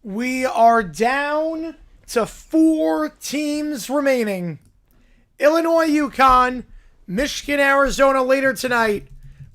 We are down to 4 teams remaining. Illinois, UConn, Michigan, Arizona later tonight.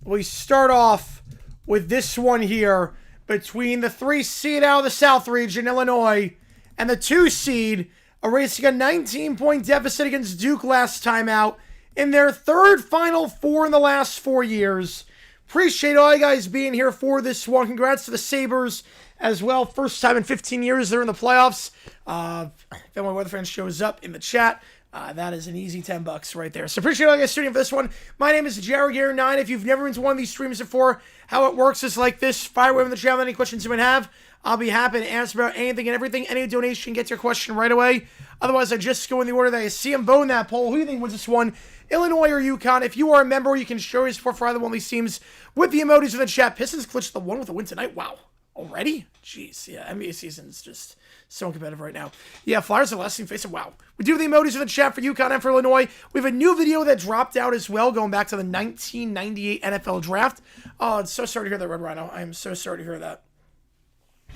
We start off with this one here between the 3 seed out of the South region, Illinois, and the 2 seed, erasing a 19-point deficit against Duke last time out in their 3rd Final Four in the last 4 years. Appreciate all you guys being here for this one. Congrats to the Sabres as well. First time in 15 years they're in the playoffs. If anyone Weather fans shows up in the chat, that is an easy $10 right there. So appreciate all you guys tuning in for this one. My name is JaredGare9. If you've never been to one of these streams before, how it works is like this. Fire away in the chat with any questions you might have. I'll be happy to answer about anything and everything. Any donation gets your question right away. Otherwise, I just go in the order that I see them. Vote in that poll. Who do you think wins this one? Illinois or UConn? If you are a member, you can show your support for either one of these teams with the emojis in the chat. Pistons clinched the one with a win tonight. Wow. Already? Jeez. Yeah, NBA season is just so competitive right now. Yeah, Flyers are the last team facing. Wow. We do the emojis in the chat for UConn and for Illinois. We have a new video that dropped out as well, going back to the 1998 NFL Draft. Oh, it's so sorry to hear that, Red Rhino. I am so sorry to hear that.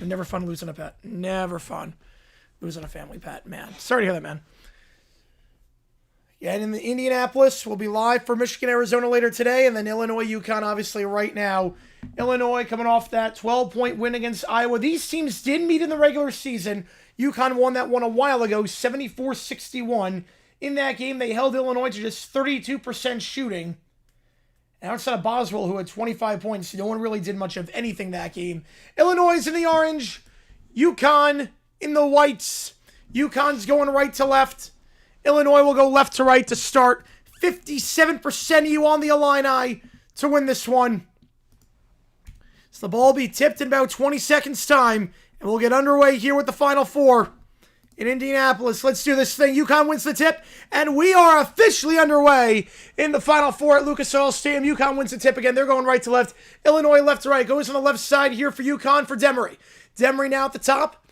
Never fun losing a pet. Never fun losing a family pet, man. Sorry to hear that, man. Yeah, and in the Indianapolis, we'll be live for Michigan, Arizona later today, and then Illinois, UConn, obviously, right now. Illinois coming off that 12-point win against Iowa. These teams did meet in the regular season. UConn won that one a while ago, 74-61. In that game, they held Illinois to just 32% shooting. And outside of Boswell, who had 25 points, no one really did much of anything that game. Illinois is in the orange. UConn in the whites. UConn's going right to left. Illinois will go left to right to start. 57% of you on the Illini to win this one. So the ball will be tipped in about 20 seconds' time, and we'll get underway here with the Final Four in Indianapolis. Let's do this thing. UConn wins the tip, and we are officially underway in the Final Four at Lucas Oil Stadium. UConn wins the tip again. They're going right to left. Illinois left to right. Goes on the left side here for UConn for Demery. Demery now at the top.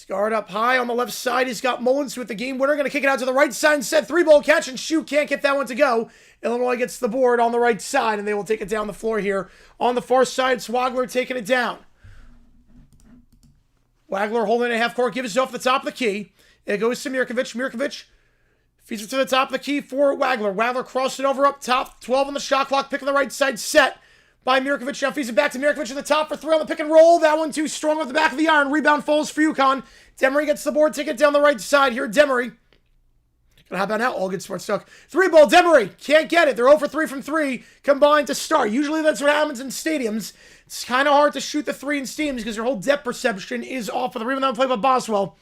Guard up high on the left side. He's got Mullins with the game winner. Going to kick it out to the right side and set 3-ball catch and shoot. Can't get that one to go. Illinois gets the board on the right side, and they will take it down the floor here. On the far side, Swagler taking it down. Wagler holding it half court, gives it off the top of the key. It goes to Mirkovic. Mirkovic feeds it to the top of the key for Wagler. Wagler crossed it over up top. 12 on the shot clock. Pick on the right side set by Mirkovic. Now feeds it back to Mirkovic at the top for 3 on the pick and roll. That one too strong off the back of the iron. Rebound falls for UConn. Demery gets the board. Take it down the right side here. Demery. How about now? All good sports stuck. 3-ball. Demery. Can't get it. They're 0 for 3 from 3 combined to start. Usually that's what happens in stadiums. It's kind of hard to shoot the 3 in stadiums because your whole depth perception is off. For the rebound play by Boswell.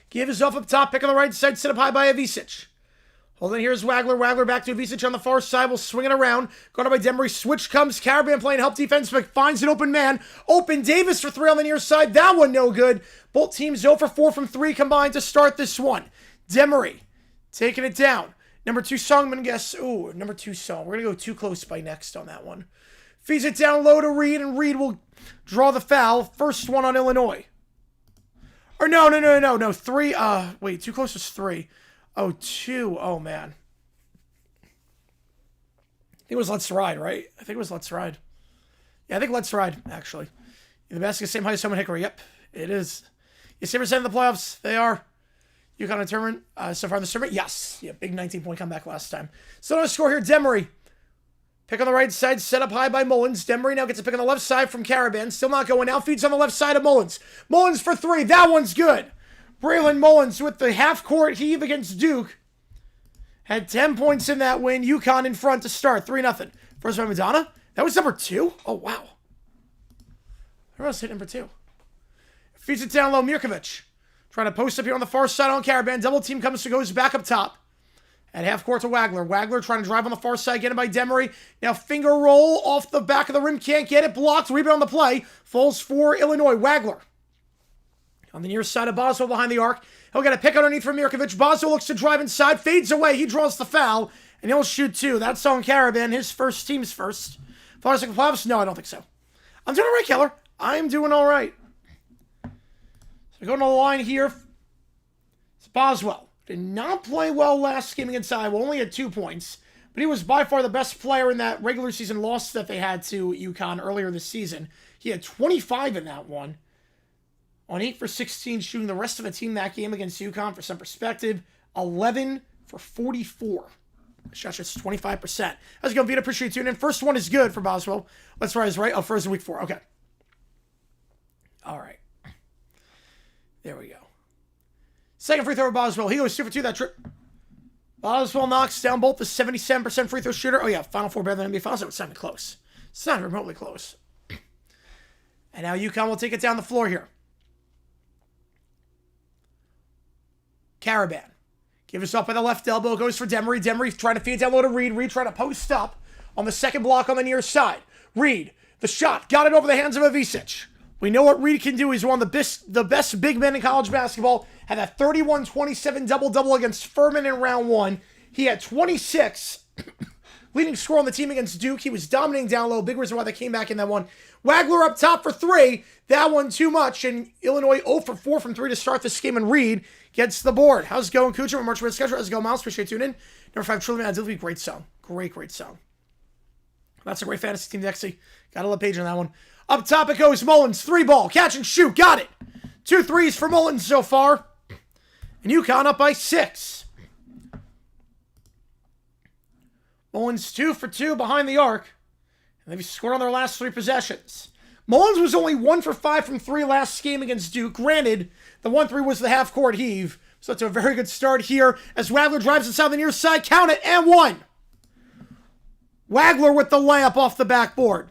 Give his off up top. Pick on the right side. Set up high by Avicic. Hold on, here's Wagler. Wagler back to Avicic on the far side. Will swing it around. Guarded by Demery. Switch comes. Carabin playing help defense, but finds an open man. Open Davis for 3 on the near side. That one no good. Both teams 0 for 4 from 3 combined to start this one. Demery taking it down. Number 2 song, I'm going to guess. Ooh, number 2 song. We're going to go too close by next on that one. Feeds it down low to Reed, and Reed will draw the foul. First one on Illinois. Or no. 3. Wait, too close was 3. Oh, 2. Oh, man. I think it was Let's Ride, right? I think it was Let's Ride. Yeah, I think Let's Ride, actually. The basket, same height as Someone Hickory. Yep, it is. You see percent in the playoffs? They are. UConn in tournament. So far in the tournament? Yes. Yeah, big 19-point comeback last time. So on a score here, Demery. Pick on the right side, set up high by Mullins. Demery now gets a pick on the left side from Carabin. Still not going. Now feeds on the left side of Mullins. Mullins for 3. That one's good. Braylon Mullins with the half-court heave against Duke. Had 10 points in that win. UConn in front to start. 3-0. First by Madonna. That was number 2? Oh, wow. I was hit number 2. Feeds it down low. Mirkovic. Trying to post up here on the far side on Carabin. Double team goes back up top. At half court to Wagler. Wagler trying to drive on the far side. Get it by Demery. Now finger roll off the back of the rim. Can't get it. Blocked. Rebound on the play. Falls for Illinois. Wagler. On the near side of Boswell behind the arc. He'll get a pick underneath from Mirkovic. Boswell looks to drive inside. Fades away. He draws the foul. And he'll shoot 2. That's on Carabin. His first team's first. Flowers like playoffs? No, I don't think so. I'm doing all right, Keller. I'm doing all right. So going to the line here. It's Boswell. Did not play well last game against Iowa. Only had 2 points. But he was by far the best player in that regular season loss that they had to UConn earlier this season. He had 25 in that one. On 8 for 16, shooting the rest of the team that game against UConn for some perspective. 11 for 44. Shot just 25%. How's it going, Vita? Appreciate you tuning in. First one is good for Boswell. Let's rise right. Oh, first in week 4. Okay. All right. There we go. Second free throw for Boswell. He goes 2 for 2 that trip. Boswell knocks down both the 77% free throw shooter. Oh, yeah. Final 4 better than NBA Finals. It's not even close. It's not remotely close. And now UConn will take it down the floor here. Carabin. Give us up by the left elbow. Goes for Demery. Demery trying to feed it down low to Reed. Reed trying to post up on the second block on the near side. Reed. The shot. Got it over the hands of Avicic. We know what Reed can do. He's one of the best big men in college basketball. Had that 31-27 double-double against Furman in round 1. He had 26. Leading scorer on the team against Duke. He was dominating down low. Big reason why they came back in that one. Wagler up top for 3. That one too much. And Illinois 0 for 4 from 3 to start this game. And Reed gets the board. How's it going, Kuchar? March Red Schedule. How's it going, Miles? Appreciate you tuning in. Number 5, Trillium Adilvi. Great song. Great song. That's a great fantasy team, Dexy. Got a love page on that one. Up top it goes. Mullins. 3-ball. Catch and shoot. Got it. 2 threes for Mullins so far. And UConn up by 6. Mullins 2 for 2 behind the arc. And they've scored on their last 3 possessions. Mullins was only 1 for 5 from 3 last game against Duke. Granted, the 1-3 was the half-court heave. So that's a very good start here as Wagler drives inside the near side. Count it, and 1. Wagler with the layup off the backboard.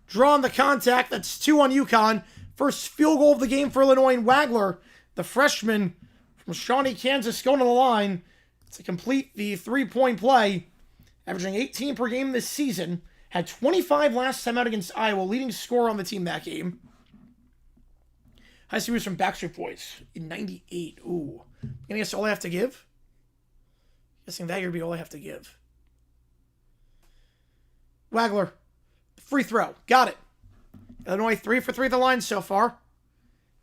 Drawing the contact. That's 2 on UConn. First field goal of the game for Illinois. And Wagler, the freshman from Shawnee, Kansas, going to the line to complete the 3-point play. Averaging 18 per game this season. Had 25 last time out against Iowa. Leading scorer on the team that game. High school was from Backstreet Boys in 98. Ooh. I guess all I have to give? Guessing that year would be all I have to give. Wagler. Free throw. Got it. Illinois 3 for 3 at the line so far.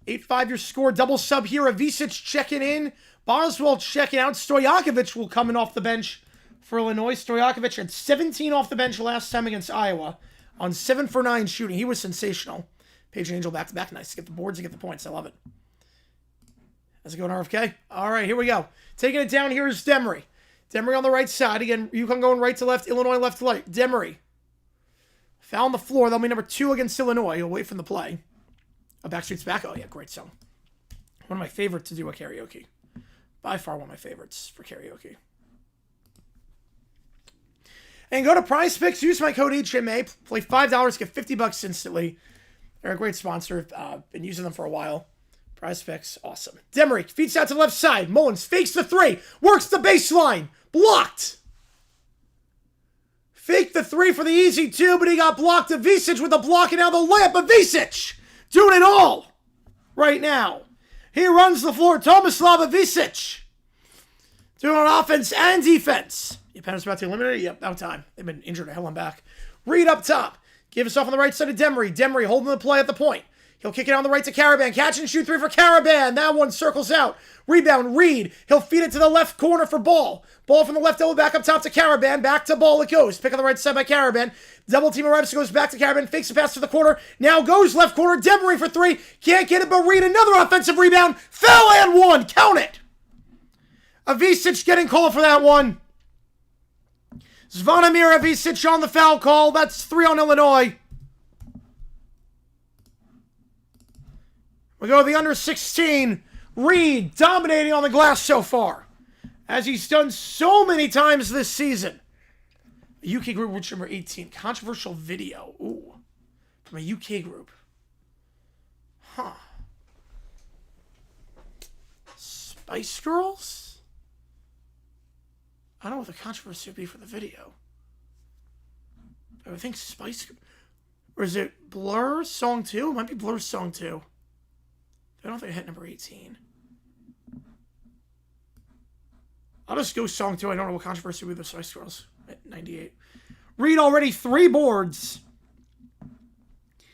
8-5 your score. Double sub here. Avicic checking in. Boswell checking out. Stojakovic will come in off the bench for Illinois. Stojakovic had 17 off the bench last time against Iowa on 7 for 9 shooting. He was sensational. Page and Angel back-to-back. Nice to get the boards and get the points. I love it. How's it going, RFK? All right, here we go. Taking it down here is Demery. Demery on the right side. Again, UConn going right to left. Illinois left to right. Demery. Foul on the floor. That'll be number 2 against Illinois. He'll wait from the play. Oh, Backstreet's Back. Oh, yeah, great song. One of my favorites to do at karaoke. By far one of my favorites for karaoke. And go to Prize Picks. Use my code HMA. Play $5. Get $50 instantly. They're a great sponsor. Been using them for a while. Prize Picks. Awesome. Demery feeds out to the left side. Mullins fakes the 3. Works the baseline. Blocked. Faked the 3 for the easy 2, but he got blocked. Avicic with a block, and now the layup. Avicic doing it all right now. He runs the floor. Tomislav Avicic doing on offense and defense. Your opponent's about to eliminate it? Yep, about time. They've been injured to hell and back. Reed up top. Give us off on the right side of Demery. Demery holding the play at the point. He'll kick it on the right to Caravan. Catch and shoot 3 for Caravan. That one circles out. Rebound, Reed. He'll feed it to the left corner for Ball. Ball from the left elbow back up top to Caravan. Back to Ball it goes. Pick on the right side by Caravan. Double team arrives, goes back to Caravan. Fakes a pass to the corner. Now goes left corner. Demery for 3. Can't get it, but Reed another offensive rebound. Fell and 1. Count it. Avicic getting called for that one. Zvonimir Avicic on the foul call. That's 3 on Illinois. We go to the under 16. Reed dominating on the glass so far, as he's done so many times this season. A UK group, which number 18. Controversial video. Ooh. From a UK group. Huh. Spice Girls? I don't know what the controversy would be for the video. I would think Spice... Or is it Blur Song 2? It might be Blur Song 2. I don't think I hit number 18. I'll just go Song 2. I don't know what controversy with the Spice Girls at 98. Reed already 3 boards.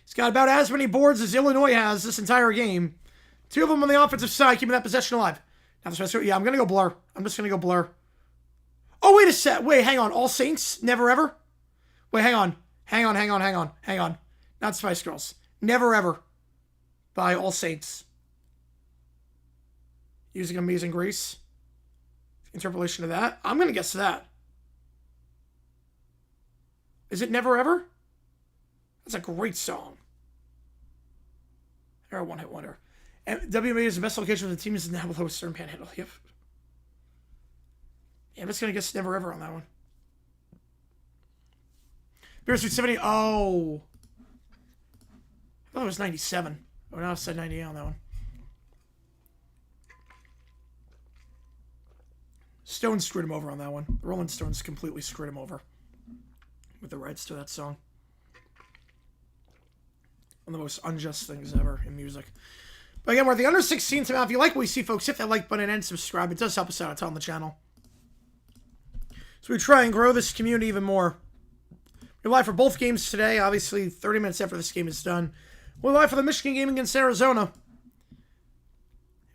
He's got about as many boards as Illinois has this entire game. 2 of them on the offensive side, keeping that possession alive. Now the Spice Girls, yeah, I'm going to go Blur. I'm just going to go Blur. Oh, wait a sec. Wait, hang on. All Saints? Never Ever? Wait, hang on. Hang on. Not Spice Girls. Never Ever by All Saints. Using Amazing Grace. Interpolation of that. I'm going to guess that. Is it Never Ever? That's a great song. They're a one-hit wonder. And WMA is the best location for the team is now below Stern Panhandle. Yep. Yeah, I'm just going to guess Never Ever on that one. Bittersweet 70. Oh. I thought it was 97. Oh, now I said 98 on that one. Stones screwed him over on that one. The Rolling Stones completely screwed him over with the rights to that song. One of the most unjust things ever in music. But again, we're at the under 16 time out. If you like what we see, folks, hit that like button and subscribe. It does help us out a ton on the channel. So we try and grow this community even more. We're live for both games today. Obviously, 30 minutes after this game is done. We're live for the Michigan game against Arizona.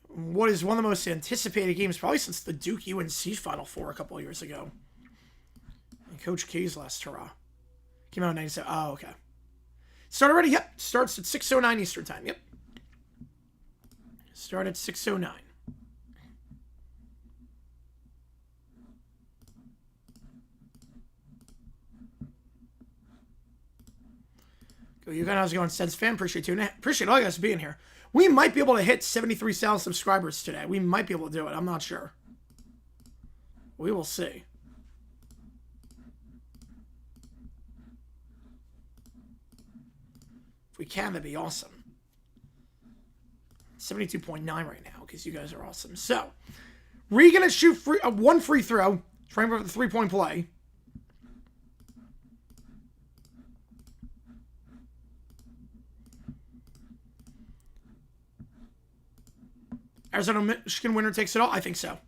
What is one of the most anticipated games probably since the Duke UNC Final Four a couple of years ago. And Coach K's last hurrah. Came out in 97. Oh, okay. Start already? Yep. Starts at 6:09 Eastern Time. Yep. Start at 6:09. Go, you guys, how's it going? Sens fan, appreciate you. Appreciate all you guys being here. We might be able to hit 73,000 subscribers today. We might be able to do it. I'm not sure. We will see. If we can, that'd be awesome. 72.9 right now because you guys are awesome. So, we're going to shoot one free throw. Trying for the 3-point play. Arizona Michigan winner takes it all? I think so.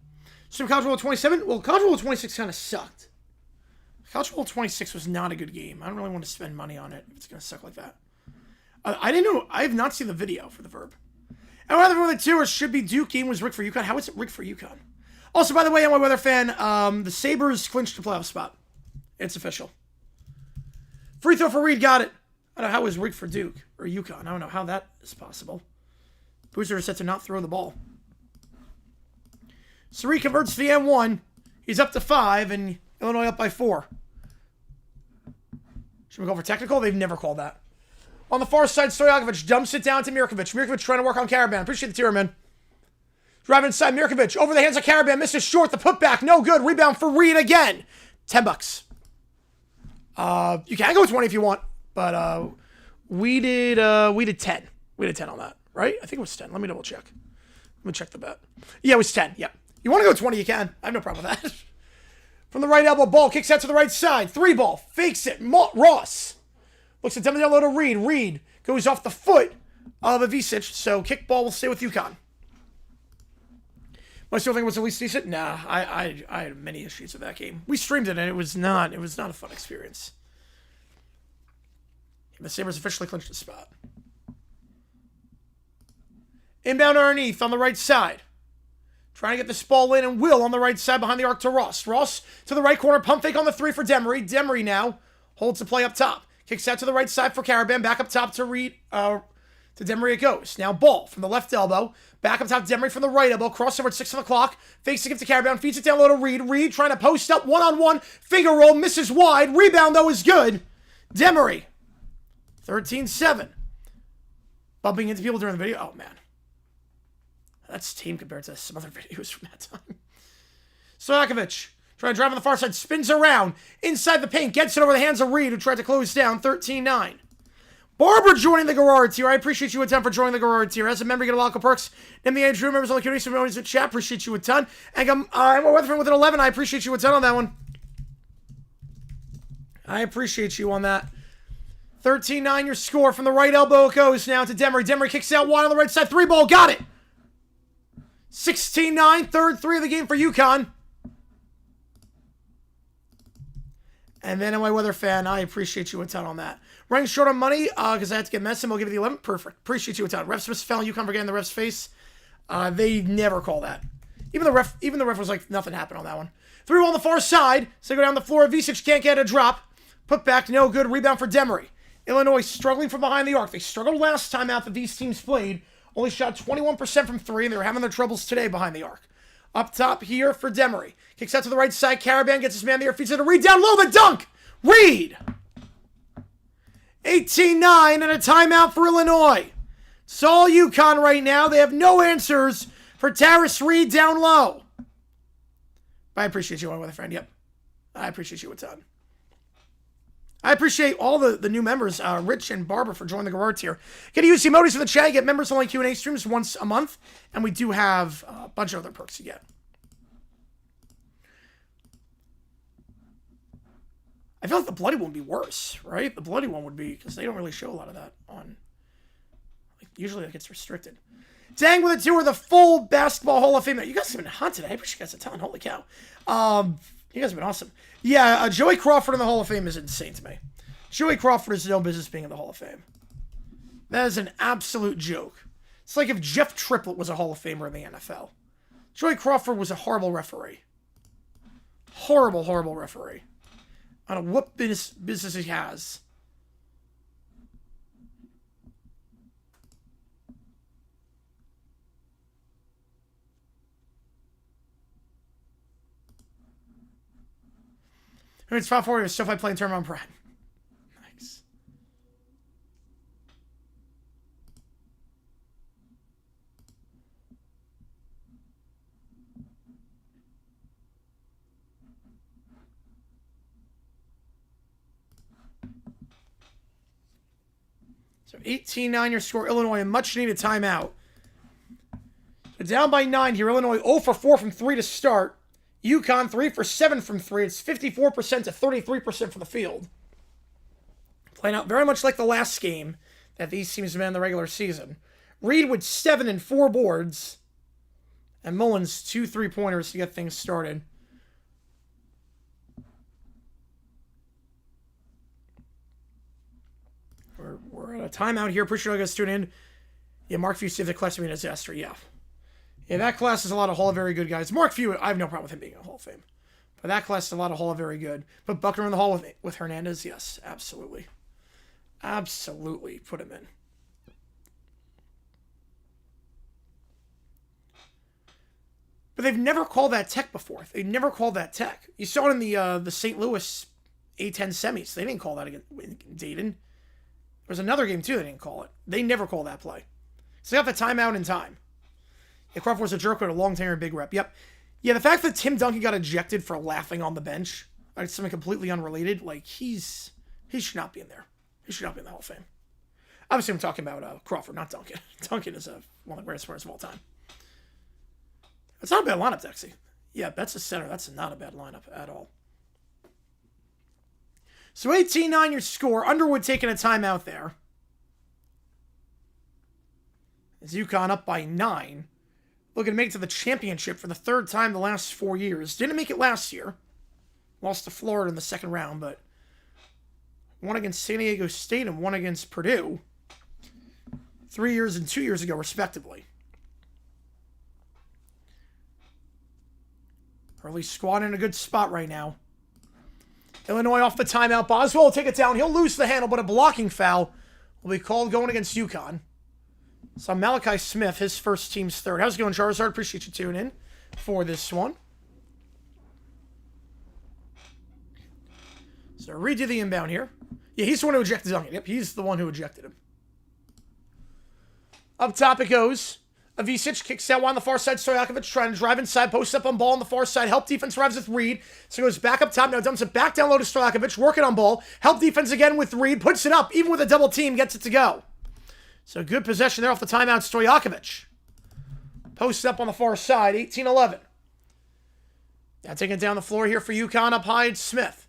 So College Bowl 27? Well, College Bowl 26 kind of sucked. College Bowl 26 was not a good game. I don't really want to spend money on it if it's going to suck like that. I didn't know. I have not seen the video for the Verb. And one of the two should be Duke. Game was rigged for UConn. How is it rigged for UConn? Also, by the way, I'm a weather fan. The Sabres clinched a playoff spot. It's official. Free throw for Reed. Got it. I don't know how it was rigged for Duke or UConn. I don't know how that is possible. Boozer is set to not throw the ball. So Reed converts to the M1. He's up to 5, and Illinois up by 4. Should we go for technical? They've never called that. On the far side, Stojakovic dumps it down to Mirkovic. Mirkovic trying to work on Karaban. Appreciate the tier, man. Driving inside, Mirkovic. Over the hands of Karaban. Misses short. The putback. No good. Rebound for Reed again. $10. You can go 20 if you want, but we did 10. We did 10 on that, right? I think it was 10. Let me double check. Let me check the bet. Yeah, it was 10. Yeah. You want to go 20, you can. I have no problem with that. From the right elbow, ball kicks out to the right side. 3 ball. Fakes it. Ross. Looks at down low to Reed. Reed goes off the foot of Ivisic, so kickball will stay with UConn. My still think it was at least decent? Nah, I had many issues with that game. We streamed it and it was not a fun experience. The Sabres officially clinched the spot. Inbound underneath on the right side. Trying to get this ball in, and Will on the right side behind the arc to Ross. Ross to the right corner, pump fake on the 3 for Demery. Demery now holds the play up top. Kicks out to the right side for Karaban. Back up top to Reed. To Demery it goes. Now ball from the left elbow. Back up top to Demery from the right elbow. Crossover at 6 on the clock. Fakes to give to Karaban. Feeds it down low to Reed. Reed trying to post up one-on-one. Finger roll. Misses wide. Rebound though is good. Demery. 13-7. Bumping into people during the video. Oh man. That's tame compared to some other videos from that time. Stojakovic trying to drive on the far side. Spins around. Inside the paint. Gets it over the hands of Reed, who tried to close down. 13-9. Barber joining the Garrard tier. I appreciate you a ton for joining the Garrard tier. As a member, you get a lot of perks. Name the Andrew members on the community. Some members in chat. Appreciate you a ton. And I'm a Weatherford with an 11. I appreciate you a ton on that one. I appreciate you on that. 13-9 your score. From the right elbow it goes now to Demery. Demery kicks out wide on the right side. 3 ball. Got it. 16-9. Third 3 of the game for UConn. And then, my Weather fan, I appreciate you a ton on that. Running short on money because I had to get messy. We'll give you the 11. Perfect. Appreciate you a ton. Refs missed foul. UConn for getting the ref's face. They never call that. Even the ref was like, nothing happened on that one. 3 on the far side. So go down the floor. Visic can't get a drop. Put back. No good. Rebound for Demery. Illinois struggling from behind the arc. They struggled last time out that these teams played. Only shot 21% from 3, and they were having their troubles today behind the arc. Up top here for Demery. Kicks out to the right side. Karaban gets his man there. Feeds it to Reed. Down low. The dunk. Reed. 18-9 and a timeout for Illinois. It's all UConn right now. They have no answers for Taris Reed down low. I appreciate you, my weather friend. Yep. I appreciate you a ton. I appreciate all the new members, Rich and Barbara, for joining the Garrard tier. Get to use the emojis in the chat. Get members-only Q&A streams once a month. And we do have a bunch of other perks you get. I feel like the bloody one would be worse, right? The bloody one would be, because they don't really show a lot of that on. Like, usually that gets restricted. Dang with a 2 or the full Basketball Hall of Fame. You guys have been hot today. I appreciate you guys a ton. Holy cow. You guys have been awesome. Yeah, Joey Crawford in the Hall of Fame is insane to me. Joey Crawford has no business being in the Hall of Fame. That is an absolute joke. It's like if Jeff Triplett was a Hall of Famer in the NFL. Joey Crawford was a horrible referee. Horrible, horrible referee. I don't know what business he has. It's 540 with SoFi playing Tournament Prime. Nice. So 18-9 your score. Illinois, a much needed timeout. So down by 9 here. Illinois 0 for 4 from 3 to start. UConn 3 for 7 from 3. It's 54% to 33% from the field. Playing out very much like the last game that these teams have been in the regular season. Reed with 7 and 4 boards. And Mullins 2 3-pointers to get things started. We're at a timeout here. Appreciate you guys tuning in. Yeah, Mark Few saved the class to be a disaster. Yeah. Yeah, that class is a lot of Hall of Very Good guys. Mark Few, I have no problem with him being in the Hall of Fame. But that class is a lot of Hall of Very Good. But Buckner in the Hall with Hernandez, yes, absolutely. Absolutely put him in. But they've never called that Tech before. They've never called that Tech. You saw it in the St. Louis A10 semis. They didn't call that against Dayton. There was another game, too, they didn't call it. They never call that play. So they got the timeout in time. Yeah, Crawford was a jerk with a long tenure big rep. Yep. Yeah, the fact that Tim Duncan got ejected for laughing on the bench, like something completely unrelated, like he should not be in there. He should not be in the Hall of Fame. Obviously, I'm talking about Crawford, not Duncan. Duncan is one of the greatest players of all time. It's not a bad lineup, Dexy. Yeah, that's a center. That's not a bad lineup at all. So 18-9 your score. Underwood taking a timeout there. As UConn up by 9. Looking to make it to the championship for the third time the last 4 years. Didn't make it last year. Lost to Florida in the second round, but one against San Diego State and one against Purdue. 3 years and 2 years ago, respectively. Early squad in a good spot right now. Illinois off the timeout. Boswell will take it down. He'll lose the handle, but a blocking foul will be called going against UConn. So Malachi Smith, his first team's third. How's it going, Charizard? Appreciate you tuning in for this one. So redo the inbound here. Yeah, he's the one who ejected Duncan. Yep, he's the one who ejected him. Up top it goes. Avicic kicks out on the far side. Stojakovic trying to drive inside. Posts up on ball on the far side. Help defense arrives with Reed. So goes back up top. Now dumps it back down low to Stojakovic. Working on ball. Help defense again with Reed. Puts it up. Even with a double team. Gets it to go. So good possession there off the timeout. Stojakovic. Posts up on the far side. 18-11. Now taking it down the floor here for UConn. Up high, it's Smith.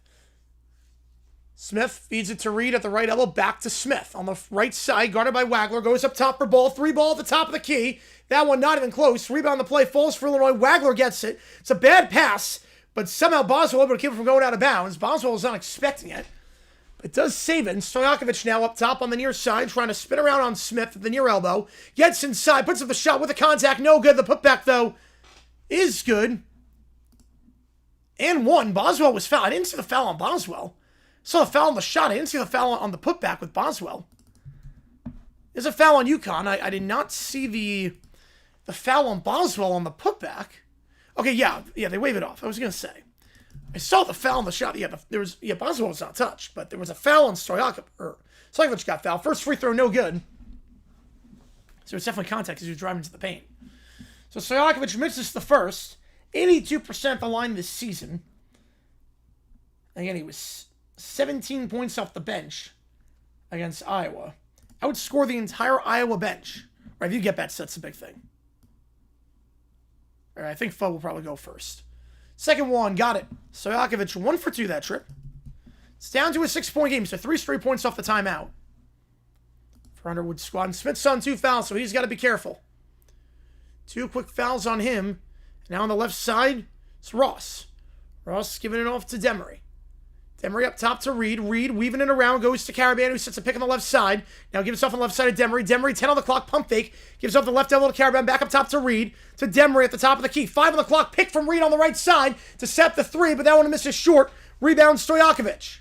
Smith feeds it to Reed at the right elbow. Back to Smith on the right side. Guarded by Wagler. Goes up top for ball. 3 ball at the top of the key. That one not even close. Rebound the play. Falls for Illinois. Wagler gets it. It's a bad pass. But somehow Boswell able to keep it from going out of bounds. Boswell was not expecting it. But does save it. And Stojakovic now up top on the near side. Trying to spin around on Smith at the near elbow. Gets inside. Puts up the shot with the contact. No good. The putback though is good. And one. Boswell was fouled. I didn't see the foul on Boswell. Saw the foul on the shot. I didn't see the foul on the putback with Boswell. There's a foul on UConn. I did not see the foul on Boswell on the putback. Okay, yeah, they wave it off. I was going to say. I saw the foul on the shot. Yeah, Boswell was not touched, but there was a foul on Stojakovic. Stojakovic got fouled. First free throw, no good. So it's definitely contact because he was driving to the paint. So Stojakovic misses the first. 82% at the line this season. Again, he was 17 points off the bench against Iowa. Outscore the entire Iowa bench. Right, if you get that, that's a big thing. All right, I think Fo will probably go first. Second one, got it. Stojakovic 1 for 2 that trip. It's down to a 6-point game, so 3 straight points off the timeout for Underwood squad. And Smith's on 2 fouls, so he's got to be careful. 2 quick fouls on him. Now on the left side, it's Ross. Ross giving it off to Demery. Demery up top to Reed. Reed weaving it around, goes to Caraban, who sets a pick on the left side. Now gives off on the left side to Demery. Demery, 10 on the clock, pump fake. Gives off the left elbow to Caraban, back up top to Reed. To Demery at the top of the key. 5 on the clock, pick from Reed on the right side to set the 3, but that one misses short. Rebound Stojakovic.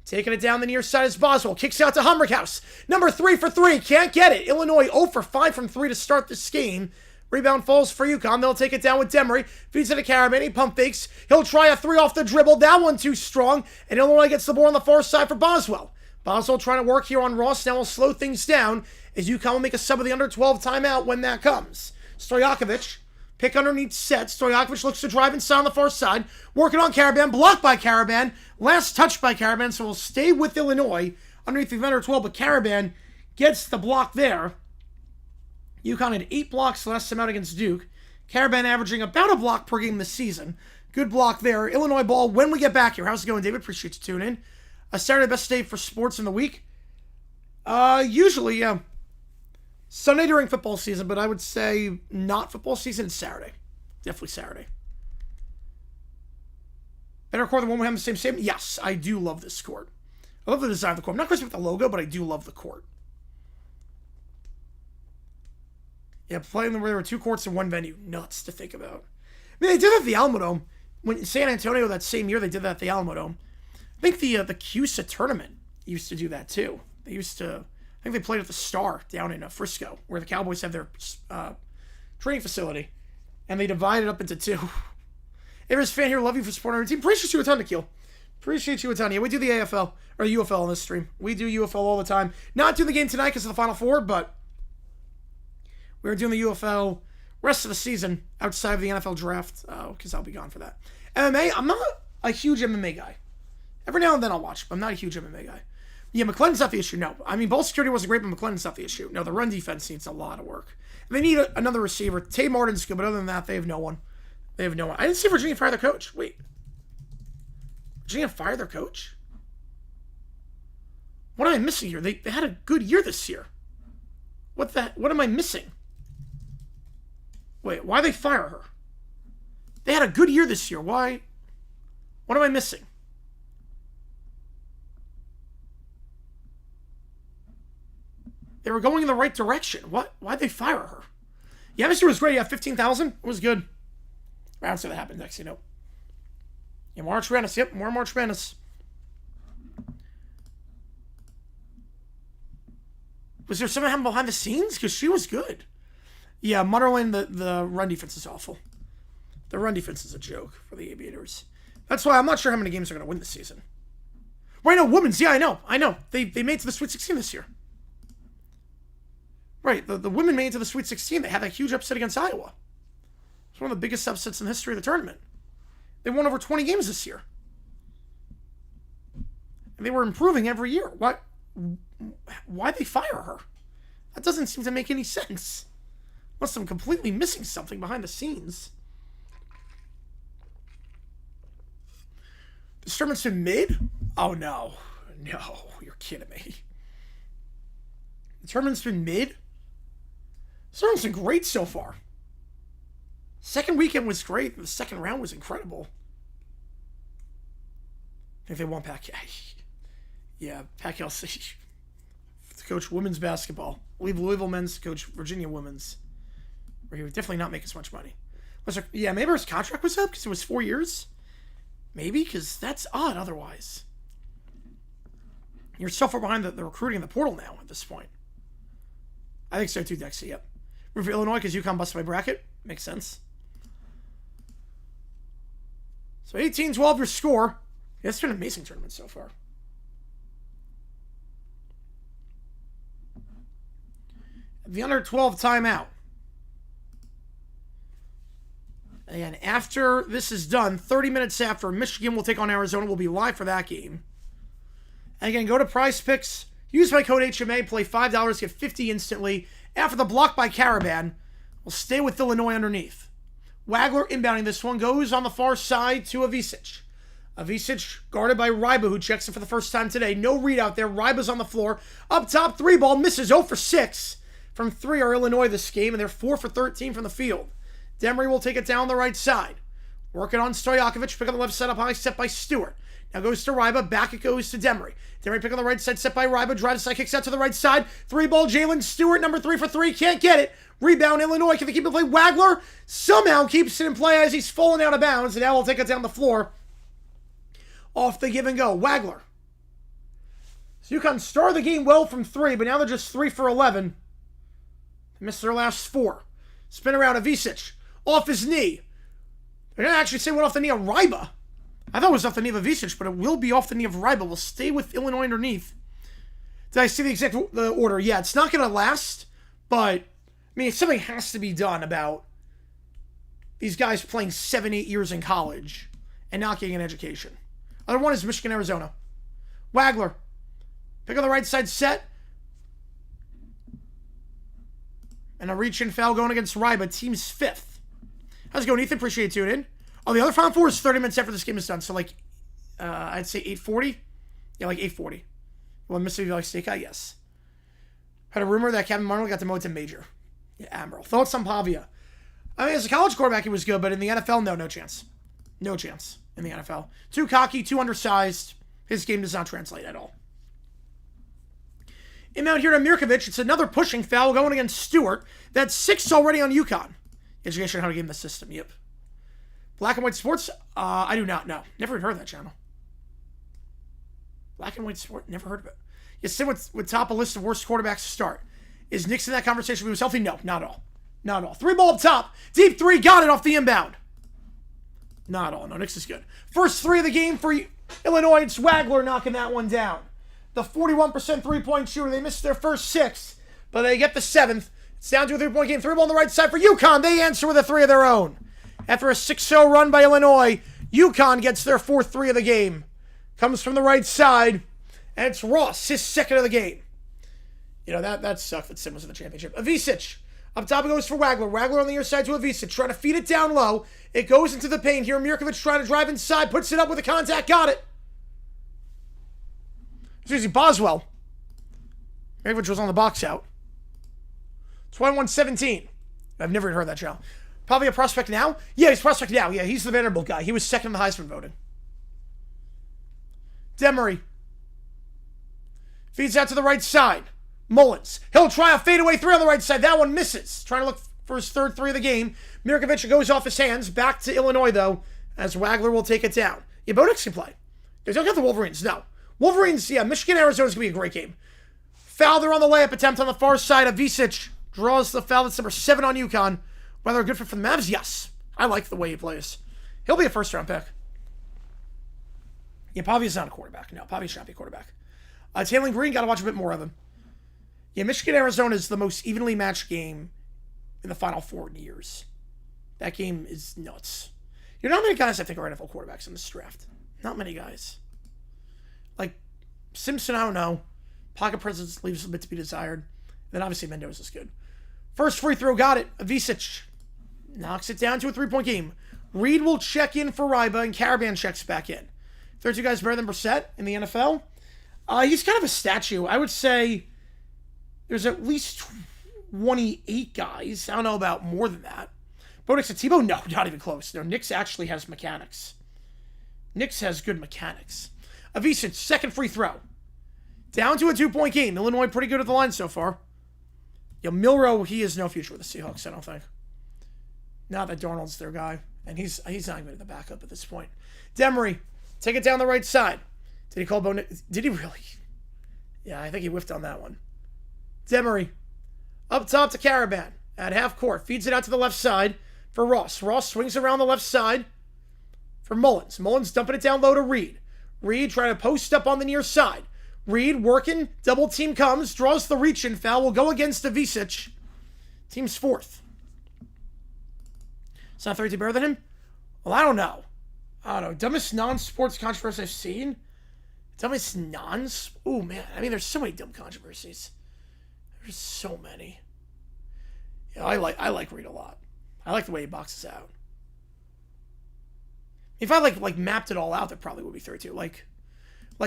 Taking it down the near side is Boswell. Kicks out to Humrickhouse. Number 3 for 3, can't get it. Illinois 0 for 5 from 3 to start this game. Rebound falls for UConn. They'll take it down with Demery. Feeds it to Caraban. He pump fakes. He'll try a 3 off the dribble. That one too strong. And Illinois gets the ball on the far side for Boswell. Boswell trying to work here on Ross. Now will slow things down as UConn will make a sub of the under 12 timeout when that comes. Stojakovic. Pick underneath set. Stojakovic looks to drive inside on the far side. Working on Caraban. Blocked by Caraban. Last touch by Caraban. So we'll stay with Illinois underneath the under 12. But Caraban gets the block there. UConn had 8 blocks last time out against Duke. Caraban averaging about a block per game this season. Good block there. Illinois ball when we get back here. How's it going, David? Appreciate you tuning in. Saturday, best day for sports in the week. Usually, yeah. Sunday during football season, but I would say not football season. It's Saturday. Definitely Saturday. Better court than one we have the same statement? Yes, I do love this court. I love the design of the court. I'm not crazy with the logo, but I do love the court. Yeah, playing where there were 2 courts in one venue. Nuts to think about. I mean, they did that at the Alamo Dome. When in San Antonio that same year, they did that at the Alamo Dome. I think the CUSA tournament used to do that too. They used to, I think they played at the Star down in Frisco, where the Cowboys have their training facility, and they divided up into 2. Everest fan here, love you for supporting our team. Appreciate you a ton, Nikhil. Appreciate you a ton. Yeah, we do the AFL, or UFL on this stream. We do UFL all the time. Not doing the game tonight because of the Final Four, but we're doing the UFL rest of the season outside of the NFL draft, because I'll be gone for that. MMA, I'm not a huge MMA guy. Every now and then I'll watch, but I'm not a huge MMA guy. Yeah, McClellan's not the issue, no. I mean, ball security wasn't great, but McClellan's not the issue. No, the run defense needs a lot of work. And they need another receiver. Tay Martin's good, but other than that, they have no one. They have no one. I didn't see Virginia fire their coach. Wait. Virginia fire their coach? What am I missing here? They had a good year this year. What am I missing? Wait, why they fire her? They had a good year this year. Why? What am I missing? They were going in the right direction. What? Why'd they fire her? Yeah, this year was great. Yeah, 15,000. It was good. I don't see that happen next, you know. Yeah, March Madness. Yep, more March Madness. Was there something happening behind the scenes? Because she was good. Yeah, Mutterland, the run defense is awful. The run defense is a joke for the Aviators. That's why I'm not sure how many games they're going to win this season. Right, no, women's. Yeah, I know. They made it to the Sweet 16 this year. Right, the women made it to the Sweet 16. They had that huge upset against Iowa. It's one of the biggest upsets in the history of the tournament. They won over 20 games this year. And they were improving every year. Why'd they fire her? That doesn't seem to make any sense. Unless I'm completely missing something behind the scenes. Disturbance in mid? Oh, no. No, you're kidding me. The tournament's been mid? This tournament's been great so far. Second weekend was great. The second round was incredible. I think they won Pacquiao. Yeah, Pacquiao to coach women's basketball. Leave Louisville men's to coach Virginia women's. Where he would definitely not make as much money. Yeah, maybe his contract was up because it was 4 years. Maybe, because that's odd otherwise. You're so far behind the recruiting in the portal now at this point. I think so too, Dexy, yep. Root for Illinois because UConn busted my bracket. Makes sense. So 18-12 your score. Yeah, it's been an amazing tournament so far. The under 12 timeout. And after this is done, 30 minutes after, Michigan will take on Arizona. We'll be live for that game. And again, go to Prize Picks. Use my code HMA. Play $5. Get $50 instantly. After the block by Caravan, we'll stay with Illinois underneath. Wagler inbounding this one. Goes on the far side to Avicic. Avicic guarded by Ryba, who checks it for the first time today. No read out there. Ryba's on the floor. Up top, 3 ball. Misses 0 for 6. From 3 are Illinois this game, and they're 4 for 13 from the field. Demery will take it down the right side. Working on Stojakovic. Pick on the left side up high. Set by Stewart. Now goes to Ryba. Back it goes to Demery. Demery pick on the right side. Set by Ryba. Drives side. Kicks out to the right side. 3 ball. Jalen Stewart. Number 3 for 3. Can't get it. Rebound Illinois. Can they keep it play? Wagler somehow keeps it in play as he's falling out of bounds. And now will take it down the floor. Off the give and go. Wagler. So UConn started the game well from 3. But now they're just 3 for 11. They missed their last 4. Spin around Avicic. Off his knee. They're going to actually say went off the knee of Ryba. I thought it was off the knee of Avicic, but it will be off the knee of Ryba. We'll stay with Illinois underneath. Did I see the exact order? Yeah, it's not going to last, but, I mean, something has to be done about these guys playing 7-8 years in college and not getting an education. Other one is Michigan, Arizona. Wagler. Pick on the right side set. And a reach-in foul going against Ryba. Team's 5th. How's it going, Ethan? Appreciate you tuning in. Oh, the other Final Four is 30 minutes after this game is done. So, like, I'd say 8:40. Yeah, like 8:40. Well, Mississippi Valley State guy, yes. Had a rumor that Kevin Marnold got demoted to major. Yeah, Admiral. Thoughts on Pavia? I mean, as a college quarterback, he was good, but in the NFL, no chance. No chance in the NFL. Too cocky, too undersized. His game does not translate at all. Inbound here to Mirkovic. It's another pushing foul going against Stewart. That's 6 already on UConn. Education on how to game the system. Yep. Black and White Sports? I do not know. Never heard of that channel. Black and White Sport? Never heard of it. You sit with top a list of worst quarterbacks to start. Is Nix in that conversation if he was healthy? No, not at all. Not at all. 3 ball up top. Deep 3. Got it off the inbound. Not at all. No, Nix is good. First 3 of the game for Illinois. It's Wagler knocking that one down. The 41% 3-point shooter. They missed their first 6, but they get the 7th. It's down to a 3-point game. 3 ball on the right side for UConn. They answer with a 3 of their own. After a 6-0 run by Illinois, UConn gets their 4th 3 of the game. Comes from the right side, and it's Ross, his 2nd of the game. You know, that sucked that Sim was in the championship. Avicic. Up top it goes for Wagler. Wagler on the near side to Avicic. Trying to feed it down low. It goes into the paint here. Mirkovic trying to drive inside. Puts it up with a contact. Got it. Excuse me, Boswell. Mirkovic was on the box out. 21-17. I've never heard that channel. Probably a prospect now? Yeah, he's a prospect now. Yeah, he's the Vanderbilt guy. He was 2nd in the Heisman voting. Demery. Feeds out to the right side. Mullins. He'll try a fadeaway 3 on the right side. That one misses. Trying to look for his 3rd 3 of the game. Mirkovic goes off his hands. Back to Illinois, though, as Wagler will take it down. Yeah, Bodix can play. They don't get the Wolverines. No. Wolverines, yeah, Michigan-Arizona's going to be a great game. Foul there on the layup attempt on the far side. Avicic draws the foul. That's number 7 on UConn. Whether a good fit for the Mavs? Yes. I like the way he plays. He'll be a first-round pick. Yeah, Pavia's not a quarterback. No, Pavia should not be a quarterback. Taylor Green, got to watch a bit more of him. Yeah, Michigan-Arizona is the most evenly matched game in the Final Four in years. That game is nuts. You know how many guys I think are NFL quarterbacks in this draft? Not many guys. Like, Simpson, I don't know. Pocket presence leaves a bit to be desired. Then obviously Mendoza's good. First free throw, got it. Avicic knocks it down to a 3-point game. Reed will check in for Ryba, and Caravan checks back in. 32 guys better than Brissett in the NFL. He's kind of a statue. I would say there's at least 28 guys. I don't know about more than that. Bodix and Tebow? No, not even close. No, Nix actually has mechanics. Nix has good mechanics. Avicic, 2nd free throw. Down to a 2-point game. Illinois pretty good at the line so far. Yo, Milroe, he has no future with the Seahawks, I don't think. Now that Darnold's their guy. And he's not even the backup at this point. Demery, take it down the right side. Did he call Did he really? Yeah, I think he whiffed on that one. Demery, up top to Caravan at half court. Feeds it out to the left side for Ross. Ross swings around the left side for Mullins. Mullins dumping it down low to Reed. Reed trying to post up on the near side. Reed working. Double team comes. Draws the reach-in foul. Will go against Avicic. Team's 4th. It's not 32 better than him? Well, I don't know. Dumbest non-sports controversy I've seen? Dumbest oh, man. I mean, there's so many dumb controversies. There's so many. Yeah, I like Reed a lot. I like the way he boxes out. If I like mapped it all out, that probably would be 32. Like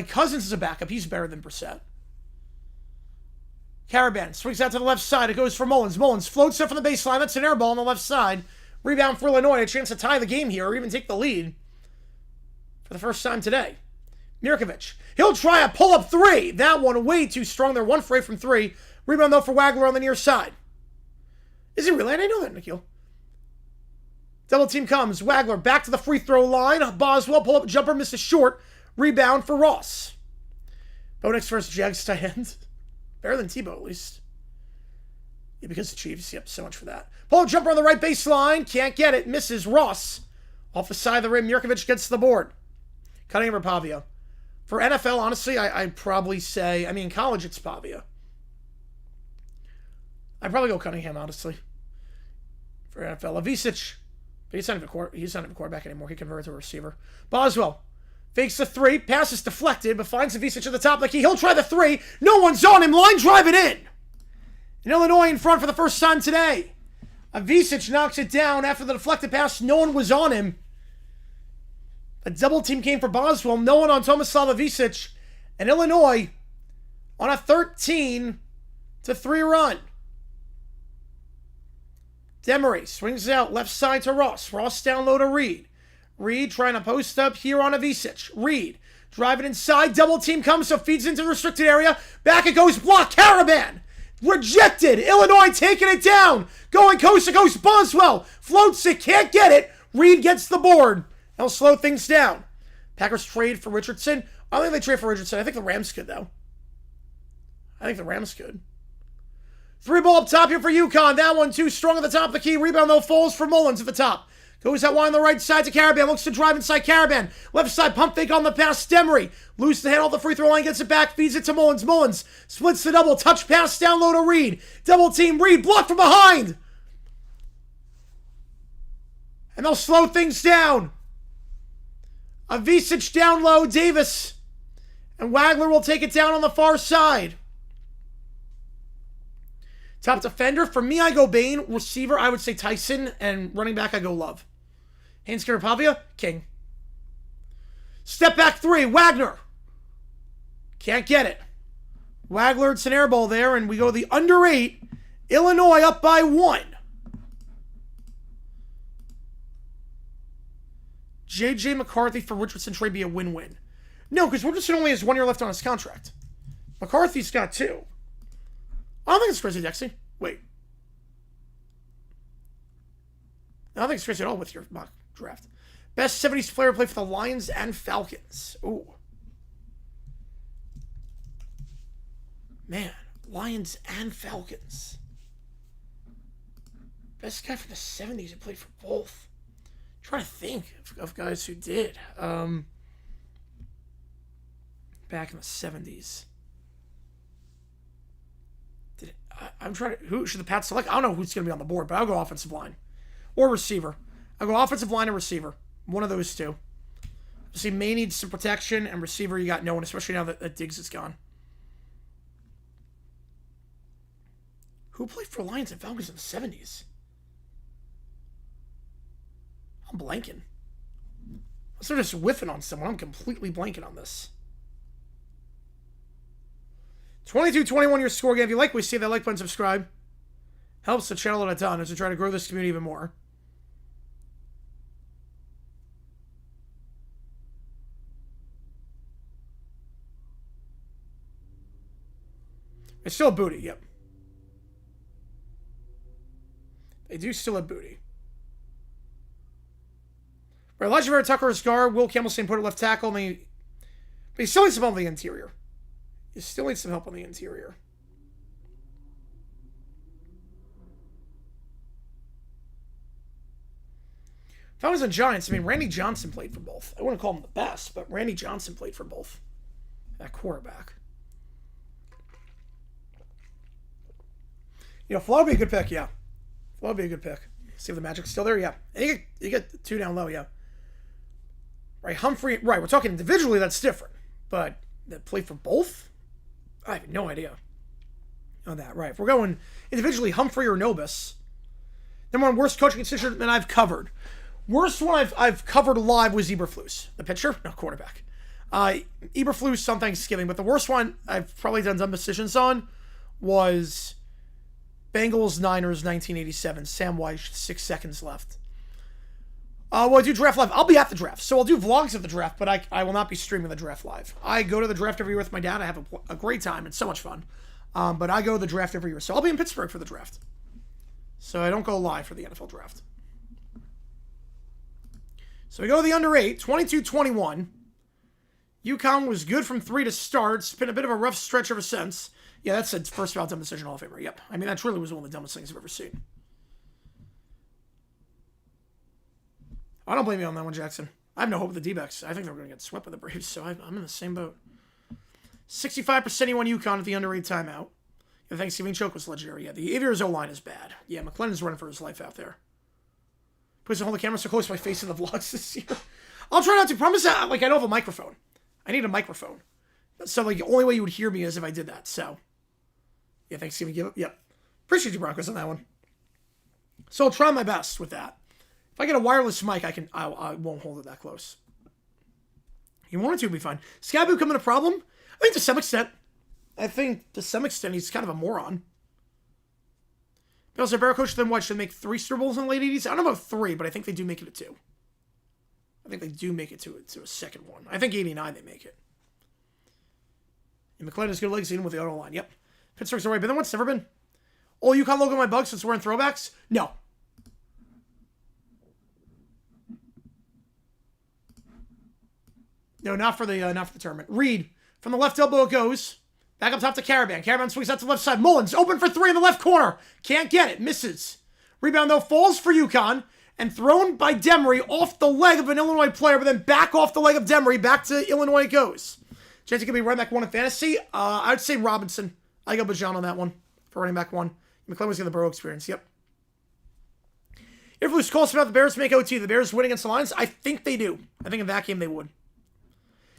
Cousins is a backup. He's better than Brissett. Caravan swings out to the left side. It goes for Mullins. Mullins floats up from the baseline. That's an air ball on the left side. Rebound for Illinois. A chance to tie the game here or even take the lead for the first time today. Mirkovic. He'll try a pull-up 3. That one way too strong. They're 1 for 8 from 3. Rebound, though, for Wagler on the near side. Is he really? I didn't know that, Nikhil. Double team comes. Wagler back to the free throw line. Boswell pull-up jumper misses short. Rebound for Ross. Bonix versus Jags tight end. Better than Tebow, at least. Yeah, because the Chiefs. Yep, so much for that. Pull-up jumper on the right baseline. Can't get it. Misses. Ross. Off the side of the rim. Mirkovic gets to the board. Cutting over Pavia. For NFL, honestly, I'd probably say, in college it's Pavia. I'd probably go Cunningham, honestly. For NFL. Avicic. But he's not even a quarterback anymore. He converted to a receiver. Boswell. Fakes the 3. Pass is deflected, but finds Avicic at the top of the key. He'll try the 3. No one's on him. Line drive it in. And Illinois in front for the first time today. Avicic knocks it down after the deflected pass. No one was on him. A double team came for Boswell. No one on Tomislav Avicic. And Illinois on a 13-3 run. Demery swings out left side to Ross. Ross down low to Reed. Reed trying to post up here on Avicic. Reed Driving inside. Double team comes, so feeds into the restricted area. Back it goes. Block. Caravan. Rejected. Illinois taking it down. Going coast to coast. Boswell floats it. Can't get it. Reed gets the board. That'll slow things down. Packers trade for Richardson. I don't think they trade for Richardson. I think the Rams could, though. I think the Rams could. 3 ball up top here for UConn. That one too strong at the top of the key. Rebound, though, falls for Mullins at the top. Goes that wide on the right side to Caravan. Looks to drive inside Caravan. Left side pump fake on the pass. Demery. Loses the handle at the free throw line. Gets it back. Feeds it to Mullins. Mullins splits the double. Touch pass down low to Reed. Double team Reed. Blocked from behind. And they'll slow things down. Avicic down low. Davis. And Wagler will take it down on the far side. Top defender, for me, I go Bain. Receiver, I would say Tyson. And running back, I go Love. Haynes Karapavia, King. Step back 3, Wagner. Can't get it. Wagler, it's an air ball there, and we go the under 8. Illinois up by 1. J.J. McCarthy for Richardson trade be a win-win. No, because Richardson only has 1 year left on his contract. McCarthy's got 2. I don't think it's crazy, Dexy. Wait. I don't think it's crazy at all with your mock draft. Best 70s player to play for the Lions and Falcons. Ooh. Man, Lions and Falcons. Best guy for the 70s who played for both. I'm trying to think of guys who did. Back in the 70s. I'm trying to... Who should the Pats select? I don't know who's going to be on the board, but I'll go offensive line. Or receiver. I'll go offensive line and receiver. One of those two. See, May needs some protection, and receiver, you got no one, especially now that Diggs is gone. Who played for Lions and Falcons in the 70s? I'm blanking. Unless they're just whiffing on someone. I'm completely blanking on this. 22-21 your score game. If you like what we see, that like button, subscribe. Helps the channel a ton as we try to grow this community even more. It's still a booty, yep. They do still have booty. Right, Elijah Vera Tucker is guard. Will Campbell put it left tackle. But he still needs some help on the interior. He still needs some help on the interior. Falcons and Giants, I mean, Randy Johnson played for both. I wouldn't call him the best, but Randy Johnson played for both. That quarterback. You know, Flo would be a good pick, yeah. Flo would be a good pick. See if the Magic's still there, yeah. And you get 2 down low, yeah. Right, Humphrey, right, we're talking individually, that's different. But that play for both? I have no idea on that, right. If we're going individually, Humphrey or Nobis. Number 1 worst coaching decision that I've covered. Worst one I've covered live was Eberflus. The pitcher? No, quarterback. Eberflus on Thanksgiving, but the worst one I've probably done dumb decisions on was Bengals Niners 1987. Sam Weish, 6 seconds left. Well, I do draft live. I'll be at the draft, so I'll do vlogs of the draft, but I will not be streaming the draft live. I go to the draft every year with my dad. I have a great time. It's so much fun. But I go to the draft every year, so I'll be in Pittsburgh for the draft. So I don't go live for the NFL draft. So we go to the under 8, 22-21. UConn was good from 3 to start. It's been a bit of a rough stretch ever since. Yeah, that's a first round dumb decision Hall of Famer. Yep. I mean, that truly was one of the dumbest things I've ever seen. I don't blame you on that one, Jackson. I have no hope with the D-backs. I think they're going to get swept by the Braves, so I'm in the same boat. 65% he won UConn at the under 8 timeout. The Thanksgiving choke was legendary. Yeah, the Aviators O-line is bad. Yeah, McLennan's running for his life out there. Please don't hold the camera so close to my face in the vlogs this year. I'll try not to. Promise that, like, I don't have a microphone. I need a microphone. So, like, the only way you would hear me is if I did that, so. Yeah, Thanksgiving give up. Yep. Appreciate you, Broncos, on that one. So I'll try my best with that. If I get a wireless mic, I won't hold it that close. You wanted to, be fine. Scabu coming a problem? I think to some extent. He's kind of a moron. Bills are better coach than what? Should they make 3 Super Bowls in the late 80s? I don't know about 3, but I think they do make it a 2. I think they do make it to a second one. I think 89 they make it. And McLean has good legs in with the auto line. Yep. Pittsburgh's already been there once. Never been. Oh, UConn logo on my bug since we're in throwbacks? No. No, not for the tournament. Reed, from the left elbow it goes. Back up top to Caravan. Caravan swings out to the left side. Mullins, open for three in the left corner. Can't get it. Misses. Rebound, though, falls for UConn. And thrown by Demery off the leg of an Illinois player, but then back off the leg of Demery. Back to Illinois it goes. Chance it could be running back one in fantasy. I'd say Robinson. I go Bajan on that one for running back one. McClellan was getting the Burrow experience. Yep. If Luce calls about the Bears make OT, the Bears win against the Lions? I think they do. I think in that game they would.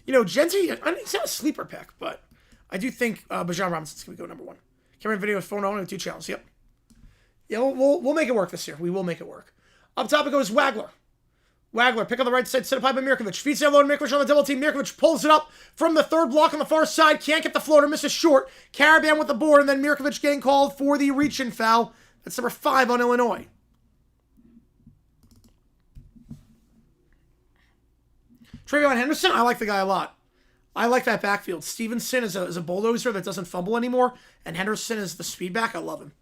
You know, Genty, he's not a sleeper pick, but I do think Bajan Robinson's going to go number one. Camera video with phone on with 2 channels. Yep. Yeah, we'll make it work this year. We will make it work. Up top it goes Wagler. Wagler, pick on the right side, set up high by Mirkovic. Feeds down low to Mirkovic on the double team. Mirkovic pulls it up from the third block on the far side. Can't get the floater, misses short. Caravan with the board, and then Mirkovic getting called for the reach-in foul. That's number 5 on Illinois. Travion Henderson, I like the guy a lot. I like that backfield. Stevenson is a bulldozer that doesn't fumble anymore, and Henderson is the speed back. I love him.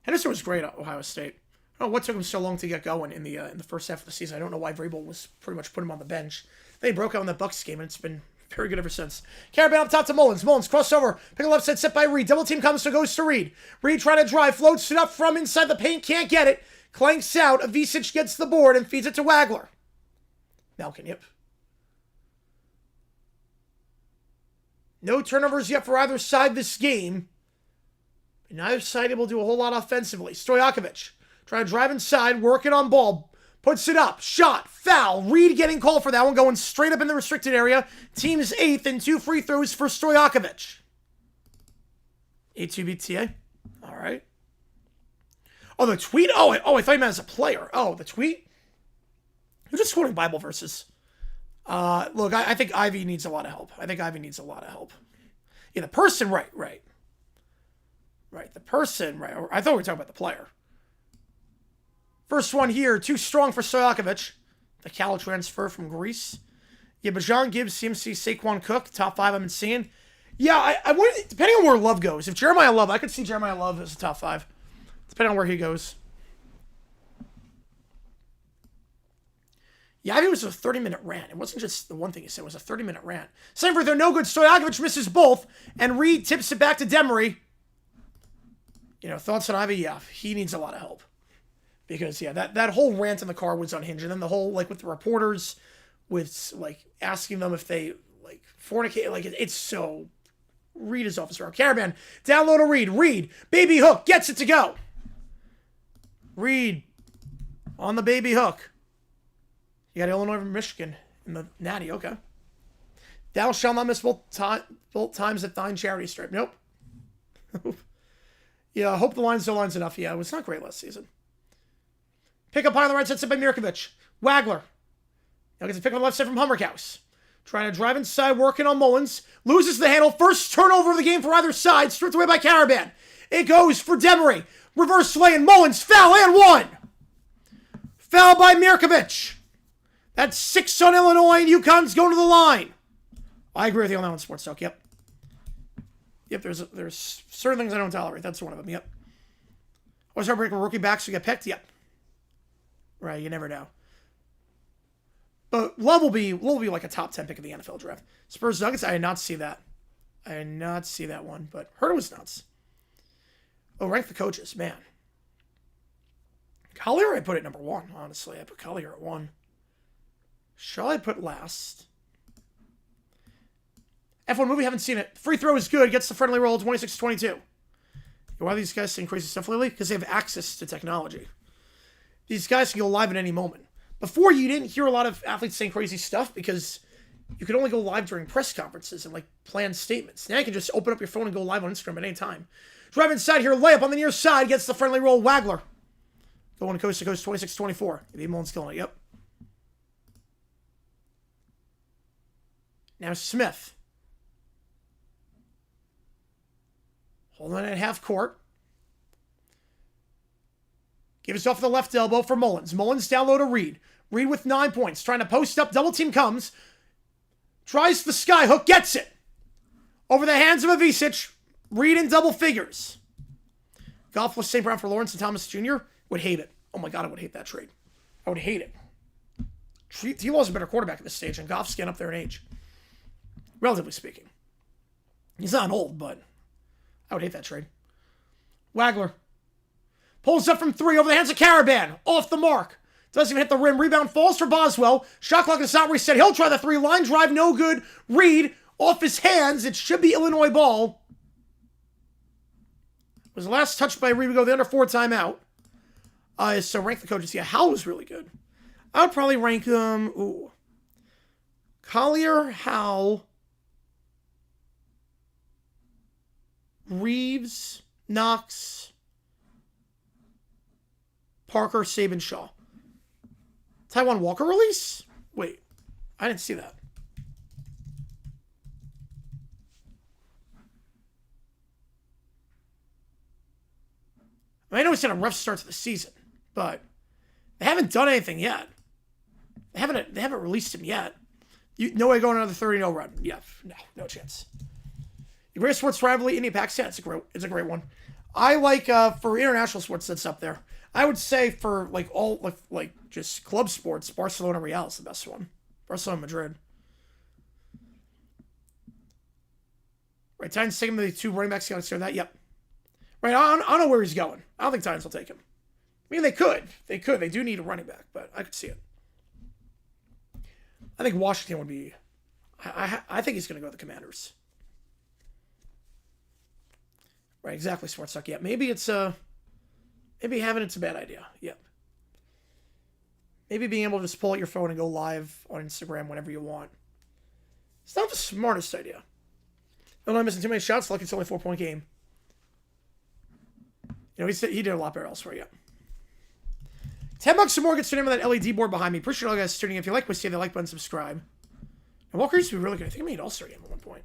Henderson was great at Ohio State. I don't know what took him so long to get going in the first half of the season. I don't know why Vrabel was pretty much put him on the bench. They broke out in that Bucs game, and it's been very good ever since. Caravan up top to Mullins. Mullins crossover. Pick a left side set by Reed. Double team comes, so goes to Reed. Reed trying to drive. Floats it up from inside the paint. Can't get it. Clanks out. Avicic gets the board and feeds it to Wagler. Malkin, yep. No turnovers yet for either side this game. And neither side able to do a whole lot offensively. Stojakovic trying to drive inside, working on ball. Puts it up. Shot. Foul. Reed getting called for that one, going straight up in the restricted area. Team's 8th and 2 free throws for Stojakovic. A2BTA. All right. Oh, the tweet? Oh, I thought you meant as a player. Oh, the tweet? You're just quoting Bible verses. Look, I think Ivy needs a lot of help. Yeah, the person, right. Right, the person, right. I thought we were talking about the player. First one here, too strong for Stojakovic. The Cal transfer from Greece. Yeah, Bajan Gibbs, CMC, Saquon Cook, top 5 I'm seeing. Yeah, I want, depending on where Love goes. If Jeremiah Love, I could see Jeremiah Love as a top 5. Depending on where he goes. Yeah, it was a 30-minute rant. It wasn't just the one thing he said. It was a 30-minute rant. Same for they're no good. Stojakovic misses both. And Reed tips it back to Demery. You know, thoughts on Ivy? Yeah, he needs a lot of help. Because, yeah, that whole rant in the car was unhinged. And then the whole, like, with the reporters, with, like, asking them if they, like, fornicate. Like, it's so... Reed is off his route. Caravan, down low to Reed. Reed, baby hook, gets it to go. Reed on the baby hook. You got Illinois from Michigan in the Natty. Okay. Dow shall not miss both times at thine charity stripe. Nope. Yeah, I hope the lines don't lines enough. Yeah, it was not great last season. Pick up high on the right side, set by Mirkovic. Wagler. Now gets a pick on the left side from Hummerkaus. Trying to drive inside, working on Mullins. Loses the handle. First turnover of the game for either side. Stripped away by Caravan. It goes for Demery. Reverse lay and Mullins. Foul and 1. Foul by Mirkovic. That's 6 on Illinois, and UConn's going to the line. I agree with you on that one, Sports Talk. Yep. Yep, there's certain things I don't tolerate. That's one of them. Yep. Always heartbreaking rookie backs who get picked. Yep. Right, you never know. But Love will be like a top 10 pick of the NFL draft. Spurs Nuggets, I did not see that. I did not see that one, but heard it was nuts. Oh, rank the coaches, man. Collier, I put at number 1, honestly. I put Collier at 1. Shall I put last? F1 movie, haven't seen it. Free throw is good. Gets the friendly roll, 26-22. Why are these guys saying crazy stuff lately? Because they have access to technology. These guys can go live at any moment. Before, you didn't hear a lot of athletes saying crazy stuff because you could only go live during press conferences and, like, planned statements. Now you can just open up your phone and go live on Instagram at any time. Drive inside here, layup on the near side, gets the friendly roll. Wagler. Going coast to coast, 26-24. The Mullins killing it, yep. Now Smith. Holding it at half court. Gives off the left elbow for Mullins. Mullins down low to Reed. Reed with 9 points. Trying to post up. Double team comes. Tries the sky hook. Gets it. Over the hands of Avicic. Reed in double figures. Goff with St. Brown for Lawrence and Thomas Jr. Would hate it. Oh my God, I would hate that trade. I would hate it. T-Law's a better quarterback at this stage, and Goff's getting up there in age. Relatively speaking. He's not old, but I would hate that trade. Wagler. Pulls up from 3 over the hands of Caravan. Off the mark. Doesn't even hit the rim. Rebound falls for Boswell. Shot clock is not reset. He'll try the 3. Line drive, no good. Reed off his hands. It should be Illinois ball. Was the last touch by Reed. We go the under 4 timeout. So rank the coaches. Yeah, Howell was really good. I would probably rank him. Collier, Howell, Reeves, Knox, Parker, Saban, Shaw. Taiwan Walker release? Wait, I didn't see that. I know it's had a rough start to the season, but they haven't done anything yet. They haven't released him yet. No way going another 30-0 run. Yeah, no chance. Your greatest sports rivalry, India Pakistan. It's a great one. I like for international sports that's up there. I would say for like all like just club sports, Barcelona Real is the best one. Barcelona Madrid. Right, Titans take him to the 2 running backs. You understand that? Yep. Right, I don't know where he's going. I don't think Titans will take him. I mean, they could. They could. They do need a running back, but I could see it. I think Washington would be... I think he's going to go to the Commanders. Right, exactly, Sports Talk. Yeah, maybe it's maybe having it's a bad idea. Yep. Maybe being able to just pull out your phone and go live on Instagram whenever you want. It's not the smartest idea. Illinois missing too many shots. Lucky it's only a 4-point game. You know, he did a lot better elsewhere, yeah. $10 or more gets your name on that LED board behind me. Appreciate all you guys tuning in. If you like what you see, the like button, subscribe. And Walker used to be really good. I think he made All-Star game at one point.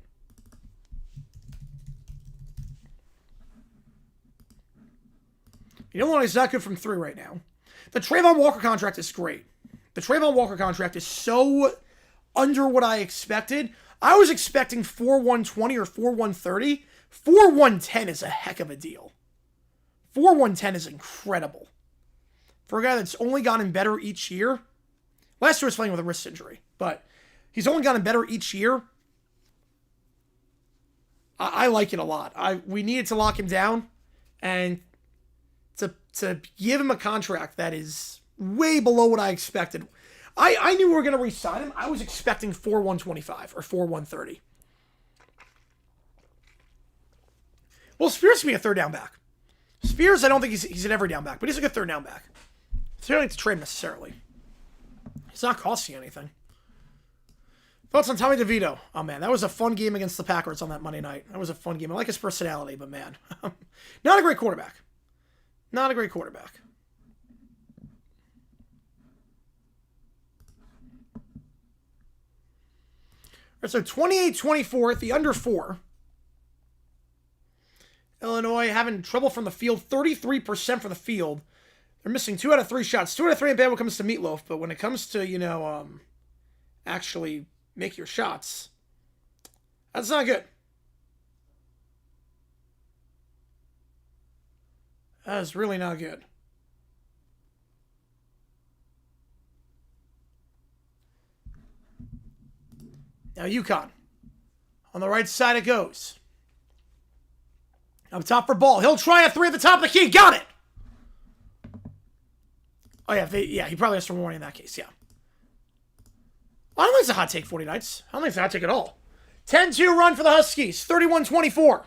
You know what? He's not good from 3 right now. The Trayvon Walker contract is great. The Trayvon Walker contract is so under what I expected. I was expecting 4-120 or 4-130. 4-110 is a heck of a deal. 4-110 is incredible. For a guy that's only gotten better each year. Last year was playing with a wrist injury, but he's only gotten better each year. I like it a lot. We needed to lock him down, and to give him a contract that is way below what I expected. I knew we were going to re-sign him. I was expecting 4-125 or 4-130. Well, Spears can be a third down back. Spears, I don't think he's an every down back, but he's a good third down back. So you don't need to trade him necessarily. It's not costing you anything. Thoughts on Tommy DeVito? Oh, man, that was a fun game against the Packers on that Monday night. That was a fun game. I like his personality, but, man, not a great quarterback. Not a great quarterback. All right, so 28-24 at the under 4. Illinois having trouble from the field, 33% for the field. They're missing 2 out of 3 shots. 2 out of 3 in bad when it comes to Meatloaf, but when it comes to, actually make your shots, that's not good. That is really not good. Now UConn. On the right side it goes. Up top for Ball. He'll try a 3 at the top of the key. Got it! Oh, yeah. He probably has some warning in that case, yeah. I don't think it's a hot take, 40 Knights. I don't think it's a hot take at all. 10-2 run for the Huskies. 31-24.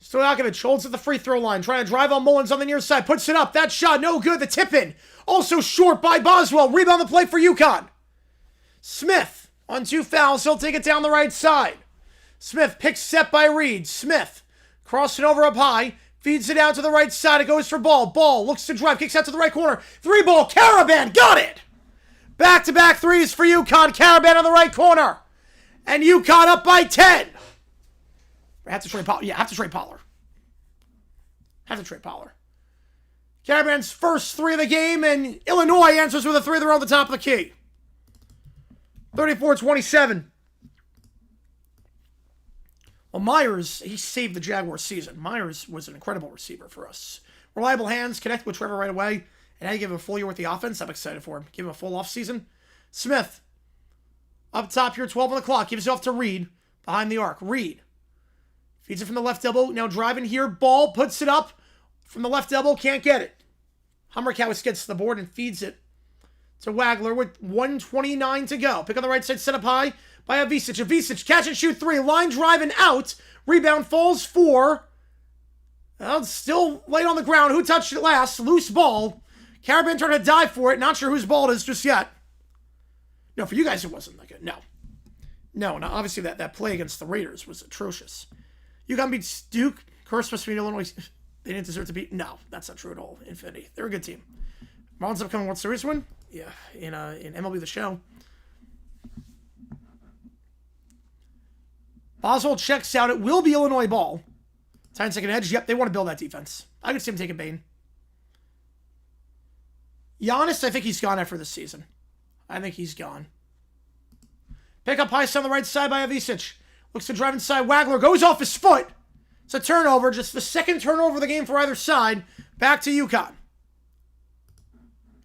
Stojakovic holds at the free throw line. Trying to drive on Mullins on the near side. Puts it up. That shot, no good. The tip in. Also short by Boswell. Rebound the play for UConn. Smith on 2 fouls. He'll take it down the right side. Smith picks set by Reed. Smith crossing over up high. Feeds it out to the right side. It goes for Ball. Ball looks to drive. Kicks out to the right corner. 3-ball. Caravan. Got it. Back-to-back threes for UConn. Caravan on the right corner. And UConn up by 10. I have to trade Pollard. Yeah, I have to trade Pollard. Caravan's first 3 of the game, and Illinois answers with a 3 of their own at the top of the key. 34-27. Well, Myers, he saved the Jaguars season. Myers was an incredible receiver for us. Reliable hands, connect with Trevor right away, and now you give him a full year with the offense. I'm excited for him. Give him a full off season. Smith, up top here, 12 on the clock. Gives it off to Reed, behind the arc. Reed feeds it from the left elbow. Now driving here, ball, puts it up from the left elbow, can't get it. Hummercow gets to the board and feeds it to Wagler with 1:29 to go. Pick on the right side, set up high by Avicic. Avicic, catch and shoot 3. Line drive and out. Rebound falls 4. Well, it's still laid on the ground. Who touched it last? Loose ball. Carabin trying to dive for it. Not sure whose ball it is just yet. No, for you guys it wasn't like it. No. No, obviously that play against the Raiders was atrocious. UConn beats Duke. Curse must be Illinois. They didn't deserve to beat. No, that's not true at all. Infinity. They're a good team. Marlins upcoming World Series win? Yeah, in MLB The Show. Boswell checks out. It will be Illinois ball. 10-second edge. Yep, they want to build that defense. I could see him taking Bane. Giannis, I think he's gone after this season. I think he's gone. Pick up high on the right side by Avicic. Looks to drive inside. Wagler goes off his foot. It's a turnover. Just the second turnover of the game for either side. Back to UConn.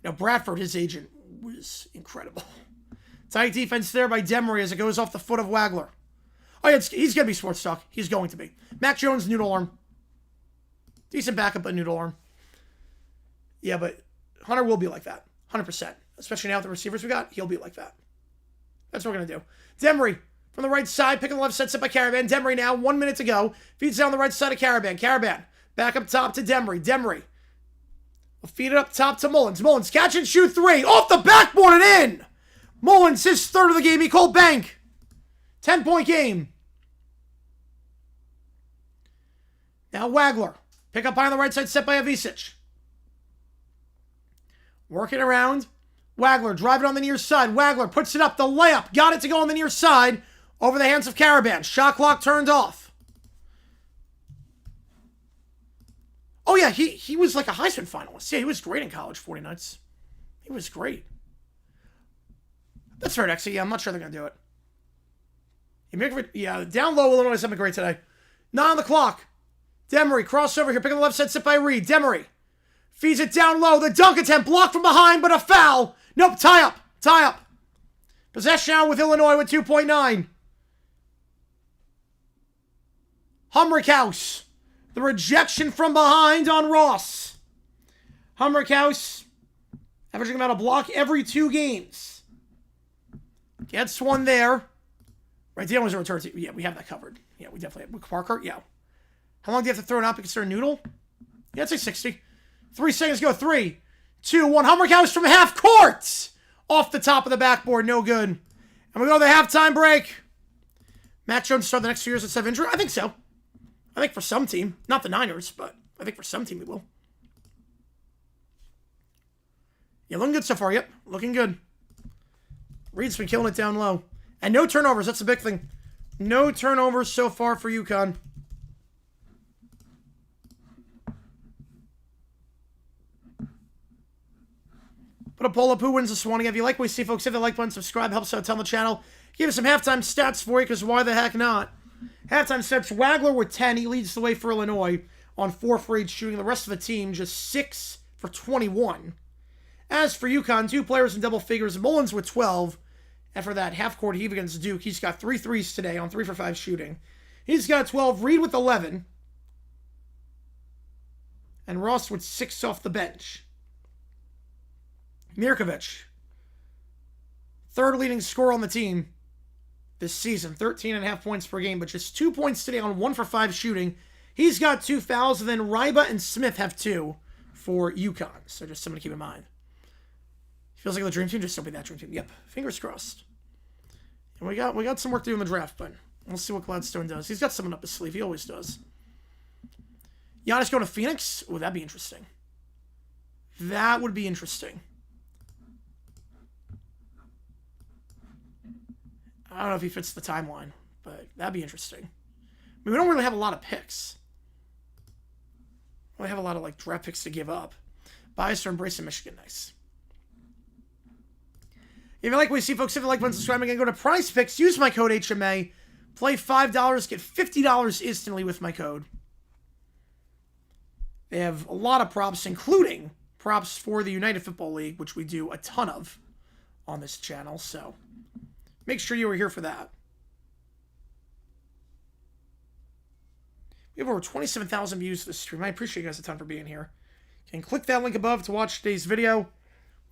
Now, Bradford, his agent, was incredible. Tight defense there by Demery as it goes off the foot of Wagler. Oh, yeah, he's going to be sports talk. He's going to be. Mac Jones, noodle arm. Decent backup, but noodle arm. Yeah, but Hunter will be like that. 100%. Especially now with the receivers we got, he'll be like that. That's what we're going to do. Demery from the right side, picking the left side, set by Caravan. Demery now, 1 minute to go. Feeds down the right side of Caravan. Caravan back up top to Demery. Demery will feed it up top to Mullins. Mullins catch and shoot 3. Off the backboard and in. Mullins, his third of the game. He called bank. 10-point game. Now Wagler. Pick up high on the right side, set by Avicic. Working around. Wagler driving on the near side. Wagler puts it up. The layup. Got it to go on the near side. Over the hands of Caravan. Shot clock turned off. Oh, yeah. He was like a Heisman finalist. Yeah, he was great in college, 40 nights. He was great. That's right, actually. Yeah, I'm not sure they're going to do it. Yeah, down low, Illinois is something great today. 9 on the clock. Demery, crossover here. Pick on the left side, sit by Reed. Demery feeds it down low. The dunk attempt blocked from behind, but a foul. Nope, tie up. Tie up. Possession now with Illinois with 2.9. Hummerhouse. The rejection from behind on Ross. Hummerhouse averaging about a block every 2 games. Gets one there. Right, the was a return team. Yeah, we have that covered. Yeah, we definitely have. Parker, yeah. How long do you have to throw it out because they're a noodle? Yeah, it's like 60. 3 seconds go. 3, 2, 1. Hummerhouse from half court. Off the top of the backboard. No good. And we go to the halftime break. Matt Jones start the next 2 years with 7 injury? I think so. I think for some team. Not the Niners, but I think for some team we will. Yeah, looking good so far. Yep, looking good. Reed's been killing it down low. And no turnovers. That's the big thing. No turnovers so far for UConn. Put a poll up. Who wins this one? If you like what you see, folks, hit the like button, subscribe, helps out, tell the channel. Give us some halftime stats for you, because why the heck not? Halftime stats, Wagler with 10. He leads the way for Illinois on 4 for 8 shooting. The rest of the team just 6 for 21. As for UConn, 2 players in double figures. Mullins with 12. And for that half-court heave against Duke, he's got 3 threes today on 3 for 5 shooting. He's got 12. Reed with 11. And Ross with 6 off the bench. Mirkovic, third leading scorer on the team this season. 13.5 points per game, but just 2 points today on 1 for 5 shooting. He's got 2 fouls, and then Ryba and Smith have 2 for UConn. So just something to keep in mind. Feels like the dream team, just don't be that dream team. Yep, fingers crossed. And we got some work to do in the draft, but we'll see what Gladstone does. He's got someone up his sleeve. He always does. Giannis going to Phoenix? Oh, that'd be interesting. That would be interesting. I don't know if he fits the timeline, but that'd be interesting. I mean, we don't really have a lot of picks. We have a lot of draft picks to give up. Bias or embracing Michigan, nice. If you like what you see, folks, hit the like button, subscribe again, go to Prize Picks, use my code HMA. Play $5, get $50 instantly with my code. They have a lot of props, including props for the United Football League, which we do a ton of on this channel, so make sure you are here for that. We have over 27,000 views to this stream. I appreciate you guys a ton for being here. You can click that link above to watch today's video.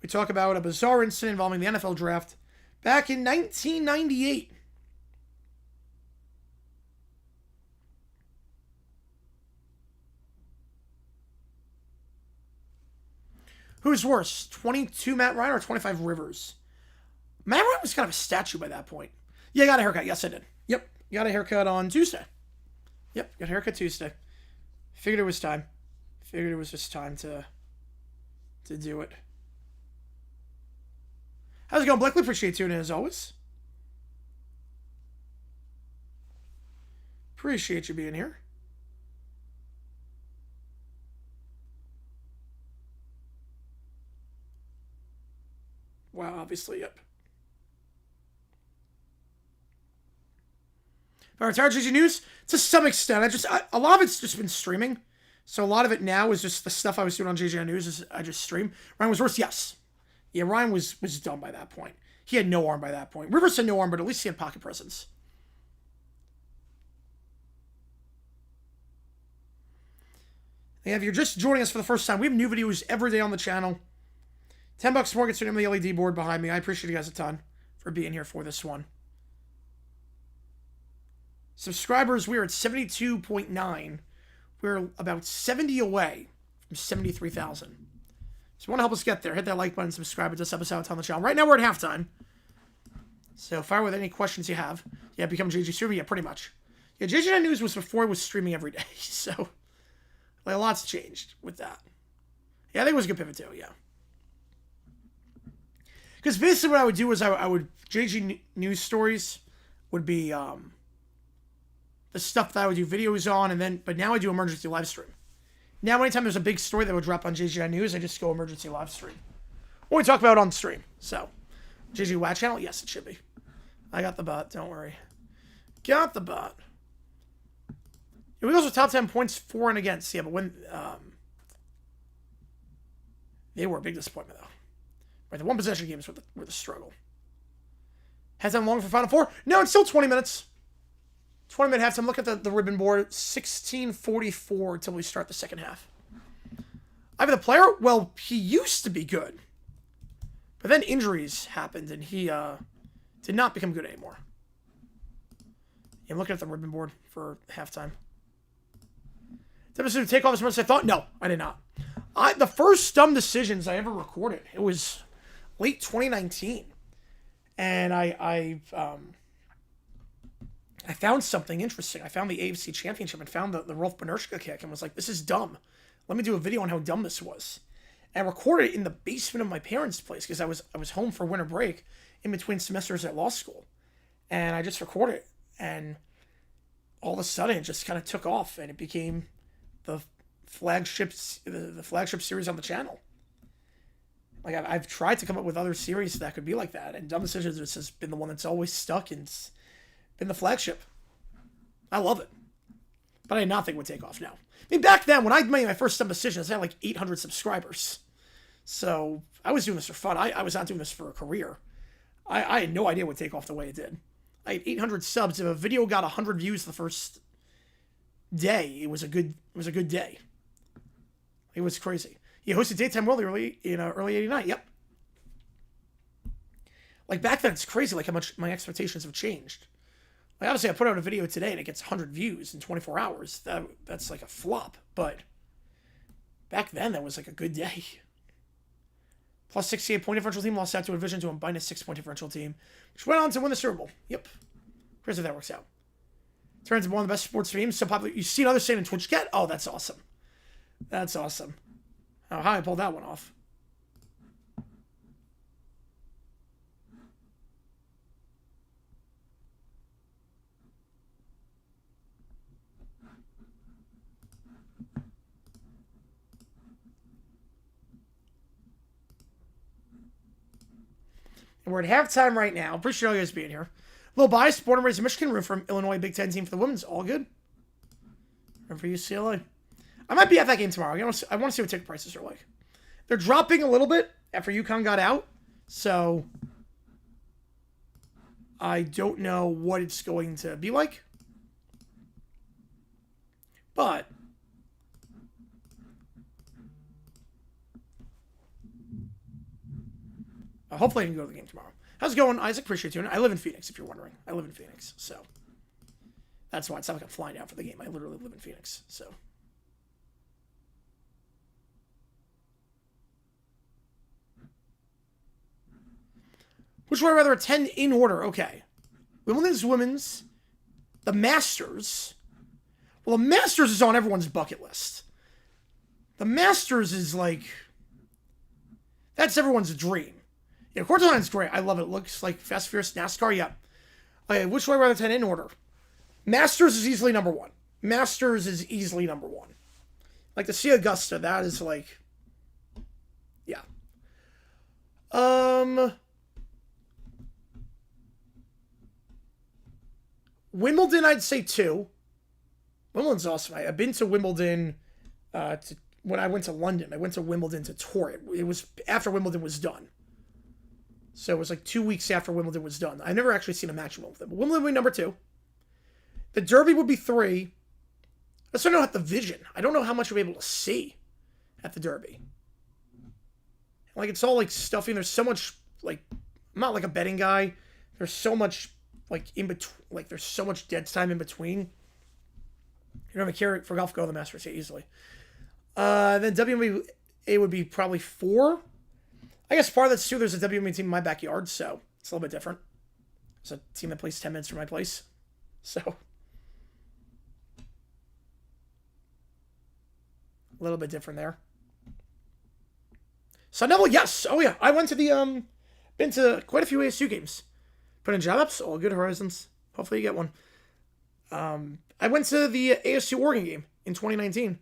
We talk about a bizarre incident involving the NFL draft back in 1998. Who's worse, 22 Matt Ryan or 25 Rivers? Matt Ryan was kind of a statue by that point. Yeah, I got a haircut. Yes, I did. Yep, got a haircut on Tuesday. Yep, got a haircut Tuesday. Figured it was time. Figured it was just time to do it. How's it going, Blakely? Appreciate tuning in as always. Appreciate you being here. Wow, obviously, yep. But retired GG News, to some extent, a lot of it's just been streaming. So a lot of it now is just the stuff I was doing on GG News. I just stream. Ryan was worse, yes. Yeah, Ryan was done by that point. He had no arm by that point. Rivers had no arm, but at least he had pocket presence. And if you're just joining us for the first time, we have new videos every day on the channel. $10 more gets you the LED board behind me. I appreciate you guys a ton for being here for this one. Subscribers, we're at 72.9. We're about 70 away from 73,000. So if you want to help us get there, hit that like button, subscribe, it does help us out on the channel. Right now we're at halftime. So fire with any questions you have. Yeah, become JG Streamer? Yeah, pretty much. Yeah, JG News was before it was streaming every day. So like, a lot's changed with that. Yeah, I think it was a good pivot too, yeah. Because basically what I would do is I would JG News stories would be the stuff that I would do videos on, but now I do emergency live stream. Now anytime there's a big story that would drop on JG News, I just go emergency live stream. Or we talk about it on stream. So, JG WAT channel? Yes, it should be. I got the bot, don't worry. Got the bot. Yeah, we also top 10 points for and against. Yeah, but when they were a big disappointment though. Right, the one possession games were the struggle. Has that long for Final Four? No, it's still 20 minutes. 20-minute halftime. Look at the ribbon board. 16:44 until we start the second half. I have the player. Well, he used to be good, but then injuries happened, and he did not become good anymore. I'm looking at the ribbon board for halftime. Did I take off as much as I thought? No, I did not. The first dumb decisions I ever recorded, it was late 2019, and I found something interesting. I found the AFC Championship and found the Rolf Benerschke kick and was like, this is dumb. Let me do a video on how dumb this was. And I recorded it in the basement of my parents' place because I was home for winter break in between semesters at law school. And I just recorded it. And all of a sudden it just kind of took off and it became the flagship series on the channel. Like I've tried to come up with other series that could be like that. And Dumb Decisions has been the one that's always stuck and been the flagship. I love it. But I did not think it would take off now. I mean, back then, when I made my first Dumb Decisions, I had like 800 subscribers. So I was doing this for fun. I was not doing this for a career. I had no idea it would take off the way it did. I had 800 subs. If a video got 100 views the first day, it was a good day. It was crazy. He hosted Daytime World early 89. Yep. Like back then, it's crazy like how much my expectations have changed. Like obviously I put out a video today and it gets 100 views in 24 hours. That's like a flop. But back then, that was like a good day. Plus 68 point differential team lost out to a division to a minus 6 point differential team, which went on to win the Super Bowl. Yep. Crazy if that works out. Turns into one of the best sports streams. So popular. You see another saying in Twitch Get? Oh, that's awesome. That's awesome. Oh, how I pulled that one off. And we're at halftime right now. Appreciate all you guys being here. Little biased, born and raised in Michigan, room from Illinois Big Ten team for the women's. All good. Room for UCLA. I might be at that game tomorrow. I want to see what ticket prices are like. They're dropping a little bit after UConn got out. So I don't know what it's going to be like. But hopefully I can go to the game tomorrow. How's it going, Isaac? Appreciate you. I live in Phoenix, if you're wondering. I live in Phoenix, so that's why it's not like I'm flying out for the game. I literally live in Phoenix, so. Which would I rather attend in order? Okay. Wimbledon's women's. The Masters. Well, the Masters is on everyone's bucket list. The Masters is like... That's everyone's dream. Yeah, quarterline's great. I love it. It looks like Fast Furious NASCAR. Yeah. Okay, which way would I rather attend in order? Masters is easily number one. Masters is easily number one. Like, to see Augusta, that is like... Yeah. Wimbledon, I'd say 2. Wimbledon's awesome. I've been to Wimbledon when I went to London. I went to Wimbledon to tour it. It was after Wimbledon was done. So it was like 2 weeks after Wimbledon was done. I've never actually seen a match of Wimbledon. But Wimbledon would be number 2. The Derby would be 3. I just don't know at the vision. I don't know how much you'll be able to see at the Derby. Like, it's all like stuffy. There's so much, like, I'm not like a betting guy. There's so much, like, in between. Like, there's so much dead time in between. You don't have a care for golf, go to the Masters easily. Then WNBA would be probably 4. I guess part of that's too, there's a WNBA team in my backyard, so it's a little bit different. It's a team that plays 10 minutes from my place. So, a little bit different there. Sun Devil, yes. Oh, yeah. I went to the, been to quite a few ASU games. Put in job ups, all good Horizons. Hopefully you get one. I went to the ASU Oregon game in 2019.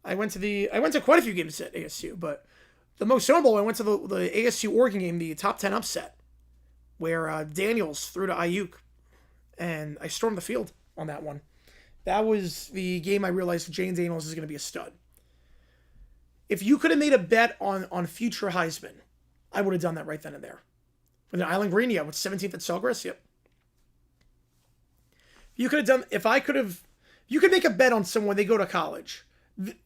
I went to quite a few games at ASU, but the most notable, I went to the ASU Oregon game, the top 10 upset, where Daniels threw to Ayuk, and I stormed the field on that one. That was the game I realized Jane Daniels is going to be a stud. If you could have made a bet on future Heisman, I would have done that right then and there. With an Island Green, yeah, with 17th at Sawgrass, yep. You could have done, you could make a bet on someone when they go to college.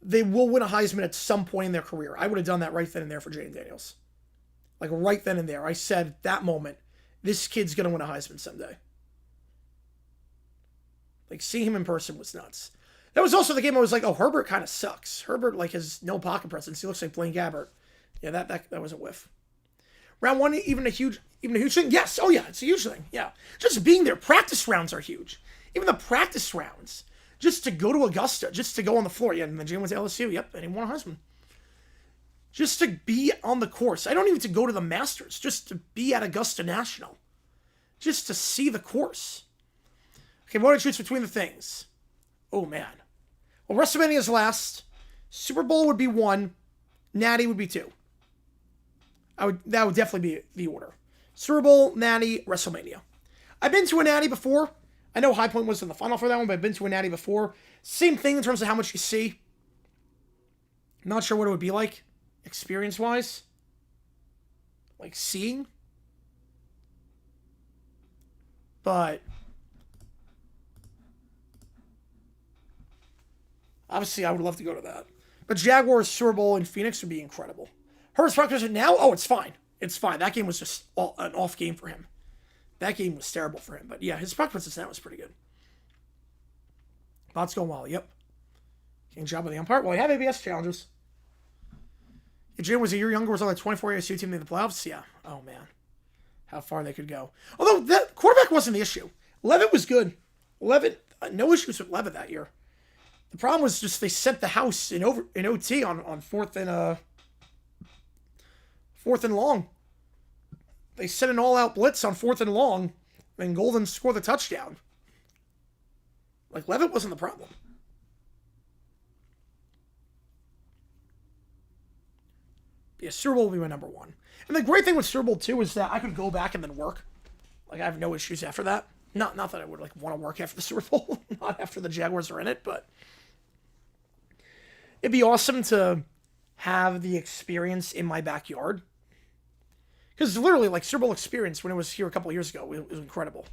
They will win a Heisman at some point in their career. I would have done that right then and there for Jane Daniels. Like, right then and there. I said, at that moment, this kid's going to win a Heisman someday. Like, seeing him in person was nuts. That was also the game I was like, oh, Herbert kind of sucks. Herbert, like, has no pocket presence. He looks like Blaine Gabbert. Yeah, that was a whiff. Round 1, even a huge thing? Yes. Oh, yeah, it's a huge thing. Yeah. Just being there. Practice rounds are huge. Even the practice rounds. Just to go to Augusta. Just to go on the floor. Yeah, and then Jane went to LSU. Yep, and he won a Heisman. Just to be on the course. I don't even to go to the Masters. Just to be at Augusta National. Just to see the course. Okay, what do I choose between the things? Oh, man. Well, WrestleMania is last. Super Bowl would be 1. Natty would be 2. That would definitely be the order. Super Bowl, Natty, WrestleMania. I've been to a Natty before. I know High Point was in the final for that one, but I've been to a Natty before. Same thing in terms of how much you see. Not sure what it would be like, experience-wise. Like, seeing. But obviously, I would love to go to that. But Jaguars Super Bowl in Phoenix would be incredible. Herbert's practice now? Oh, it's fine. It's fine. That game was just an off game for him. That game was terrible for him. But yeah, his practice now was pretty good. Bot's going well. Yep. Getting job with the umpire. Well, he had ABS challenges. If Jim was a year younger, was on the 24 ASU team in the playoffs? Yeah. Oh, man. How far they could go. Although, that quarterback wasn't the issue. Levitt was good. Levitt, no issues with Levitt that year. The problem was just they sent the house in OT on fourth and long. They sent an all-out blitz on 4th and long, and Golden scored the touchdown. Like, Levitt wasn't the problem. Yeah, Super Bowl will be my number 1. And the great thing with Super Bowl 2 is that I could go back and then work. Like, I have no issues after that. Not that I would like want to work after the Super Bowl, not after the Jaguars are in it, but it'd be awesome to have the experience in my backyard. Because literally, like, Super Bowl experience when it was here a couple of years ago, it was incredible.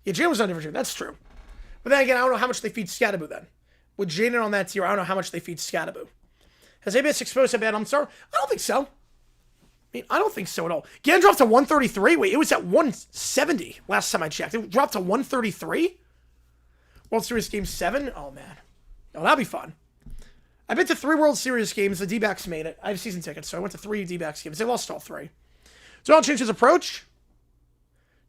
Yeah, Jalen was on a different tier. That's true. But then again, I don't know how much they feed Scatterboo then. With Jaden on that tier, I don't know how much they feed Scatterboo. Has ABS exposed a bad star? I don't think so. I mean, I don't think so at all. Gannon dropped to 133. Wait, it was at 170 last time I checked. It dropped to 133? World Series Game 7? Oh, man. Oh, that'd be fun. I've been to 3 World Series games. The D-backs made it. I have season tickets, so I went to 3 D-backs games. They lost all 3. So I'll change his approach?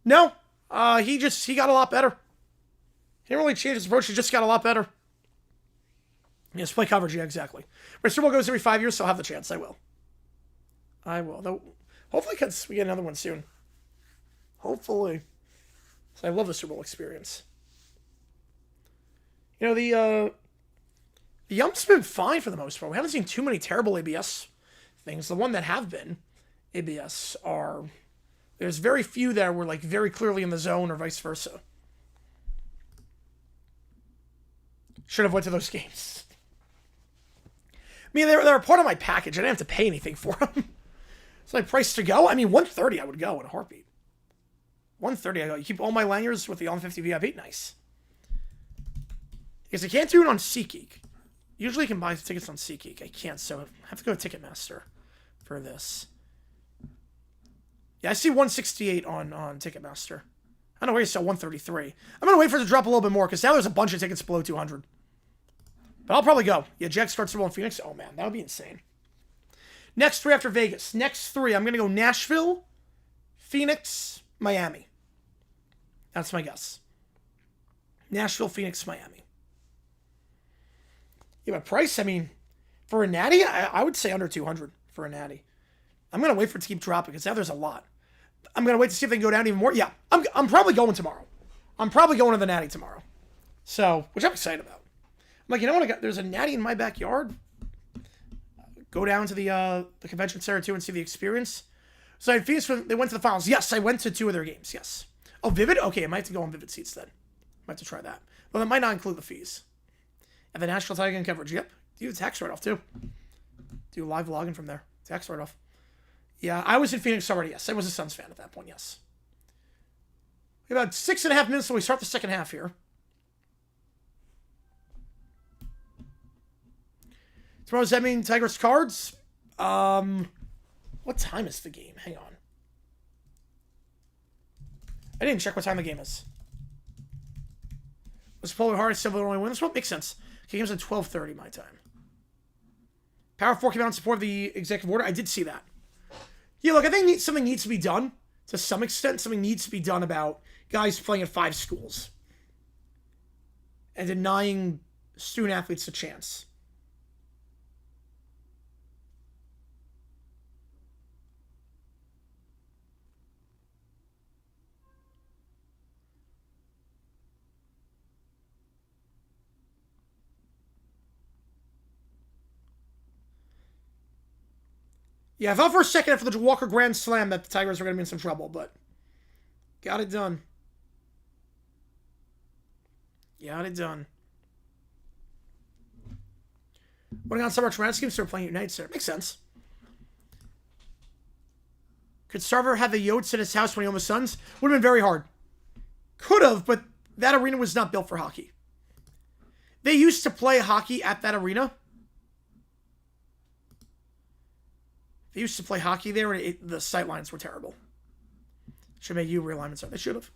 No. He got a lot better. He didn't really change his approach. He just got a lot better. Yes, play coverage. Yeah, exactly. When Super Bowl goes every 5 years, so I'll have the chance. I will. Though, hopefully, because we get another one soon. Hopefully. So I love the Super Bowl experience. You know, the Yump's been fine for the most part. We haven't seen too many terrible ABS things. The one that have been ABS are... There's very few that were, like, very clearly in the zone or vice versa. Should have went to those games. I mean, they're a part of my package. I didn't have to pay anything for them. It's like price to go. I mean, 130 I would go in a heartbeat. 130 I go. You keep all my lanyards with the All-50 VIP. Nice. Because I can't do it on SeatGeek. Usually you can buy tickets on SeatGeek. I can't, so I have to go to Ticketmaster for this. Yeah, I see 168 on Ticketmaster. I don't know where you sell 133. I'm going to wait for it to drop a little bit more, because now there's a bunch of tickets below 200. But I'll probably go. Yeah, Jack starts Super Bowl in Phoenix. Oh, man, that would be insane. Next 3 after Vegas. Next 3, I'm going to go Nashville, Phoenix, Miami. That's my guess. Nashville, Phoenix, Miami. Yeah, but price, I mean, for a natty, I would say under 200 for a natty. I'm going to wait for it to keep dropping, because now there's a lot. I'm going to wait to see if they can go down even more. Yeah, I'm probably going tomorrow. I'm probably going to the natty tomorrow. So, which I'm excited about. I'm like, you know what? There's a natty in my backyard. Go down to the convention center, too, and see the experience. So, in Phoenix, they went to the finals. Yes, I went to 2 of their games. Yes. Oh, Vivid? Okay, I might have to go on Vivid seats then. I might have to try that. Well, that might not include the fees. And the National Tiger coverage. Yep. Do a tax write-off, too. Do a live login from there. Tax write-off. Yeah, I was in Phoenix already, yes. I was a Suns fan at that point, yes. We have about 6.5 minutes till we start the second half here. Tomorrow, does that mean Tigers Cards? What time is the game? Hang on. I didn't check what time the game is. Was Polar Hard Silver only win? This won't make sense. Okay, game's at 12:30 my time. Power 4 came out in support of the executive order. I did see that. Yeah, look, I think something needs to be done. To some extent, something needs to be done about guys playing at 5 schools. And denying student-athletes a chance. Yeah, I thought for a second after the Walker Grand Slam that the Tigers were going to be in some trouble, but got it done. Got it done. Winning on summer traumatic schemes, start playing United Center. Makes sense. Could Sarver have the Yotes in his house when he owned the Suns? Would have been very hard. Could have, but that arena was not built for hockey. They used to play hockey at that arena. They used to play hockey there, and the sight lines were terrible. Should have made realignments. They should have.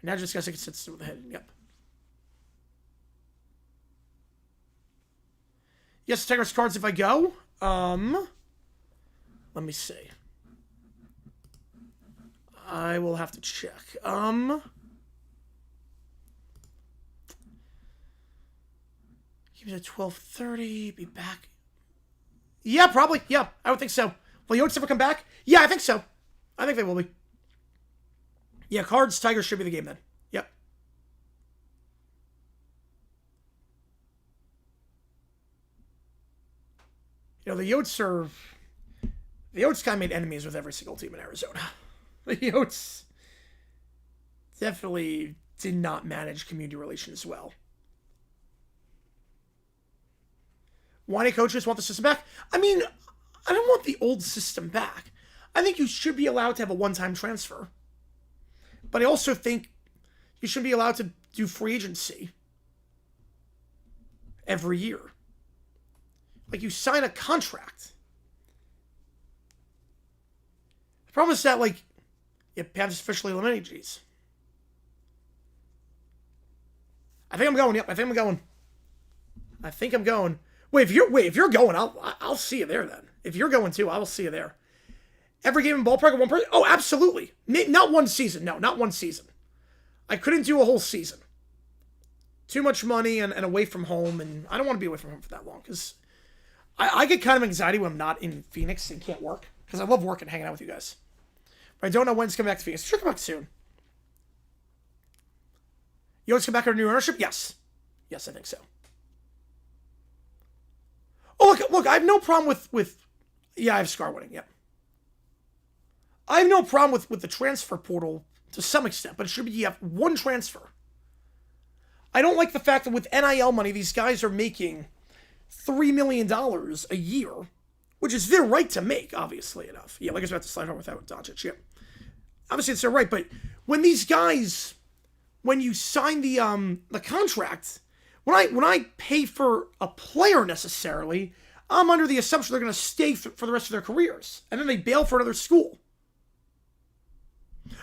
Now just guys I can sit still with the head. Yep. Yes, Tigers Cards if I go. Let me see. I will have to check. Keep it at 12:30. Be back. Yeah, probably. Yeah, I would think so. Will Yotes ever come back? Yeah, I think so. I think they will be. Yeah, Cards, Tigers should be the game then. Yep. You know, the Yotes kind of made enemies with every single team in Arizona. The Yotes definitely did not manage community relations well. Why do coaches want the system back? I mean, I don't want the old system back. I think you should be allowed to have a one-time transfer. But I also think you should be allowed to do free agency every year. Like, you sign a contract. The problem is that, like, you have this officially eliminated. Geez. I think I'm going. Yep, I think I'm going. Wait, if you're going, I'll see you there then. If you're going too, I will see you there. Every game in ballpark at one person? Oh, absolutely. Not one season. No, not one season. I couldn't do a whole season. Too much money and away from home, and I don't want to be away from home for that long because I get kind of anxiety when I'm not in Phoenix and can't work because I love working, hanging out with you guys. But I don't know when it's coming back to Phoenix. It should come back soon. You want to come back under new ownership? Yes. Yes, I think so. Oh, look, I have no problem with yeah, I have Scar winning, yep. I have no problem with the transfer portal to some extent, but it should be you have one transfer. I don't like the fact that with NIL money, these guys are making $3 million a year, which is their right to make, obviously enough. Yeah, like I was about to slide over without Doncic, yeah. Obviously, it's their right, but when these guys, when you sign the contract, when I pay for a player necessarily, I'm under the assumption they're going to stay for the rest of their careers, and then they bail for another school.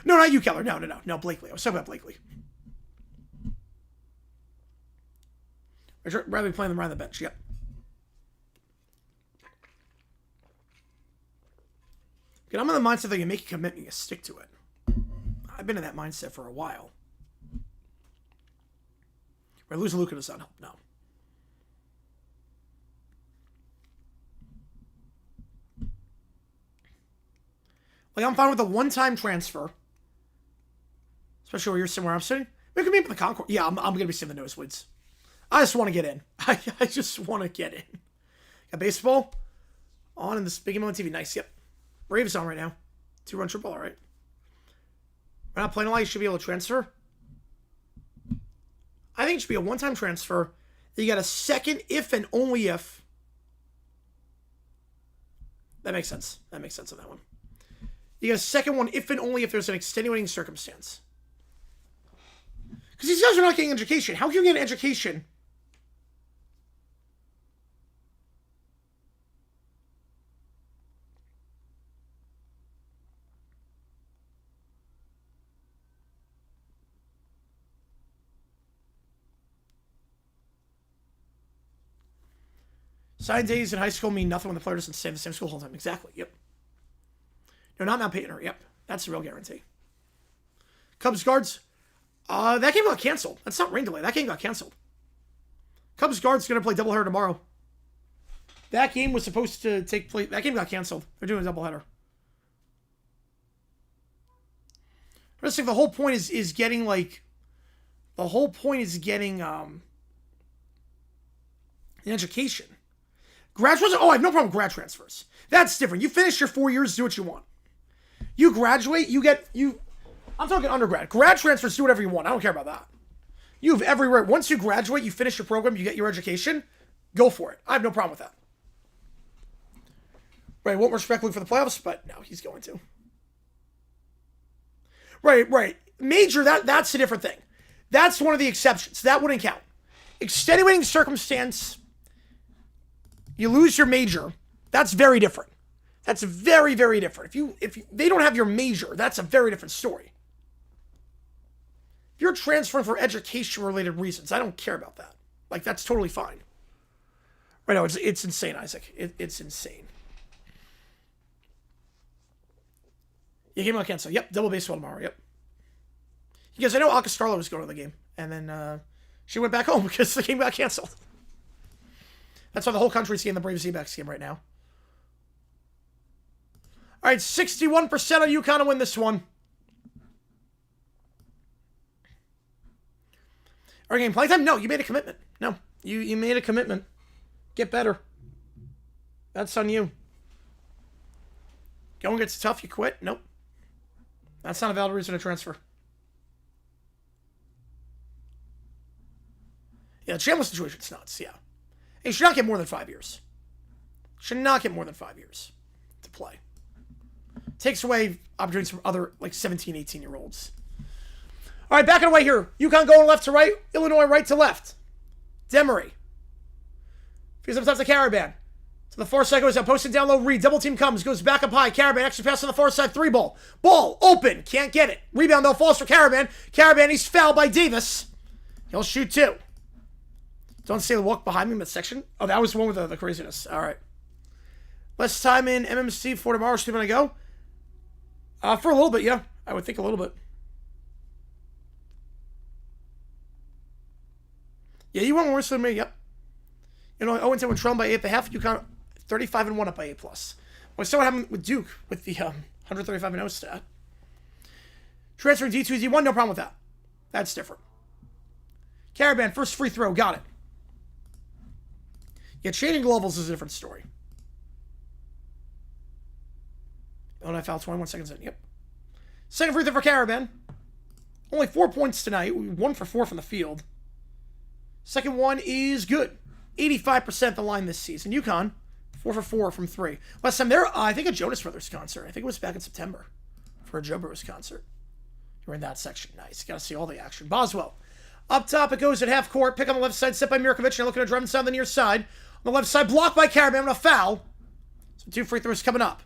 No, not you, Keller. No, Blakely. I was talking about Blakely. I'd rather be playing them around the bench, yep. Okay, I'm in the mindset that you make a commitment, you stick to it. I've been in that mindset for a while. Right, losing Luka does not help, no. Like, I'm fine with a one-time transfer. Especially where you're sitting where I'm sitting. We could be up in the concourse. Yeah, I'm going to be sitting in the nosebleeds. I just want to get in. I just want to get in. Got baseball on in this big game on TV. Nice, yep. Braves on right now. 2-run triple, all right. We're not playing a lot. You should be able to transfer. I think it should be a one-time transfer. You got a second if and only if. That makes sense. That makes sense on that one. You get a second one if and only if there's an extenuating circumstance. Because these guys are not getting education. How can you get an education? Sign days in high school mean nothing when the player doesn't stay in the same school the whole time. Exactly, yep. No, not Mount Payton. Yep, that's the real guarantee. Cubs guards. That game got canceled. That's not rain delay. That game got canceled. Cubs guards going to play doubleheader tomorrow. That game was supposed to take place. That game got canceled. They're doing a doubleheader. I just think the whole point is getting like. The whole point is getting an education. Grad transfers. Oh, I have no problem with grad transfers. That's different. You finish your 4 years, do what you want. You graduate, I'm talking undergrad. Grad transfers, do whatever you want. I don't care about that. You have every right. Once you graduate, you finish your program, you get your education, go for it. I have no problem with that. Right, won't respect Luke for the playoffs, but no, he's going to. Right. Major, that's a different thing. That's one of the exceptions. That wouldn't count. Extenuating circumstance, you lose your major, that's very different. That's very, very different. If they don't have your major, that's a very different story. If you're transferring for education-related reasons, I don't care about that. Like, that's totally fine. Right now, it's insane, Isaac. It's insane. You game on cancel. Yep, double baseball tomorrow. Yep. You guys, I know Alcastarlo was going to the game, and then she went back home because the game got canceled. That's why the whole country's seeing the Braves D-backs game right now. All right, 61% on UConn to win this one. Our game playtime? No, you made a commitment. No, you made a commitment. Get better. That's on you. Going gets tough, you quit? Nope. That's not a valid reason to transfer. Yeah, the Chandler situation's nuts, yeah. And you should not get more than 5 years. Should not get more than 5 years to play. Takes away opportunities from other, like, 17, 18-year-olds. All right, back and away here. UConn going left to right. Illinois right to left. Demery. Feels up top to Caravan. To the far side goes out. Posted down low. Reed. Double team comes. Goes back up high. Caravan. Extra pass on the far side. 3-ball. Ball. Open. Can't get it. Rebound though. Falls for Caravan. Caravan. He's fouled by Davis. He'll shoot 2. Don't say the walk behind me in that section. Oh, that was the one with the craziness. All right. Less time in MMC for tomorrow. Should I go? For a little bit, yeah. I would think a little bit. Yeah, you went worse than me. Yep. You know, 0-10 when trailing by 8.5. UConn 35-1 up by 8+. Well, I saw what happened with Duke with the 135-0 stat. Transferring D2 to D1, no problem with that. That's different. Caravan, first free throw, got it. Yeah, changing levels is a different story. Oh, I fouled 21 seconds in. Yep. Second free throw for Caravan. Only 4 points tonight. 1 for 4 from the field. Second one is good. 85% the line this season. UConn, 4 for 4 from 3. Last time there, I think a Jonas Brothers concert. I think it was back in September for a Joe Bros concert. You're in that section. Nice. Got to see all the action. Boswell. Up top, it goes at half court. Pick on the left side, set by Mirkovic. You're looking to drive inside on the near side. On the left side, blocked by Caravan with a foul. So 2 free throws coming up.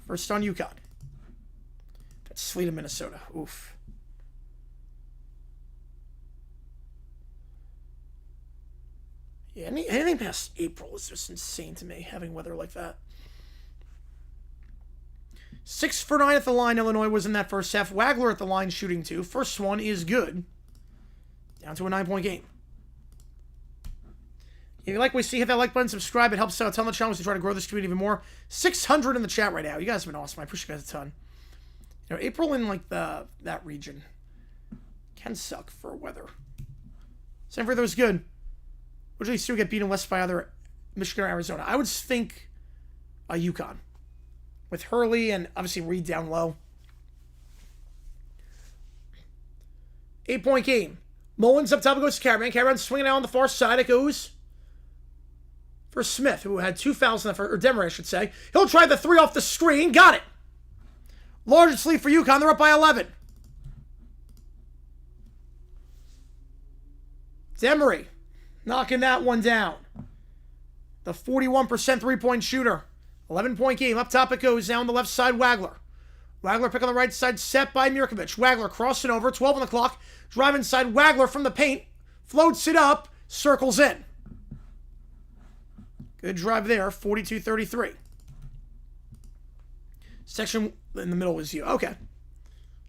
First on UConn. That's Sleet of Minnesota. Oof. Yeah, anything past April is just insane to me, having weather like that. 6 for 9 at the line, Illinois was in that first half. Wagler at the line shooting 2. First one is good. Down to a 9-point game. If you like what we see, hit that like button, subscribe. It helps out a ton of the channel to try to grow this community even more. 600 in the chat right now. You guys have been awesome. I appreciate you guys a ton. You know, April in like that region can suck for weather. Same for those good. Usually still get beaten west by either Michigan or Arizona. I would think UConn. With Hurley and obviously Reed down low. 8-point game. Mullins up top, it goes to Caravan. Caravan swinging out on the far side. It goes for Smith, who had 2 fouls in the first, or Demery, I should say. He'll try the 3 off the screen. Got it. Largest lead for UConn. They're up by 11. Demery knocking that one down. The 41% 3-point shooter. 11-point game. Up top it goes. Down the left side, Wagler. Wagler pick on the right side, set by Mirkovic. Wagler crossing over. 12 on the clock. Drive inside. Wagler from the paint. Floats it up. Circles in. Good drive there. 42-33. Section in the middle was you. Okay.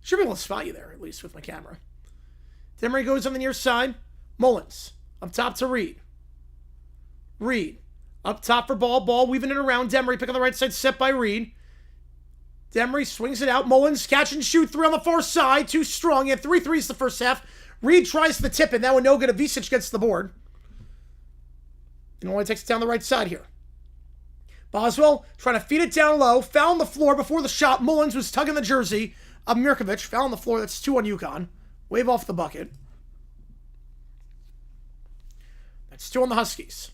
Should be able to spot you there, at least with my camera. Demery goes on the near side. Mullins. Up top to Reed. Reed. Up top for Ball. Ball weaving it around. Demery pick on the right side. Set by Reed. Demery swings it out. Mullins catch and shoot. 3 on the far side. Too strong. He had 3 threes the first half. Reed tries the tip, and that one no good. Avicic gets the board. And only takes it down the right side here. Boswell trying to feed it down low. Foul on the floor before the shot. Mullins was tugging the jersey of Mirkovic. Foul on the floor. That's 2 on UConn. Wave off the bucket. That's 2 on the Huskies.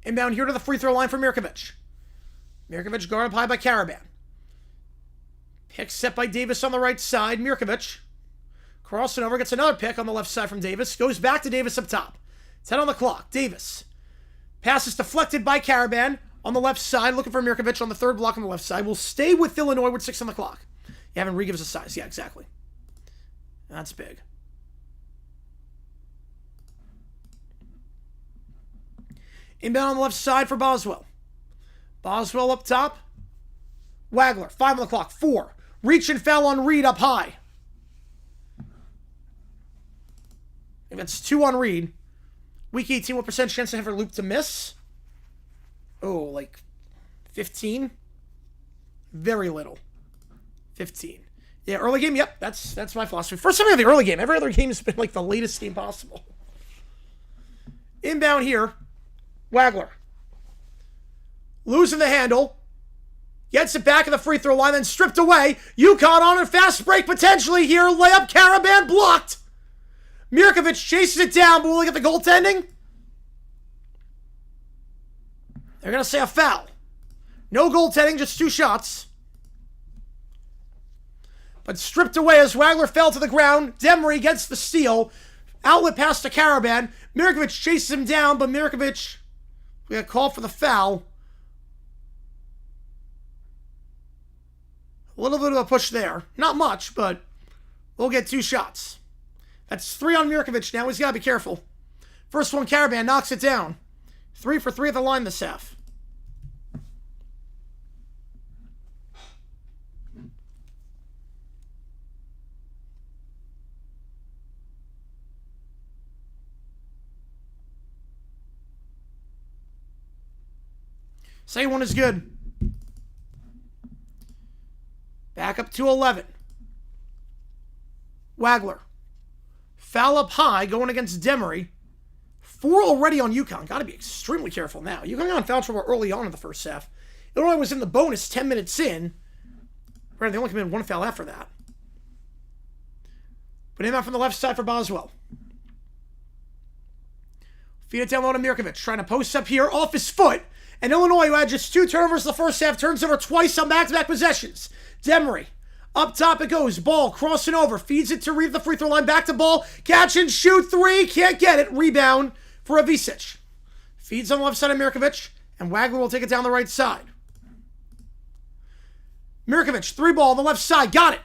Inbound here to the free throw line for Mirkovic. Mirkovic guard up high by Caravan. Pick set by Davis on the right side. Mirkovic crossing over, gets another pick on the left side from Davis. Goes back to Davis up top. 10 on the clock. Davis. Pass is deflected by Caravan on the left side. Looking for Mirkovic on the third block on the left side. Will stay with Illinois with 6 on the clock. You haven't re-gives a size. Yeah, exactly. That's big. Inbound on the left side for Boswell. Boswell up top. Wagler. 5 on the clock. 4. Reach and foul on Reed up high. If it's 2 on Reed. Week 18, what percent chance to have her loop to miss? Oh, like 15? Very little. 15. Yeah, early game, yep, that's my philosophy. First time I have the early game. Every other game has been like the latest game possible. Inbound here. Wagler. Losing the handle. Gets it back at the free throw line, then stripped away. UConn on a fast break potentially here. Layup, Caravan blocked. Mirkovic chases it down, but will he get the goaltending? They're going to say a foul. No goaltending, just 2 shots. But stripped away as Wagler fell to the ground. Demery gets the steal. Outlet pass to Caravan. Mirkovic chases him down, but Mirkovic, we got called for the foul. A little bit of a push there. Not much, but we'll get 2 shots. That's 3 on Mirkovic now. He's got to be careful. First one, Caravan knocks it down. 3 for 3 at the line this half. Second one is good. Back up to 11. Wagler. Foul up high, going against Demery. 4 already on UConn. Got to be extremely careful now. UConn got on foul trouble early on in the first half. Illinois was in the bonus 10 minutes in. They only committed 1 foul after that. But in out from the left side for Boswell. Feed it down low to Mirkovic. Trying to post up here off his foot. And Illinois, who had just 2 turnovers in the first half, turns over twice on back-to-back possessions. Demery. Up top it goes. Ball crossing over. Feeds it to Reed at the free throw line. Back to Ball. Catch and shoot 3. Can't get it. Rebound for Avicic. Feeds on the left side of Mirkovic. And Wagler will take it down the right side. Mirkovic. 3 ball on the left side. Got it.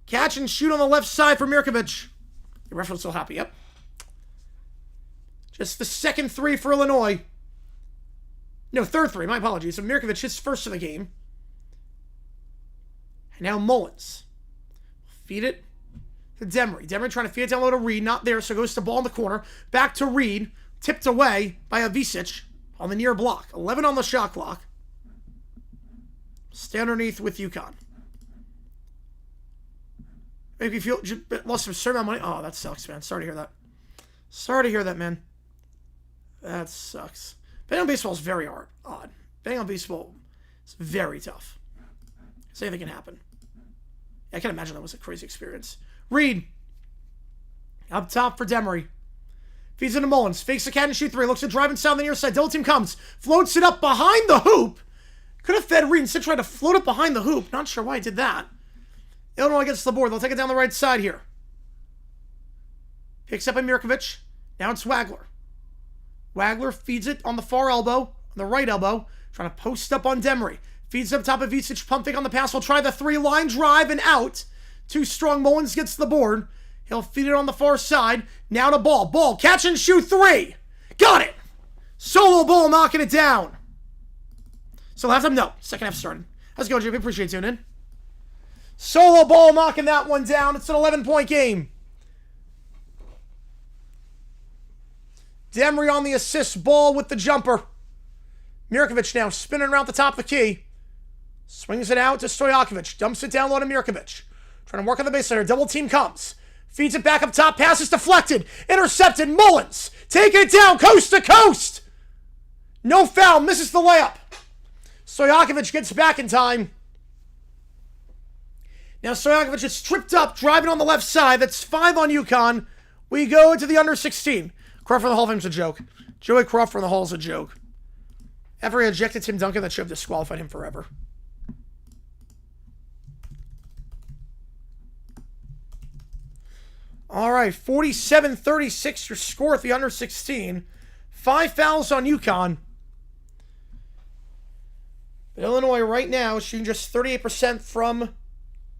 Catch and shoot on the left side for Mirkovic. The ref was still happy. Yep. Just the second 3 for Illinois. No, third 3. My apologies. So Mirkovic hits first of the game. And now Mullins. Feed it to Demery. Demery trying to feed it down low to Reed. Not there, so goes to Ball in the corner. Back to Reed. Tipped away by Avicic on the near block. 11 on the shot clock. Stay underneath with UConn. Make you feel lost some certain amount of money. Oh, that sucks, man. Sorry to hear that. Sorry to hear that, man. That sucks. Betting on baseball is very odd. Betting on baseball is very tough. So anything can happen. I can imagine that was a crazy experience. Reed. Up top for Demery. Feeds into Mullins. Fakes the catch and shoot 3. Looks to drive inside on the near side. Double team comes. Floats it up behind the hoop. Could have fed Reed. Instead tried to float it behind the hoop. Not sure why he did that. Illinois gets the board. They'll take it down the right side here. Picks up by Mirkovic. Now it's Wagler. Wagler feeds it on the far elbow. On the right elbow. Trying to post up on Demery. Feeds up top of Avicic, pump fake on the pass. Will try the 3 line drive and out. Too strong. Mullins gets the board. He'll feed it on the far side. Now to Ball. Ball. Catch and shoot 3. Got it. Solo Ball knocking it down. So halftime, no. Second half started. How's it going, JP? Appreciate tuning in. Solo Ball knocking that one down. It's an 11-point game. Demery on the assist. Ball with the jumper. Mirkovic now spinning around the top of the key. Swings it out to Stojakovic. Dumps it down low to Mirkovic. Trying to work on the baseline. Double team comes. Feeds it back up top. Pass is deflected. Intercepted. Mullins taking it down coast to coast. No foul. Misses the layup. Stojakovic gets back in time. Now Stojakovic is tripped up. Driving on the left side. That's 5 on UConn. We go to the under 16. Crawford in the Hall of Fame's a joke. Joey Crawford in the Hall is a joke. After he ejected Tim Duncan, that should have disqualified him forever. All right, 47-36, your score at the under 16. 5 fouls on UConn. But Illinois right now is shooting just 38% from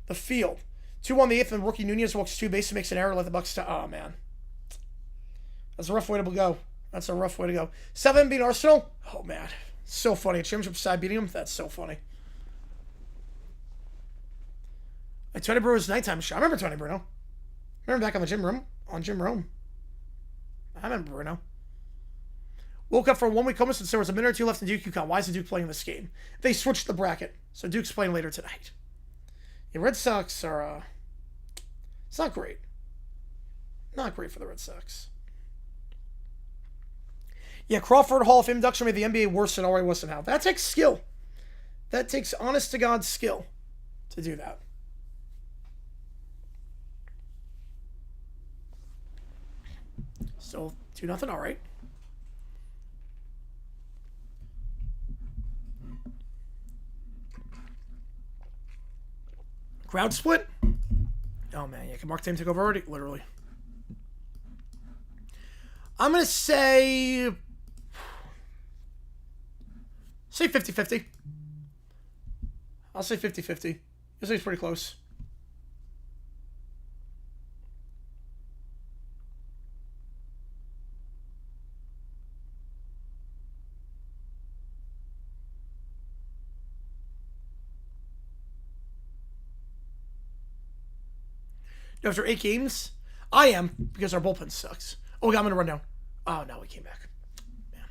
the field. 2 on the 8th, and rookie Nunez walks 2 bases, makes an error, let the Bucks stop. Oh, man. That's a rough way to go. That's a rough way to go. 7 beat Arsenal. Oh, man. So funny. A championship side beating him. That's so funny. Like Tony Bruno's nighttime show. I remember Tony Bruno. Remember back on the gym room? On Jim Rome. I remember Bruno. Woke up for a 1-week coma since there was a minute or 2 left in Duke UConn. Why is the Duke playing this game? They switched the bracket. So Duke's playing later tonight. The Red Sox are, it's not great. Not great for the Red Sox. Yeah, Crawford Hall of Fame induction made the NBA worse than it already was somehow. That takes skill. That takes honest-to-God skill to do that. Still 2-0, all right. Crowd split? Oh, man. Yeah, can Mark Tame take over already? Literally. I'm going to say 50-50. I'll say 50-50. You'll say it's pretty close. After 8 games, I am, because our bullpen sucks. Oh, I'm going to run down. Oh, no, we came back. Man.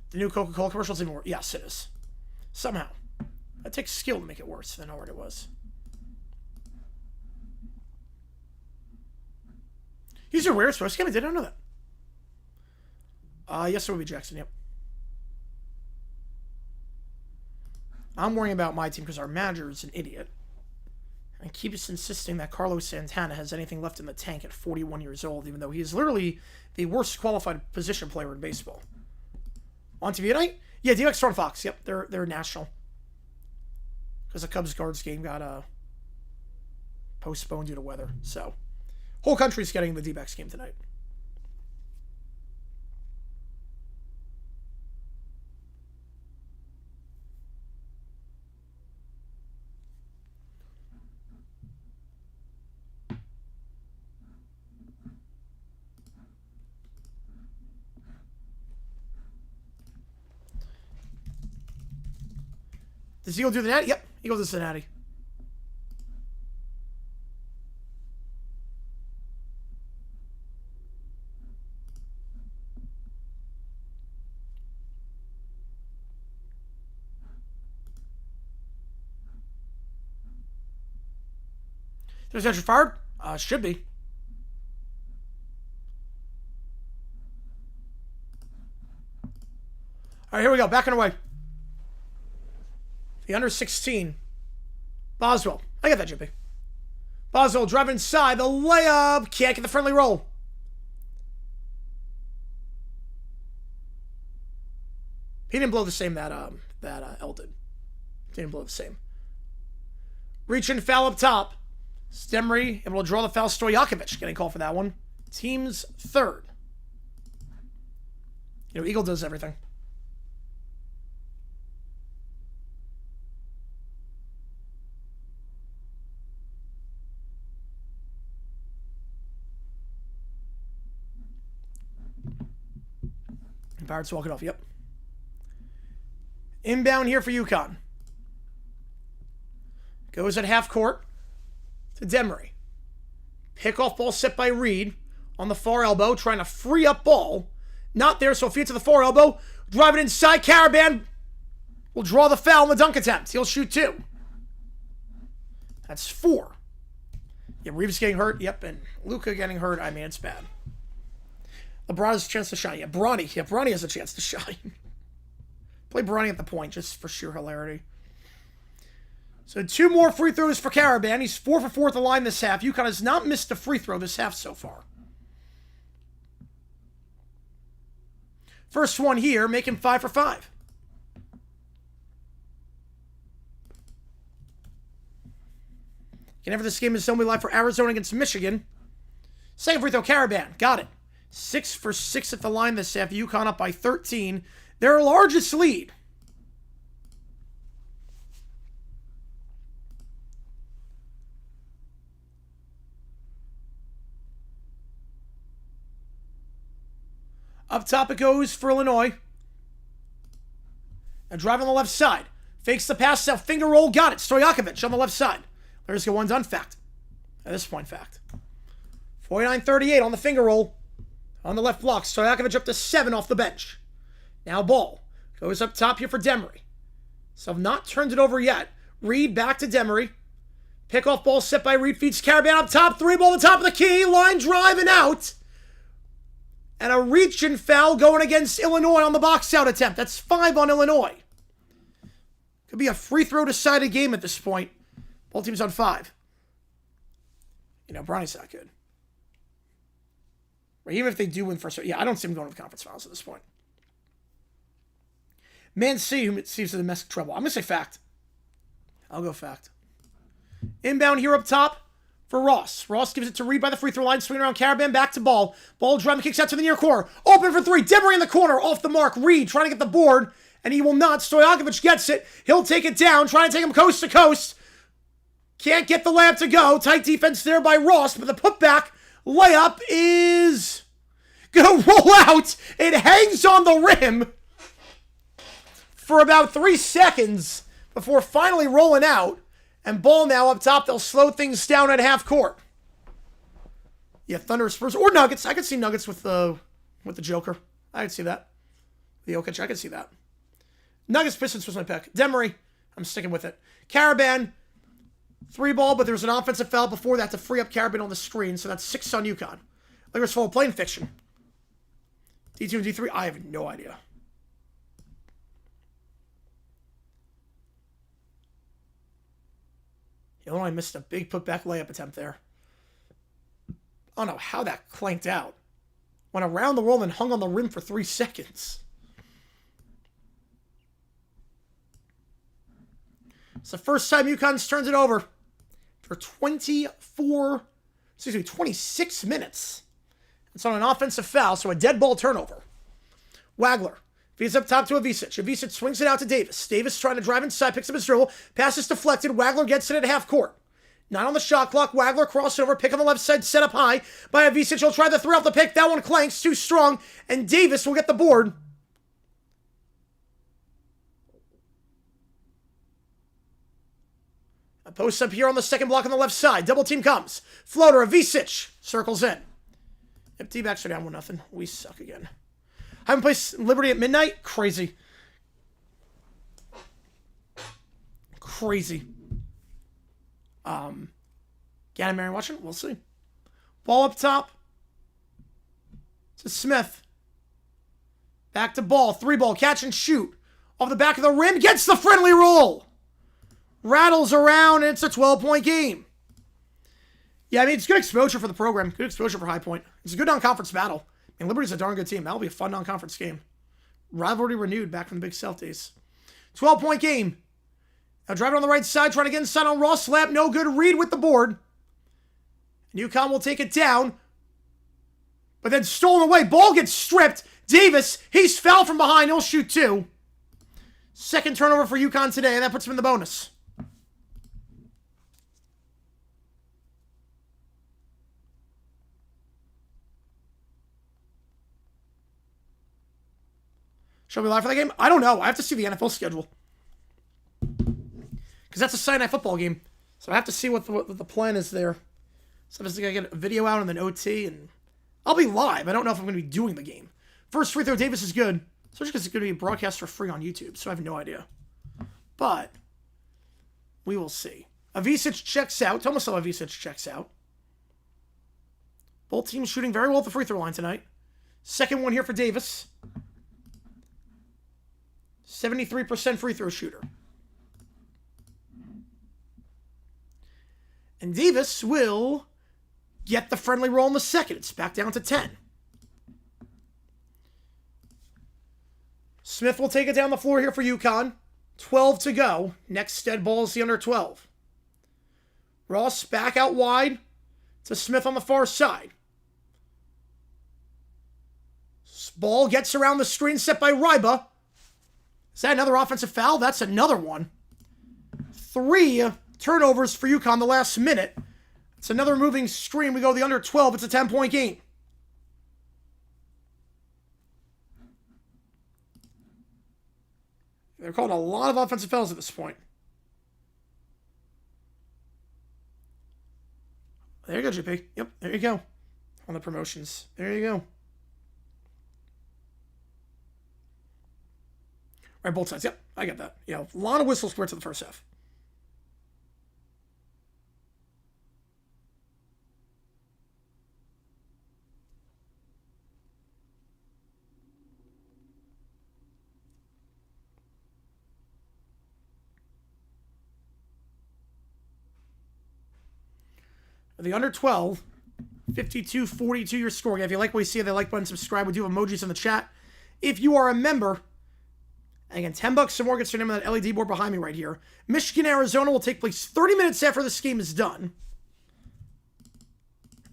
The new Coca-Cola commercial's even worse. Yes, it is. Somehow. It takes skill to make it worse than I already was. He's your rare first game. I didn't know that. Yes, it would be Jackson, yep. I'm worrying about my team because our manager is an idiot. And keeps insisting that Carlos Santana has anything left in the tank at 41 years old, even though he is literally the worst qualified position player in baseball. On TV tonight? Yeah, D-Backs on Fox. Yep, they're national. Because the Cubs-Guards game got postponed due to weather. So, whole country's getting the D-Backs game tonight. Does Eagle do the Natty? Yep, Eagle does the Natty. There's extra fired? Should be. All right, here we go. Back and away. The under 16. Boswell. I got that, Jippy. Boswell driving inside. The layup. Can't get the friendly roll. He didn't blow the same that L did. Didn't blow the same. Reaching foul up top. Stemry able to draw the foul. Stojakovic getting called for that one. Team's third. You know, Eagle does everything. Pirates walking off, yep. Inbound here for UConn. Goes at half court to Demery. Pick-off ball set by Reed on the far elbow, trying to free up ball. Not there, so feet to the far elbow. Drive it inside. Caravan will draw the foul in the dunk attempt. He'll shoot 2. That's 4. Yeah, Reeves getting hurt. Yep, and Luka getting hurt. I mean, it's bad. LeBron has a chance to shine. Yeah, Bronny. Yeah, Bronny has a chance to shine. Play Bronny at the point just for sheer hilarity. So 2 more free throws for Caravan. He's 4 for 4 at the line this half. UConn has not missed a free throw this half so far. First one here, make him 5 for 5. Again, this game is only live for Arizona against Michigan. Second free throw, Caravan. Got it. 6 for 6 at the line this half. UConn up by 13. Their largest lead. Up top it goes for Illinois. And drive on the left side. Fakes the pass, out finger roll, got it. Stojakovic on the left side. There's the one's on fact. At this point, fact. 49-38 on the finger roll. On the left block, Stojakovic up to 7 off the bench. Now ball. Goes up top here for Demery. So have not turned it over yet. Reed back to Demery. Pick-off ball set by Reed. Feeds Caravan up top. 3 ball at the top of the key. Line drive and out. And a reach and foul going against Illinois on the box-out attempt. That's 5 on Illinois. Could be a free throw decided game at this point. Both teams on 5. You know, Bronny's not good. Or even if they do win first, yeah, I don't see them going to the conference finals at this point. Man C, who seems to domestic trouble. I'm going to say fact. I'll go fact. Inbound here up top for Ross. Ross gives it to Reed by the free throw line. Swing around Caravan, back to Ball. Ball driving, kicks out to the near corner. Open for 3. Demery in the corner, off the mark. Reed trying to get the board, and he will not. Stojakovic gets it. He'll take it down, trying to take him coast to coast. Can't get the layup to go. Tight defense there by Ross, but the putback layup is going to roll out. It hangs on the rim for about 3 seconds before finally rolling out. And Ball now up top. They'll slow things down at half court. Yeah, Thunder, Spurs, or Nuggets. I could see Nuggets with the Joker. I could see that. The Jokic, I could see that. Nuggets, Pistons was my pick. Demery, I'm sticking with it. Caravan, 3 ball, but there was an offensive foul before that to free up Caravan on the screen, so that's 6 on UConn. Lakers fall playing fiction. D2 and D3, I have no idea. Illinois missed a big putback layup attempt there. I don't know how that clanked out. Went around the world and hung on the rim for 3 seconds. It's the first time UConn turns it over for 26 minutes. It's on an offensive foul, so a dead ball turnover. Wagler feeds up top to Avicic. Avicic swings it out to Davis. Davis trying to drive inside, picks up his dribble. Pass is deflected. Wagler gets it at half court. Not on the shot clock. Wagler crossover, pick on the left side, set up high by Avicic. He'll try the 3 off the pick. That one clanks, too strong, and Davis will get the board. A post up here on the second block on the left side. Double team comes. Floater, Avicic circles in. Yep, D-backs are down 1-0. We suck again. Haven't played Liberty at midnight? Crazy. Crazy. Gannon Marion watching? We'll see. Ball up top. To Smith. Back to Ball. 3 ball. Catch and shoot. Off the back of the rim. Gets the friendly roll. Rattles around, and it's a 12-point game. Yeah, I mean, it's good exposure for the program. Good exposure for High Point. It's a good non-conference battle. And Liberty's a darn good team. That'll be a fun non-conference game. Rivalry renewed back from the Big South days. 12-point game. Now driving on the right side, trying to get inside on Ross. Slap, no good. Reed with the board. And UConn will take it down. But then stolen away. Ball gets stripped. Davis, he's fouled from behind. He'll shoot 2. Second turnover for UConn today, and that puts him in the bonus. Shall we live for that game? I don't know. I have to see the NFL schedule. Because that's a Sunday Night Football game. So I have to see what the plan is there. So I'm just going to get a video out and then OT. And I'll be live. I don't know if I'm going to be doing the game. First free throw, Davis is good. Especially because it's going to be broadcast for free on YouTube. So I have no idea. But we will see. Avicic checks out. Tomislav Avicic checks out. Both teams shooting very well at the free throw line tonight. Second one here for Davis. 73% free throw shooter. And Davis will get the friendly roll in the second. It's back down to 10. Smith will take it down the floor here for UConn. 12 to go. Next dead ball is the under 12. Ross back out wide to Smith on the far side. Ball gets around the screen set by Ryba. Is that another offensive foul? That's another one. 3 turnovers for UConn the last minute. It's another moving screen. We go the under 12. It's a 10-point game. They're calling a lot of offensive fouls at this point. There you go, JP. Yep, there you go. On the promotions. There you go. Right, both sides. Yep, I get that. Yeah, a lot of whistles compared to the first half. For the under 12, 52-42 your score. If you like what you see, the like button, subscribe. We do have emojis in the chat. If you are a member, and again, $10 or more gets your name on that LED board behind me right here. Michigan, Arizona will take place 30 minutes after this game is done.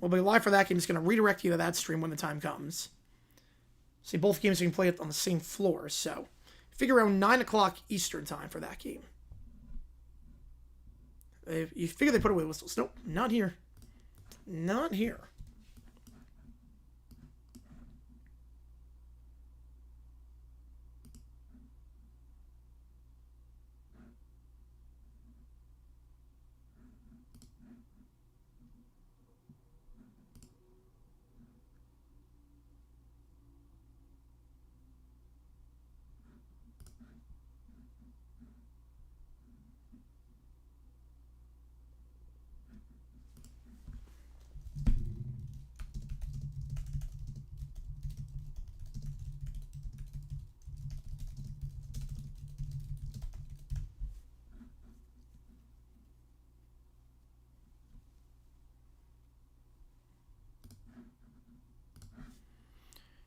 We'll be live for that game. It's going to redirect you to that stream when the time comes. See, both games you can play it on the same floor, so figure around 9 o'clock Eastern time for that game. You figure they put away whistles. Nope, not here. Not here.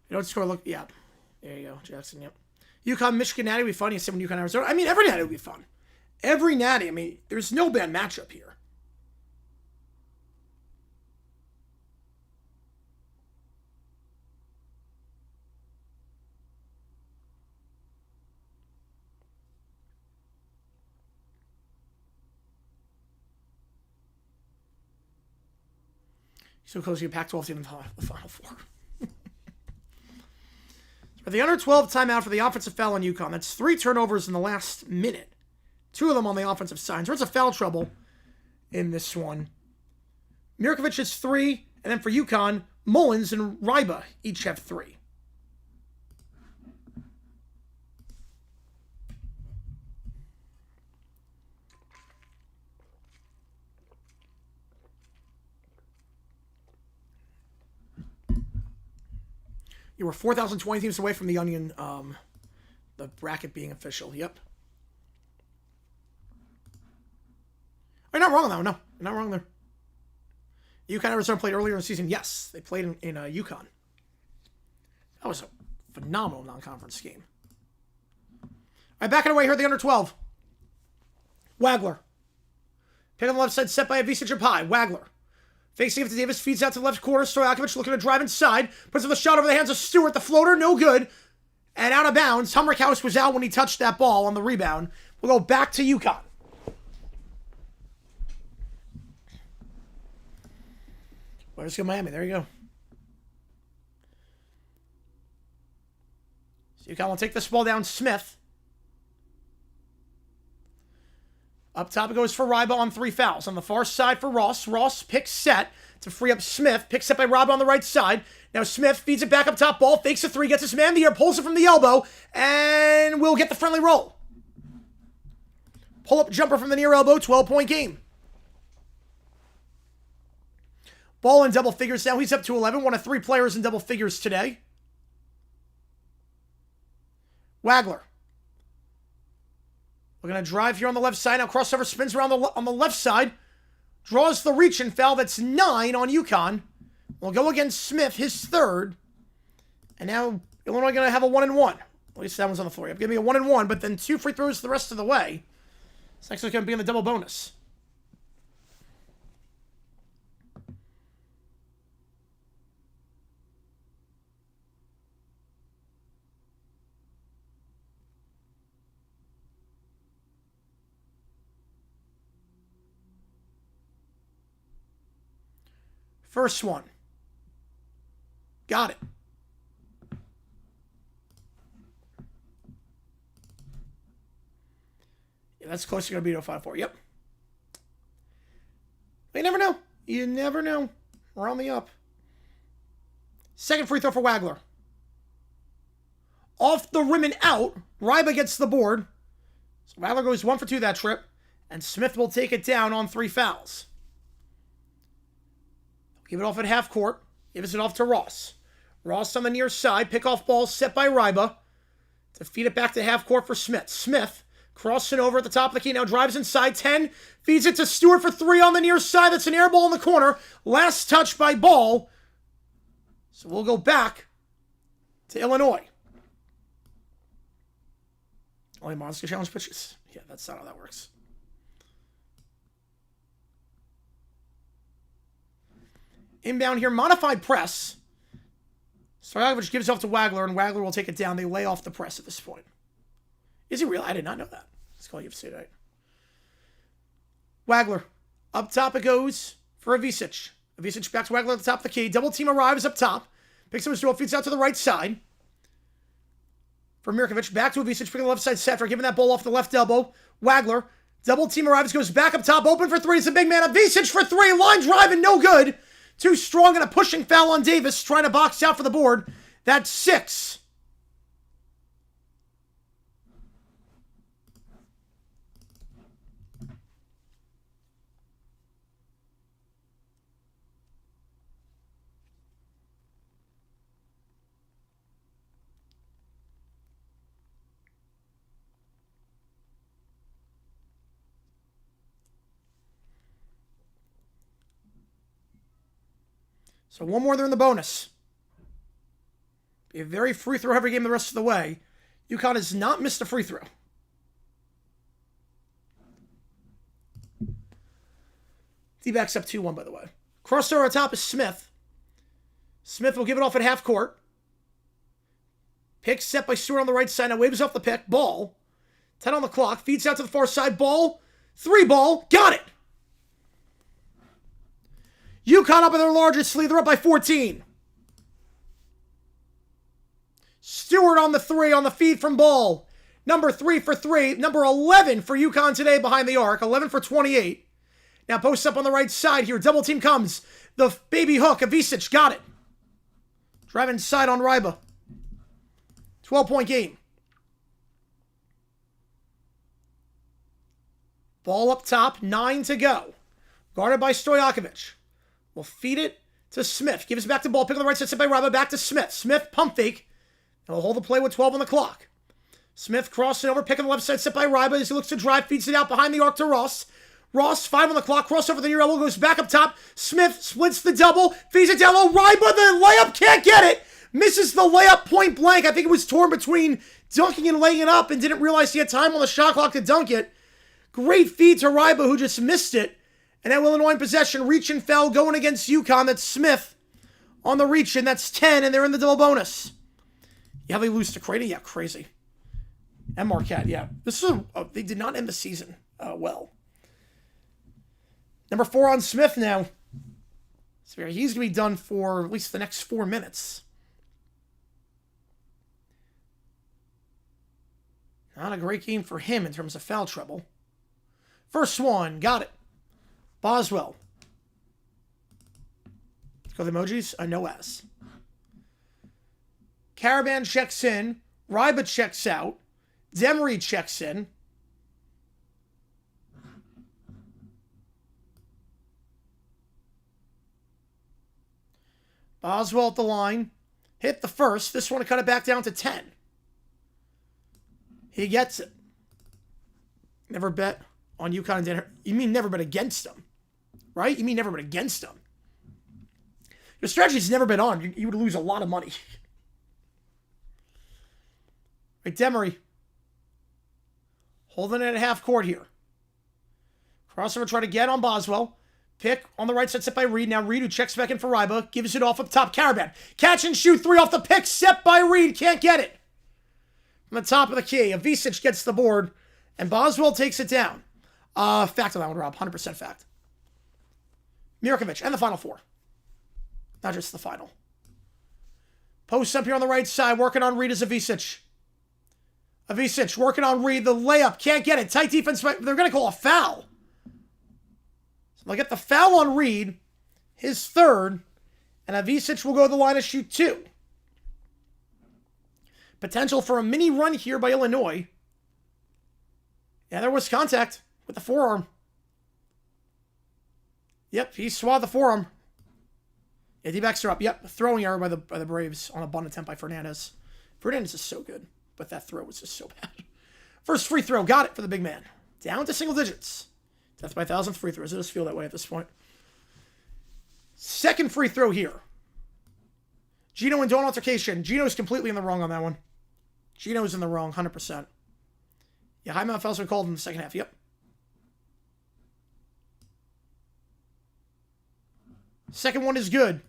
You don't score, look, yeah. There you go, Jackson, yep. UConn, Michigan, Natty would be fun. You said when UConn, Arizona. I mean, every Natty would be fun. Every Natty, I mean, there's no bad matchup here. So close to your Pac-12 team in the Final Four. For the under 12 timeout for the offensive foul on UConn. That's 3 turnovers in the last minute. 2 of them on the offensive side. So it's a foul trouble in this one. Mirkovic has 3. And then for UConn, Mullins and Ryba each have 3. You were 4,020 teams away from the Onion, the bracket being official. Yep. You're not wrong, though. No, you're not wrong there. UConn, Arizona played earlier in the season. Yes, they played in UConn. That was a phenomenal non-conference game. All right, back away here at the under 12. Wagler. Pick on the left side, set by Avisa Japai. Wagler. Facing it to Davis, feeds out to the left corner. Stojakovic looking to drive inside. Puts up the shot over the hands of Stewart. The floater, no good. And out of bounds. Humrickhouse was out when he touched that ball on the rebound. We'll go back to UConn. Where's go Miami? There you go. So UConn will take this ball down. Smith. Up top it goes for Ryba on 3 fouls. On the far side for Ross. Ross picks set to free up Smith. Picks set by Ryba on the right side. Now Smith feeds it back up top. Ball fakes a 3. Gets his man in the air. Pulls it from the elbow. And will get the friendly roll. Pull up jumper from the near elbow. 12-point game. Ball in double figures now. He's up to 11. One of 3 players in double figures today. Wagler. We're going to drive here on the left side. Now crossover spins around on the left side. Draws the reach and foul. That's 9 on UConn. We'll go against Smith, his 3rd. And now Illinois going to have a 1-1. At least that one's on the floor. Yep, give me a 1-1, but then 2 free throws the rest of the way. It's actually going to be in the double bonus. First one. Got it. Yeah, that's close to going to beat 054. Yep. You never know. You never know. We're on the up. Second free throw for Wagler. Off the rim and out. Ryba gets the board. So Wagler goes 1 for 2 that trip. And Smith will take it down on 3 fouls. Give it off at half court. Gives it off to Ross. Ross on the near side. Pick off ball set by Ryba. To feed it back to half court for Smith. Smith Crossing over at the top of the key. Now drives inside. 10. Feeds it to Stewart for 3 on the near side. That's an air ball in the corner. Last touch by Ball. So we'll go back to Illinois. Only Monster Challenge pitches. Yeah, that's not how that works. Inbound here. Modified press. Stojakovic gives off to Wagler, and Wagler will take it down. They lay off the press at this point. Is he real? I did not know that. Let's call UFC tonight. Wagler. Up top it goes for Avicic. Avicic back to Wagler at the top of the key. Double team arrives up top. Picks up his throw, feeds out to the right side. For Mirkovic. Back to Avicic, picking the left side center, giving that ball off the left elbow. Wagler. Double team arrives, goes back up top, open for 3. It's a big man. Avicic for 3. Line driving, no good. Too strong and a pushing foul on Davis, trying to box out for the board. That's 6. So one more, they're in the bonus. Be a very free throw every game the rest of the way. UConn has not missed a free throw. D-backs up 2-1, by the way. Crossover on top is Smith. Smith will give it off at half court. Pick set by Stewart on the right side. Now waves off the pick. Ball. 10 on the clock. Feeds out to the far side. Ball. 3 ball. Got it. UConn up in their largest lead. They're up by 14. Stewart on the 3 on the feed from Ball. Number 3 for 3. Number 11 for UConn today behind the arc. 11 for 28. Now posts up on the right side here. Double team comes. The baby hook. Avicic got it. Drive inside on Ryba. 12-point game. Ball up top. 9 to go. Guarded by Stojakovic. We'll feed it to Smith. Gives back to Ball. Pick on the right side, set by Ryba. Back to Smith. Smith, pump fake. And we'll hold the play with 12 on the clock. Smith crossing over. Pick on the left side, set by Ryba. As he looks to drive, feeds it out behind the arc to Ross. Ross, 5 on the clock. Crossover the near elbow. Goes back up top. Smith splits the double. Feeds it down low. Ryba, the layup. Can't get it. Misses the layup point blank. I think it was torn between dunking and laying it up and didn't realize he had time on the shot clock to dunk it. Great feed to Ryba, who just missed it. And now Illinois in possession. Reach and foul going against UConn. That's Smith on the reach, and that's 10, and they're in the double bonus. Yeah, they lose to Creighton. Yeah, crazy. And Marquette, yeah. This is they did not end the season well. Number 4 on Smith now. So he's going to be done for at least the next 4 minutes. Not a great game for him in terms of foul trouble. First one, got it. Boswell. Let's go the emojis. No S. Caravan checks in. Ryba checks out. Demery checks in. Boswell at the line. Hit the first. This one to cut it back down to 10. He gets it. Never bet on UConn and dinner. You mean never bet against them, right? You mean never bet against them. Your strategy's never been on. You would lose a lot of money. Right, Demery. Holding it at half court here. Crossover try to get on Boswell. Pick on the right side set by Reed. Now Reed, who checks back in for Ryba, gives it off up top. Caravan. Catch and shoot 3 off the pick. Set by Reed. Can't get it. From the top of the key. Avicic gets the board. And Boswell takes it down. Fact on that one, Rob. 100% fact. Mirkovic. And the final 4. Not just the final. Post up here on the right side. Working on Reed is Avicic. Avicic working on Reed. The layup. Can't get it. Tight defense. They're going to call a foul. So they'll get the foul on Reed. His third. And Avicic will go to the line to shoot 2. Potential for a mini run here by Illinois. Yeah, there was contact with the forearm. Yep, he swatted the forearm. Yeah, D-backs are up. Yep, throwing error by the Braves on a bunt attempt by Fernandez. Fernandez is so good, but that throw was just so bad. First free throw. Got it for the big man. Down to single digits. Death by 1,000th free throws. It does feel that way at this point. Second free throw here. Gino and Dawn altercation. Gino's completely in the wrong on that one. Gino's in the wrong, 100%. Yeah, high mount fouls were called in the second half. Yep. Second one is good.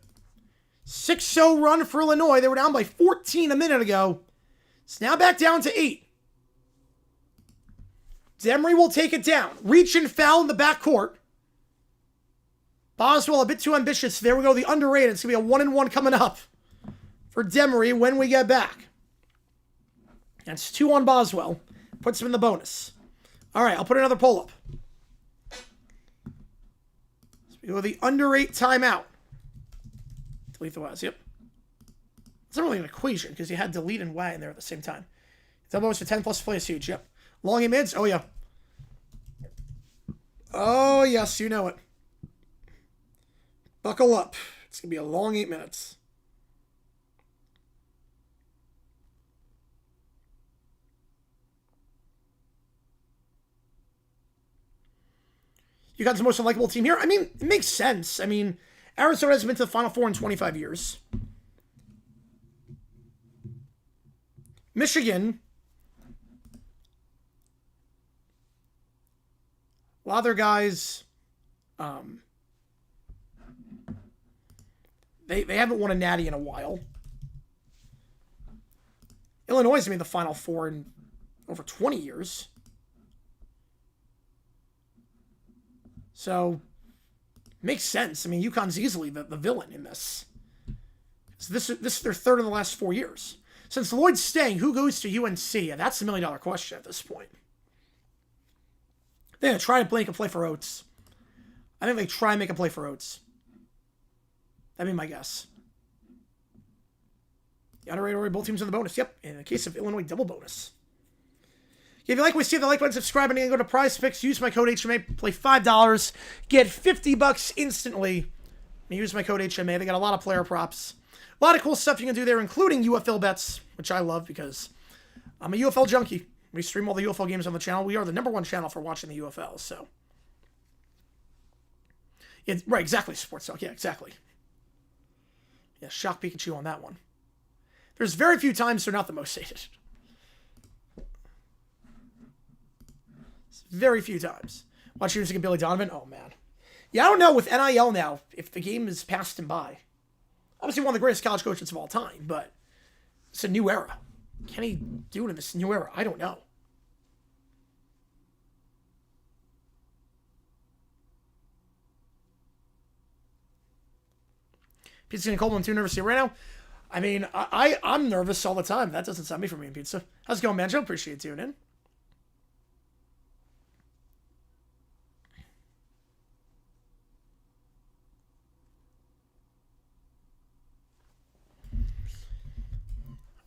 6-0 run for Illinois. They were down by 14 a minute ago. It's now back down to 8. Demery will take it down. Reach and foul in the backcourt. Boswell a bit too ambitious. There we go, the underrated. It's going to be a 1-1 coming up for Demery when we get back. That's 2 on Boswell. Puts him in the bonus. All right, I'll put another pull-up. So we go the under 8 timeout. Delete the Waz, yep. It's not really an equation because you had delete and Wag in there at the same time. Double bonus for 10 plus play is huge, yep. Long mids, oh yeah. Oh yes, you know it. Buckle up. It's going to be a long 8 minutes. UConn's the most unlikable team here. I mean, it makes sense. I mean, Arizona hasn't been to the Final Four in 25 years. Michigan, a lot of their guys, they haven't won a natty in a while. Illinois has made the Final Four in over 20 years. So, makes sense. I mean, UConn's easily the villain in this. So this is their third in the last 4 years. Since Lloyd's staying, who goes to UNC? And that's the $1 million question at this point. They're going to try and make a play for Oates. I think they try and make a play for Oates. That'd be my guess. The underrated both teams in the bonus. Yep. In the case of Illinois, double bonus. If you like what we see, the like button, subscribe, and then go to Prize Picks. Use my code HMA. Play $5. Get $50 instantly. And use my code HMA. They got a lot of player props. A lot of cool stuff you can do there, including UFL bets, which I love because I'm a UFL junkie. We stream all the UFL games on the channel. We are the #1 channel for watching the UFL, so. Yeah, right, exactly, Sports Talk. Yeah, exactly. Yeah, shock Pikachu on that one. There's very few times they're not the most hated. Very few times. Watch music and Billy Donovan. Oh, man. Yeah, I don't know with NIL now if the game has passed him by. Obviously one of the greatest college coaches of all time, but it's a new era. Can he do it in this new era? I don't know. Pizza and Coleman, too nervous here right now. I mean, I'm nervous all the time. That doesn't stop me from eating pizza. How's it going, man? Joe, appreciate you tuning in.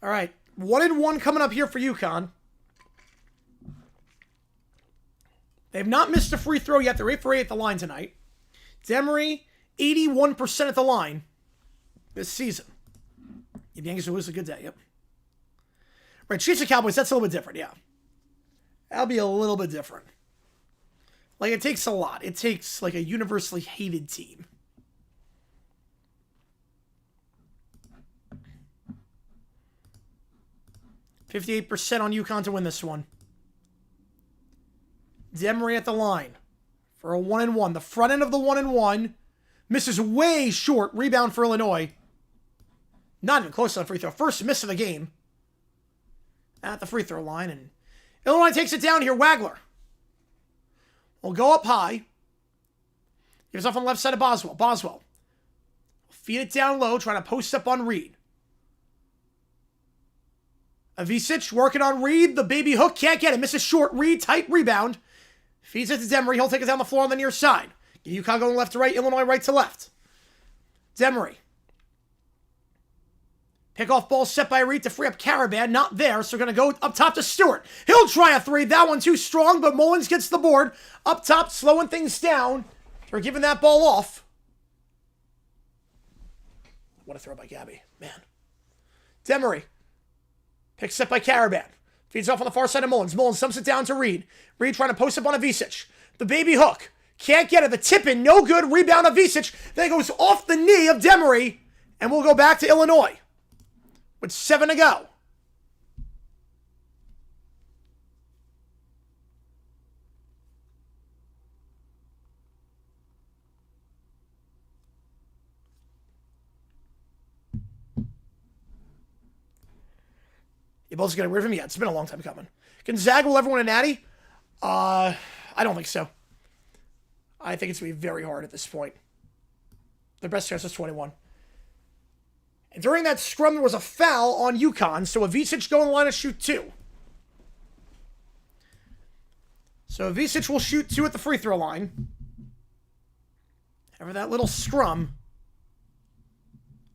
All right, 1-1 coming up here for UConn. They have not missed a free throw yet. They're 8 for 8 at the line tonight. Demery, 81% at the line this season. The Yankees will lose a good day, yep. Right, Chiefs and Cowboys, that's a little bit different, yeah. That'll be a little bit different. Like, it takes a lot. It takes, like, a universally hated team. %58% on UConn to win this one. Demery at the line for a 1-1. The front end of the 1-1 misses way short. Rebound for Illinois. Not even close to the free throw. First miss of the game at the free throw line. And Illinois takes it down here. Wagler will go up high. Gives off on the left side of Boswell. Boswell feed it down low, trying to post up on Reed. Avicic working on Reed. The baby hook can't get it. Misses short. Reed, tight rebound. Feeds it to Demery. He'll take it down the floor on the near side. UConn going left to right. Illinois right to left. Demery. Pick off ball set by Reed to free up Caravan. Not there, so going to go up top to Stewart. He'll try a three. That one too strong, but Mullins gets the board. Up top, slowing things down. They're giving that ball off. What a throw by Gabby. Man. Demery. Picks up by Caravan. Feeds off on the far side of Mullins. Mullins dumps it down to Reed. Reed trying to post up on Avicic. The baby hook. Can't get it. The tip in. No good. Rebound of Avicic. Then it goes off the knee of Demery. And we'll go back to Illinois with 7 to go. You both getting rid of him? Yeah, it's been a long time coming. Gonzaga will ever win a natty? I don't think so. I think it's going to be very hard at this point. Their best chance is 21. And during that scrum, there was a foul on UConn, so Avicic go in the line to shoot 2. So Avicic will shoot 2 at the free throw line. After that little scrum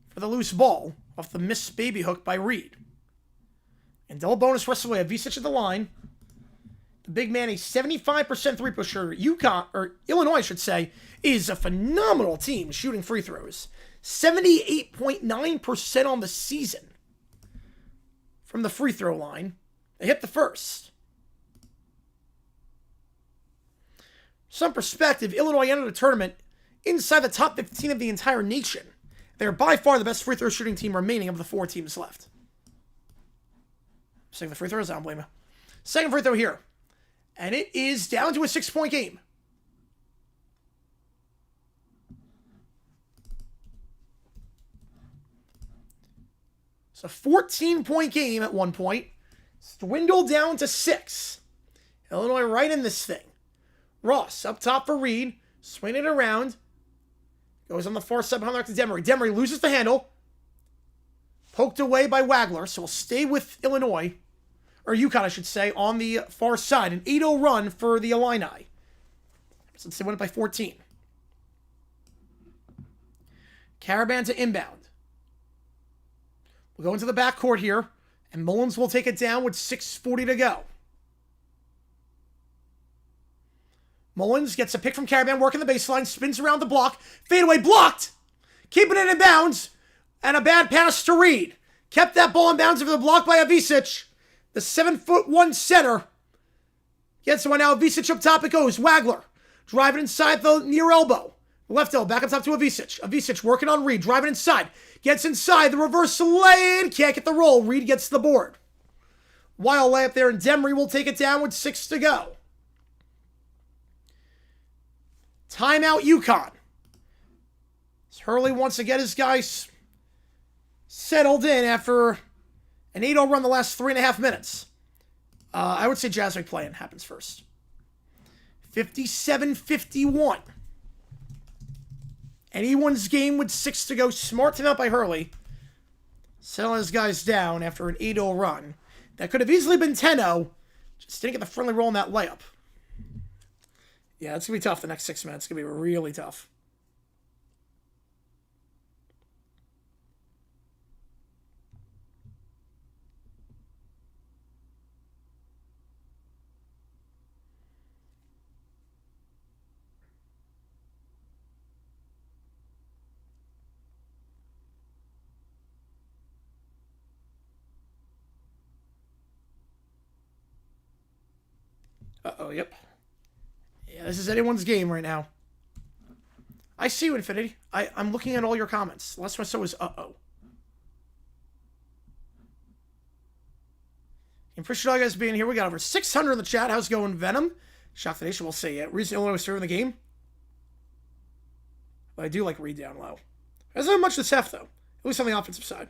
for the loose ball off the missed baby hook by Reed. And double bonus rest away. Avicic at the line. The big man, a 75% three-pusher. UConn, or Illinois, I should say, is a phenomenal team shooting free throws. 78.9% on the season from the free throw line. They hit the first. Some perspective, Illinois entered the tournament inside the top 15 of the entire nation. They're by far the best free throw shooting team remaining of the 4 teams left. Second the free throws, I don't blame you. Second free throw here. And it is down to a 6-point game. It's a 14-point game at one point. It's dwindled down to 6. Illinois right in this thing. Ross up top for Reed. Swinging it around. Goes on the far side behind the arc to Demery. Demery loses the handle. Poked away by Wagler, so we'll stay with Illinois. Or UConn, I should say, on the far side. An 8-0 run for the Illini. Since they win it by 14. Caravan to inbound. We'll go into the backcourt here. And Mullins will take it down with 6:40 to go. Mullins gets a pick from Caravan, working the baseline, spins around the block. Fadeaway blocked! Keeping it in bounds. And a bad pass to Reed. Kept that ball in bounds over the block by Avicic. The 7'1" center. Gets one now. Avicic up top it goes. Wagler. Driving inside the near elbow. Left elbow. Back up top to Avicic. Avicic working on Reed. Driving inside. Gets inside. The reverse lay-in. Can't get the roll. Reed gets the board. Wild layup there. And Demery will take it down with 6 to go. Timeout UConn. As Hurley wants to get his guys settled in after an 8-0 run the last 3.5 minutes. I would say Jazz playing happens first. 57-51. Anyone's game with 6 to go. Smart timeout by Hurley. Settling his guys down after an 8-0 run. That could have easily been 10-0. Just didn't get the friendly roll in that layup. Yeah, it's going to be tough the next 6 minutes. It's going to be really tough. Uh-oh, yep. Yeah, this is anyone's game right now. I see you, Infinity. I'm looking at all your comments. The last one I saw was uh-oh. Appreciate all you guys being here. We got over 600 in the chat. How's it going, Venom? Shock the Nation, we'll see. Reason Illinois was serving the game. But I do like Reed down low. There's not much this half, though. At least on the offensive side.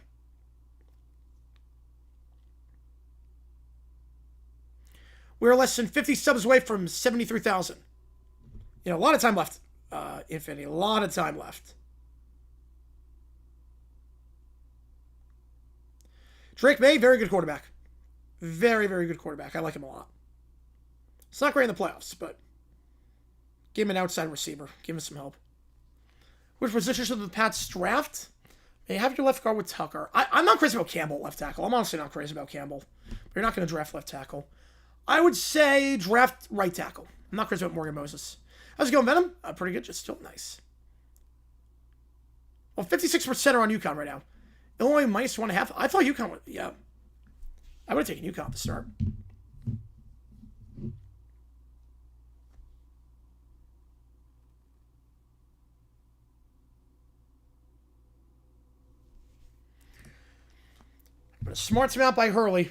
We're less than 50 subs away from 73,000. You know, a lot of time left, Infinity. A lot of time left. Drake May, very good quarterback. Very, very good quarterback. I like him a lot. It's not great in the playoffs, but give him an outside receiver. Give him some help. Which position should the Pats draft? They have your left guard with Tucker. I'm not crazy about Campbell at left tackle. I'm honestly not crazy about Campbell. But you're not going to draft left tackle. I would say draft right tackle. I'm not crazy about Morgan Moses. How's it going, Venom? Pretty good. Just still nice. Well, 56% are on UConn right now. Illinois -1.5. I thought UConn would, yeah. I would have taken UConn to start. But a smart timeout by Hurley.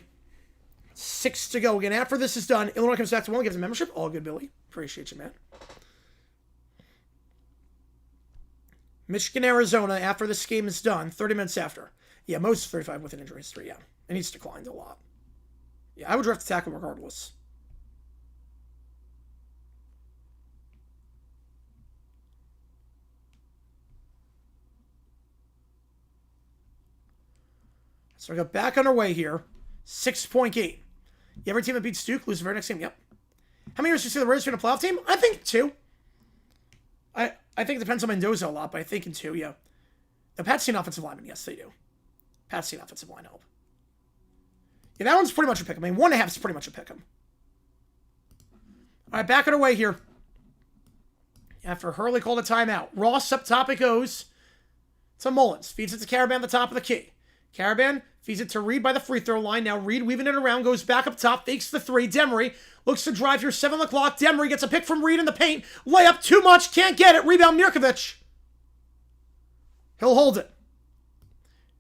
6 to go. Again, after this is done, Illinois comes back to 1, gives a membership. All good, Billy. Appreciate you, man. Michigan, Arizona, after this game is done, 30 minutes after. Yeah, most 35 with an injury history, yeah. And he's declined a lot. Yeah, I would draft to tackle regardless. So we got back underway here. 6-point game. Every team that beats Duke loses the very next game. Yep. How many years do you see the Raiders being a playoff team? I think 2. I think it depends on Mendoza a lot, but I think in 2, yeah. The Pats see an offensive lineman. Yes, they do. Pats see an offensive line help. Yeah, that one's pretty much a pick 'em. I mean, 1.5 is pretty much a pick 'em. All right, back underway here. After Hurley called a timeout. Ross up top it goes to Mullins. Feeds it to Caravan at the top of the key. Caravan feeds it to Reed by the free throw line. Now Reed weaving it around, goes back up top, fakes the 3. Demery looks to drive here, 7 on the clock. Demery gets a pick from Reed in the paint. Layup, too much, can't get it. Rebound, Mirkovic. He'll hold it.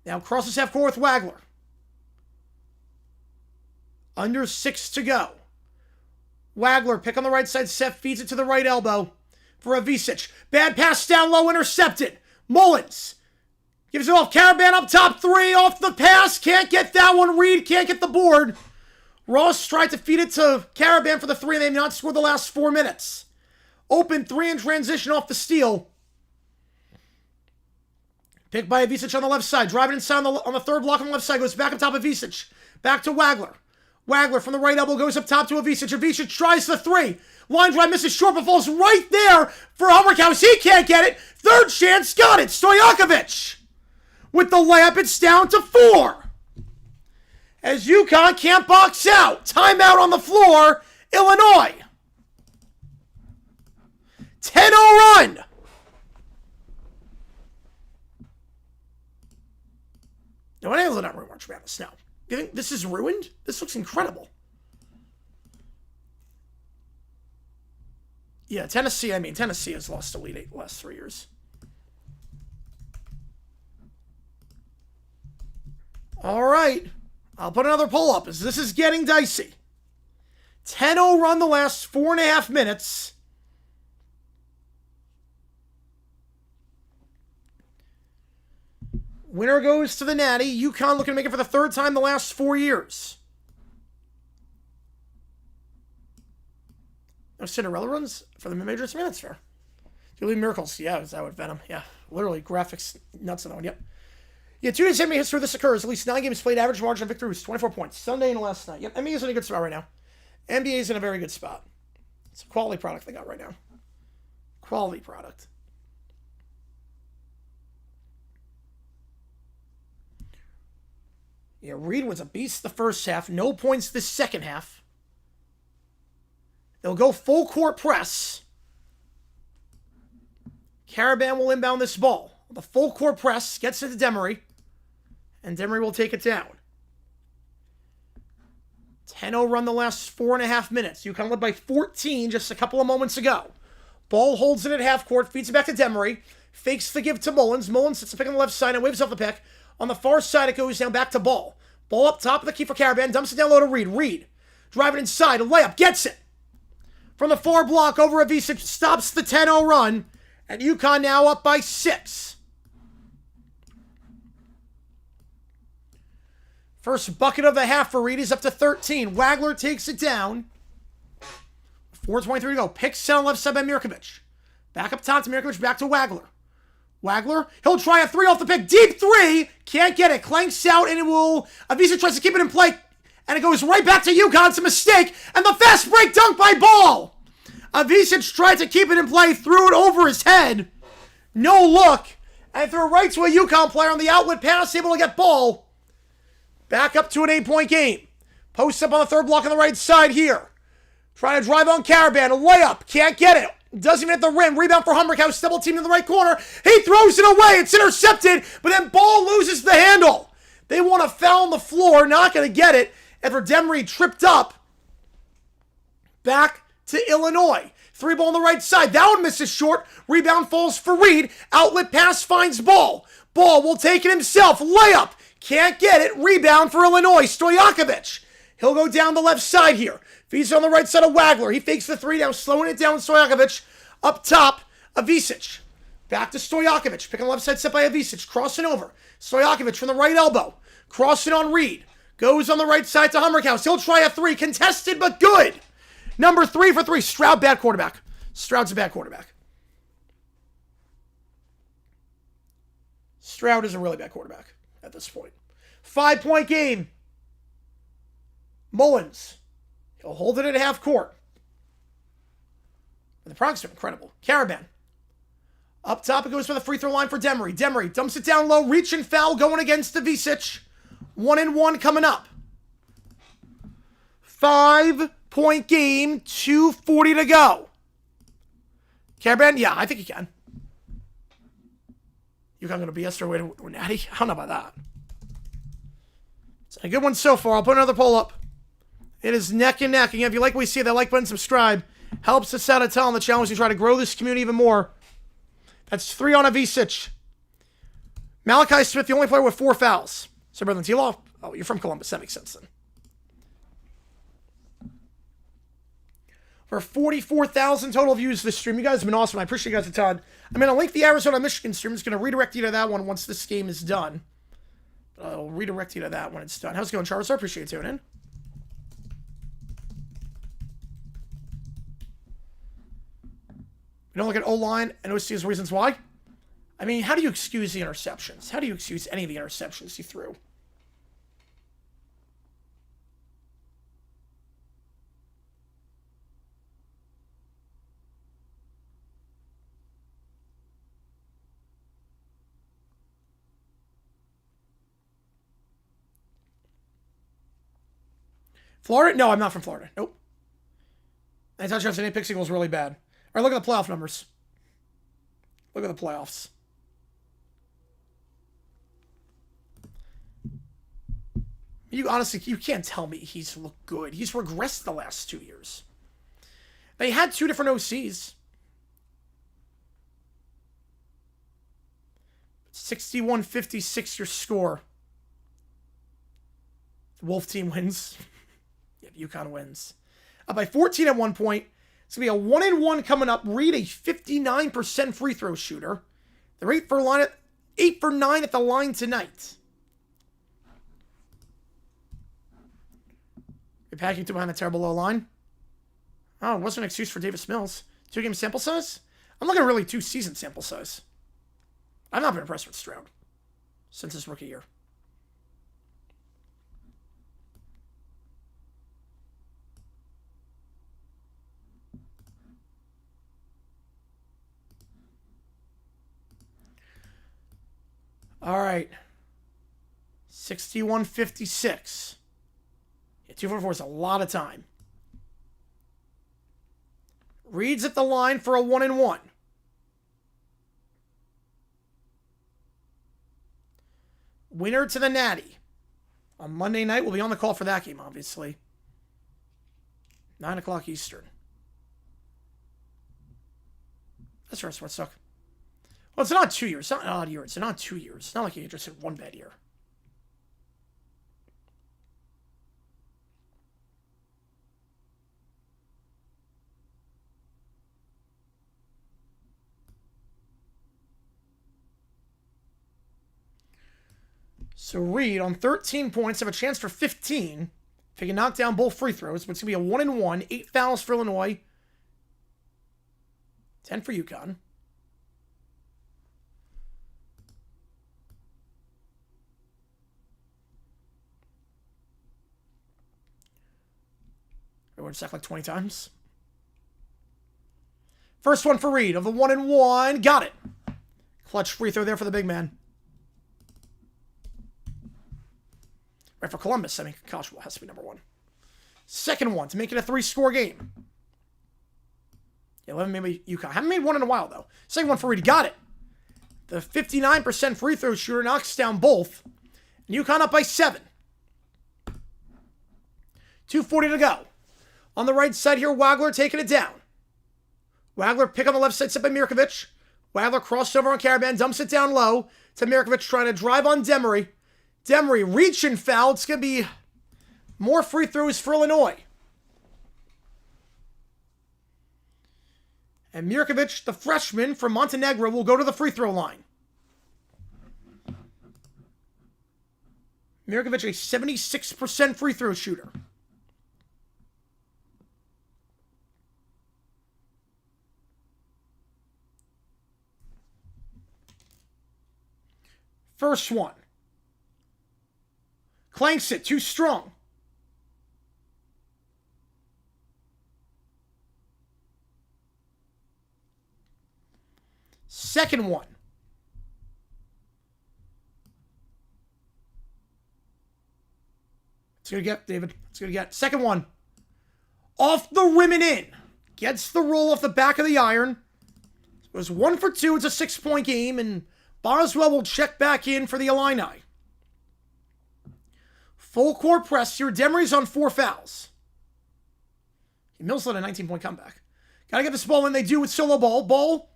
Now crosses half court with Wagler. Under 6 to go. Wagler, pick on the right side. Seth feeds it to the right elbow for Avicic. Bad pass down low, intercepted. Mullins gives it off. Caravan up top, 3 off the pass. Can't get that one. Reed can't get the board. Ross tried to feed it to Caravan for the 3, and they've not scored the last 4 minutes. Open 3 in transition off the steal. Picked by Avicic on the left side. Driving inside on the third block on the left side. Goes back up top of Avicic. Back to Wagler. Wagler from the right elbow goes up top to Avicic. Avicic tries the 3. Line drive misses short, but falls right there for Hummerkaus. He can't get it. Third chance, got it. Stojakovic with the layup. It's down to 4. As UConn can't box out. Timeout on the floor. Illinois. 10-0 run. No, I don't not ruin March Madness now. You think this is ruined? This looks incredible. Yeah, Tennessee has lost Elite 8 the last 3 years. All right. I'll put another poll up as this is getting dicey. 10-0 run the last 4.5 minutes. Winner goes to the Natty. UConn looking to make it for the 3rd time the last 4 years. No Cinderella runs for the mid-major. I mean, that's fair. Julie Miracles. Yeah, is that what Venom? Yeah, literally graphics nuts on that one. Yep. Yeah, 2 days NBA history this occurs. At least 9 games played. Average margin of victory was 24 points. Sunday and last night. Yep, NBA is in a good spot right now. NBA is in a very good spot. It's a quality product they got right now. Quality product. Yeah, Reed was a beast the first half. No points this second half. They'll go full court press. Caravan will inbound this ball. The full court press gets it to Demery. And Demery will take it down. 10-0 run the last 4.5 minutes. UConn led by 14 just a couple of moments ago. Ball holds it at half court. Feeds it back to Demery. Fakes the give to Mullins. Mullins sits the pick on the left side and waves off the pick. On the far side, it goes down back to Ball. Ball up top of the key for Caravan. Dumps it down low to Reed. Reed driving inside. A layup. Gets it. From the far block over Avicic. Stops the 10-0 run. And UConn now up by 6. First bucket of the half for Reed is up to 13. Wagler takes it down. 4:23 to go. Picks on the left side by Mirkovic. Back up top to Mirkovic. Back to Wagler. Wagler, he'll try a 3 off the pick. Deep 3. Can't get it. Clanks out, and it will... Avicic tries to keep it in play, and it goes right back to UConn. It's a mistake, and the fast break dunk by Ball. Avicic tried to keep it in play, threw it over his head. No look, and threw it right to a UConn player on the outlet pass, able to get Ball. Back up to an 8-point game. Post up on the third block on the right side here. Trying to drive on Caravan. A layup. Can't get it. Doesn't even hit the rim. Rebound for Hummerkaus. Double team in the right corner. He throws it away. It's intercepted. But then Ball loses the handle. They want to foul on the floor. Not going to get it. after Demery tripped up. Back to Illinois. 3 ball on the right side. That one misses short. Rebound falls for Reed. Outlet pass finds Ball. Ball will take it himself. Layup. Can't get it. Rebound for Illinois. Stojakovic. He'll go down the left side here. Feeds on the right side of Wagler. He fakes the 3 now, slowing it down with Stojakovic. Up top, Avicic. Back to Stojakovic. Picking the left side set by Avicic. Crossing over. Stojakovic from the right elbow. Crossing on Reed. Goes on the right side to Hummerkaus. He'll try a 3. Contested, but good. Number 3 for 3. Stroud, bad quarterback. Stroud's a bad quarterback. Stroud is a really bad quarterback at this point. 5-point game. Mullins. He'll hold it at half court. And the products are incredible. Caravan. Up top, it goes for the free throw line for Demery. Demery dumps it down low. Reach and foul going against Avicic. 1-1 coming up. 5-point game. 2:40 to go. Caravan, yeah, I think he can. UConn going to BS their way to Natty? I don't know about that. It's a good one so far. I'll put another poll up. It is neck and neck. And if you like what we see, that like button, subscribe. Helps us out a ton on the challenge to try to grow this community even more. That's 3 on Avicic. Malachi Smith, the only player with 4 fouls. So, Brendan T-Law, oh, you're from Columbus. That makes sense then. For 44,000 total views this stream. You guys have been awesome. I appreciate you guys a ton. I'm going to link the Arizona-Michigan stream. I'm just going to redirect you to that one once this game is done. I'll redirect you to that when it's done. How's it going, Charles? I appreciate you tuning in. We don't look at O-line and OC as reasons why. I mean, how do you excuse the interceptions? How do you excuse any of the interceptions he threw? Florida? No, I'm not from Florida. Nope. And touchdowns and 8 pick singles really bad. All right, look at the playoff numbers. Look at the playoffs. You honestly, you can't tell me he's looked good. He's regressed the last 2 years. They had 2 different OCs. 61-56 your score. The Wolf team wins. Yeah, UConn wins. Up by 14 at one point. It's going to be a 1-1 coming up. Reed, a 59% free throw shooter. They're 8 for 9 at the line tonight. You're packing 2 behind the terrible low line. Oh, it wasn't an excuse for Davis Mills. 2-game sample size? I'm looking at really 2-season sample size. I've not been impressed with Stroud since his rookie year. All right. 61-56. Yeah, 244 is a lot of time. Reed's at the line for a 1-1. Winner to the Natty. On Monday night, we'll be on the call for that game, obviously. 9 o'clock Eastern. That's right, Sports Talk. Well, it's not 2 years. It's not an odd year. It's not 2 years. It's not like you just had one bad year. So Reed on 13 points have a chance for 15. If he can knock down both free throws, but it's going to be a 1-1. 8 fouls for Illinois. 10 for UConn. Everyone sacked like 20 times. First one for Reed of the 1-1. Got it. Clutch free throw there for the big man. Right, for Columbus, I mean, college football has to be number 1. Second one to make it a 3-score game. 11 maybe UConn. Haven't made one in a while, though. Second one for Reed. Got it. The 59% free throw shooter knocks down both. And UConn up by 7. 2:40 to go. On the right side here, Wagler taking it down. Wagler pick on the left side, set by Mirkovic. Wagler crossed over on Caravan, dumps it down low to Mirkovic, trying to drive on Demery. Demery reaching foul. It's going to be more free throws for Illinois. And Mirkovic, the freshman from Montenegro, will go to the free throw line. Mirkovic, a 76% free throw shooter. First one. Clanks it, too strong. Second one. It's going to get, David. It's going to get. Second one. Off the rim and in. Gets the roll off the back of the iron. It was 1 for 2. It's a 6-point game, and Boswell will check back in for the Illini. Full court press here. Demery's on 4 fouls. Mills led a 19-point comeback. Got to get this ball in. They do with solo ball. Ball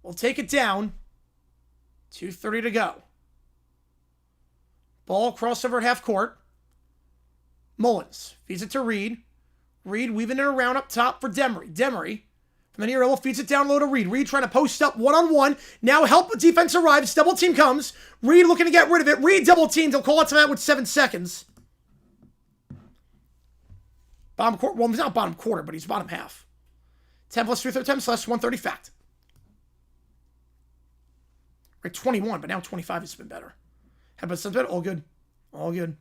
will take it down. 2:30 to go. Ball crossover at half court. Mullins feeds it to Reed. Reed weaving it around up top for Demery. Demery from the near elbow feeds it down low to Reed. Reed trying to post up one-on-one. Now help defense arrives. Double team comes. Reed looking to get rid of it. Reed double teamed. He'll call it timeout with 7 seconds. Bottom quarter. Well, he's not bottom quarter, but he's bottom half. 10 plus 3 third times less 130 fact. We're at 21, but now 25 has been better. How about something? All good. All good.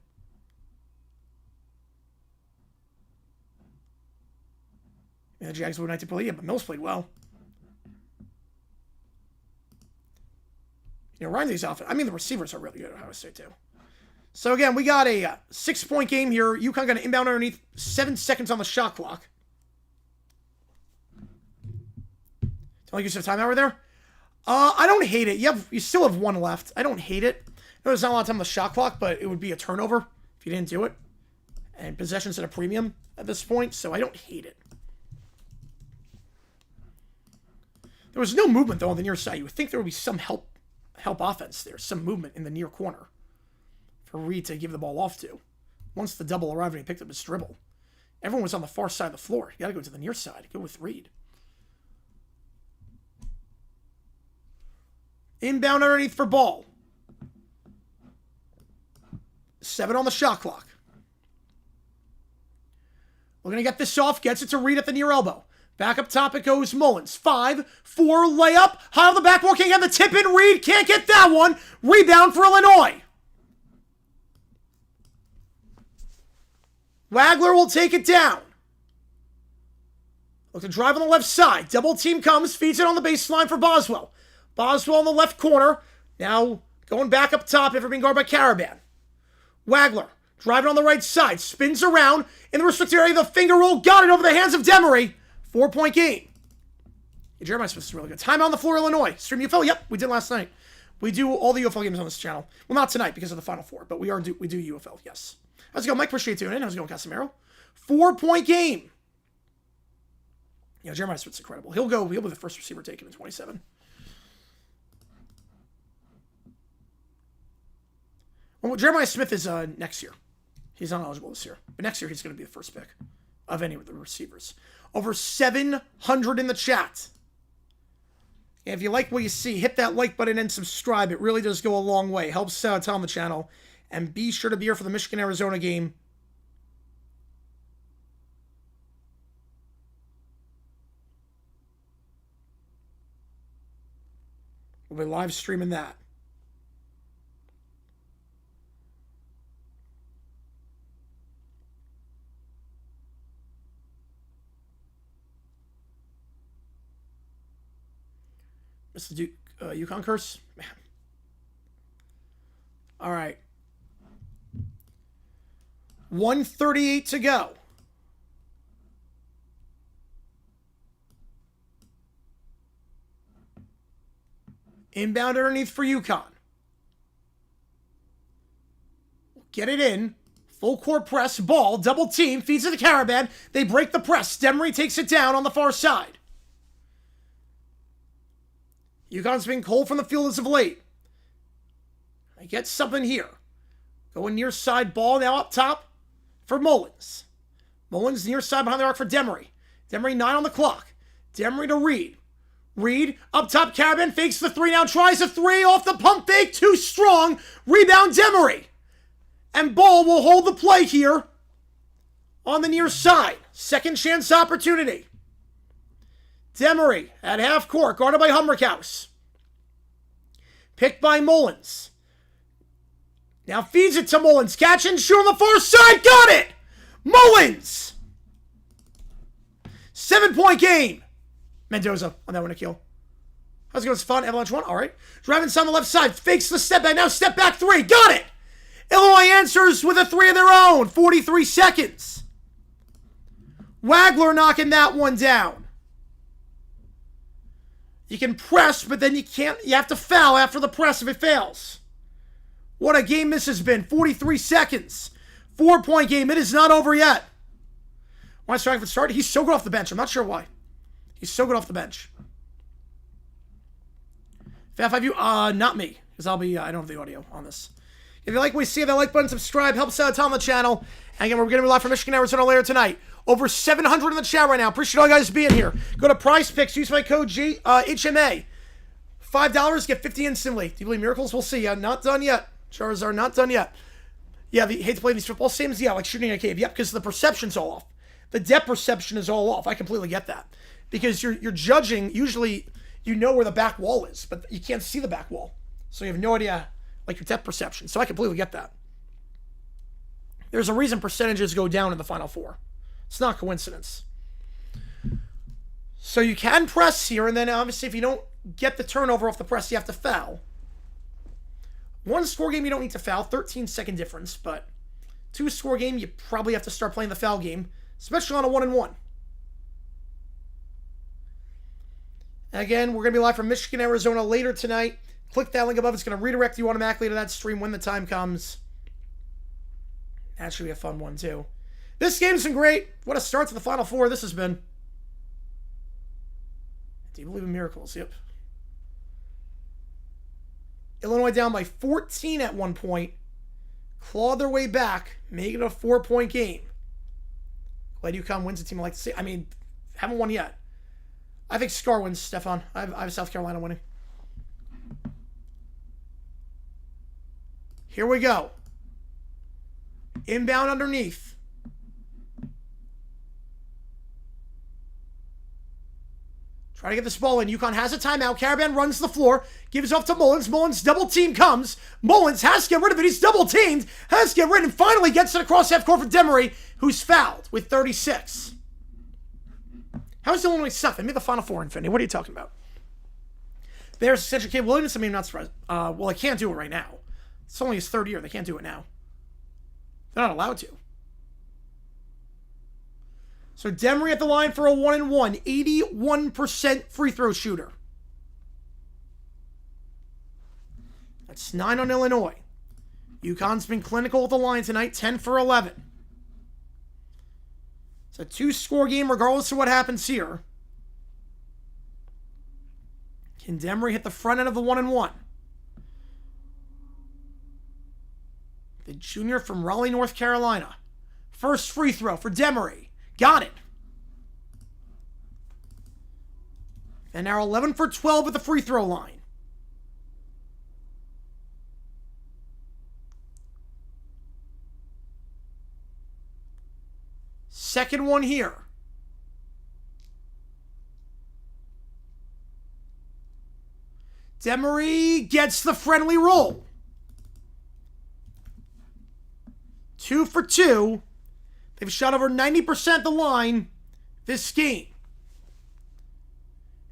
Yeah, the Jags would like to play, yeah, but Mills played well. You know, Riley's offense. I mean, the receivers are really good at Ohio State, too. So, again, we got a 6-point game here. UConn got an inbound underneath. 7 seconds on the shot clock. Don't like you said timeout right there? I don't hate it. You still have 1 left. I don't hate it. I know there's not a lot of time on the shot clock, but it would be a turnover if you didn't do it. And possession's at a premium at this point, so I don't hate it. There was no movement, though, on the near side. You would think there would be some help offense there, some movement in the near corner for Reed to give the ball off to. Once the double arrived and he picked up his dribble. Everyone was on the far side of the floor. You got to go to the near side. Go with Reed. Inbound underneath for Ball. 7 on the shot clock. We're going to get this off. Gets it to Reed at the near elbow. Back up top it goes Mullins. 5, 4, layup. High on the backboard. Can't get the tip in. Reed can't get that one. Rebound for Illinois. Wagler will take it down. Look to drive on the left side. Double team comes. Feeds it on the baseline for Boswell. Boswell in the left corner. Now going back up top after being guarded by Caravan. Wagler driving on the right side. Spins around in the restricted area. The finger roll. Got it over the hands of Demery. 4-point game. Hey, Jeremiah Smith is really good. Time on the floor, Illinois. Stream UFL. Yep, we did last night. We do all the UFL games on this channel. Well, not tonight because of the Final Four, but we do UFL, yes. How's it going, Mike? Appreciate you tuning in. How's it going, Casimiro? 4-point game. Yeah, Jeremiah Smith's incredible. He'll be the first receiver taken in 27. Well, Jeremiah Smith is next year. He's not eligible this year. But next year, he's going to be the first pick of any of the receivers. Over 700 in the chat. And if you like what you see, hit that like button and subscribe. It really does go a long way. Helps Tom the channel. And be sure to be here for the Michigan-Arizona game. We'll be live streaming that. Mr. Duke, UConn curse? Man. All right. 1:38 to go. Inbound underneath for UConn. Get it in. Full court press, ball, double team, feeds to the Caravan. They break the press. Demery takes it down on the far side. UConn's been cold from the field as of late. I get something here. Going near side ball now up top for Mullins. Mullins near side behind the arc for Demery. Demery 9 on the clock. Demery to Reed. Reed up top, Caravan fakes the 3 now, tries a 3 off the pump fake, too strong. Rebound Demery. And Ball will hold the play here on the near side. Second chance opportunity. Demery at half court, guarded by Hummerkaus. Picked by Mullins. Now feeds it to Mullins. Catch and shoot on the far side. Got it! Mullins! 7-point game. Mendoza on that one, Akil. How's it going? It's fun. Avalanche 1. All right. Driving on the left side. Fakes the step back. Now step back 3. Got it! Illinois answers with a 3 of their own. 43 seconds. Wagler knocking that one down. You can press, but then you can't. You have to foul after the press if it fails. What a game this has been. 43 seconds. 4-point game. It is not over yet. Why Stratford started? He's so good off the bench. I'm not sure why. He's so good off the bench. Fat5U, not me. Because I don't have the audio on this. If you like what we see, hit that like button, subscribe, helps out a ton on the channel. And again, we're going to be live from Michigan, Arizona later tonight. Over 700 in the chat right now. Appreciate all you guys being here. Go to Prize Picks. Use my code HMA. $5, get 50 instantly. Do you believe miracles? We'll see. Not done yet. Charizard, not done yet. Yeah, hate to play these football sims. Yeah, like shooting a cave. Yep, because the perception's all off. The depth perception is all off. I completely get that. Because you're judging, usually you know where the back wall is, but you can't see the back wall. So you have no idea, like, your depth perception. So I completely get that. There's a reason percentages go down in the Final Four. It's not coincidence. So you can press here, and then obviously if you don't get the turnover off the press, you have to foul. 1-score game, you don't need to foul. 13-second difference, but 2-score game, you probably have to start playing the foul game, especially on a 1-and-1. Again, we're going to be live from Michigan, Arizona later tonight. Click that link above. It's going to redirect you automatically to that stream when the time comes. That should be a fun one, too. This game's been great. What a start to the Final Four this has been. Do you believe in miracles? Yep. Illinois down by 14 at one point. Clawed their way back. Make it a 4-point game. Glad UConn wins the team I like to see. I mean, haven't won yet. I think Scar wins, Stefan. I have South Carolina winning. Here we go. Inbound underneath. Try to get this ball in. UConn has a timeout. Caravan runs the floor. Gives off to Mullins. Mullins double team comes. Mullins has to get rid of it. He's double teamed. Has to get rid and finally gets it across half court for Demery, who's fouled with 36. How is Illinois suck? They made the Final Four, Infinity. What are you talking about? There's essentially Caleb Williams. I mean, I'm not surprised. Well, they can't do it right now. It's only his 3rd year. They can't do it now. They're not allowed to. So Demery at the line for a 1-and-1. 81% free throw shooter. That's 9 on Illinois. UConn's been clinical with the line tonight. 10 for 11. It's a 2-score game regardless of what happens here. Can Demery hit the front end of the 1-and-1? The junior from Raleigh, North Carolina. First free throw for Demery. Got it. And now 11 for 12 at the free throw line. Second one here. Demery gets the friendly roll. 2 for 2. They've shot over 90% the line this game.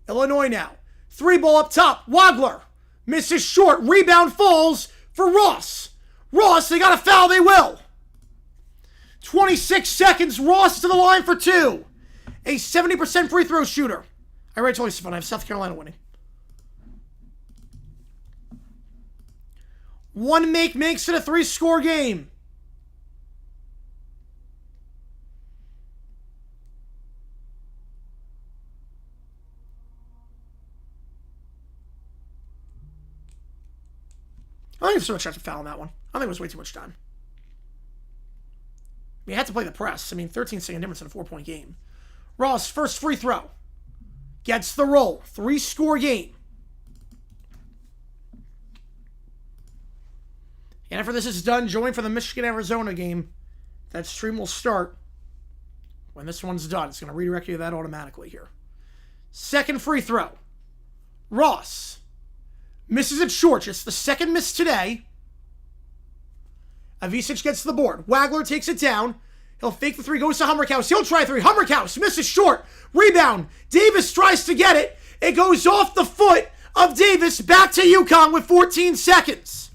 Illinois now. 3-ball up top. Wagler misses short. Rebound falls for Ross. Ross, they got a foul. They will. 26 seconds. Ross to the line for 2. A 70% free throw shooter. I already told you, Stefan, I have South Carolina winning. One make makes it a 3-score game. give so much chance to foul on that one. I think it was way too much time. You had to play the press. I mean, 13-second difference in a 4-point game. Ross, first free throw. Gets the roll. 3-score game. And after this is done, join for the Michigan-Arizona game. That stream will start when this one's done. It's going to redirect you to that automatically here. Second free throw. Ross misses it short. Just the second miss today. Avicic gets the board. Wagler takes it down. He'll fake the three, goes to Hummerkaus. He'll try three. Hummerkaus misses short. Rebound. Davis tries to get it. It goes off the foot of Davis. Back to UConn with 14 seconds.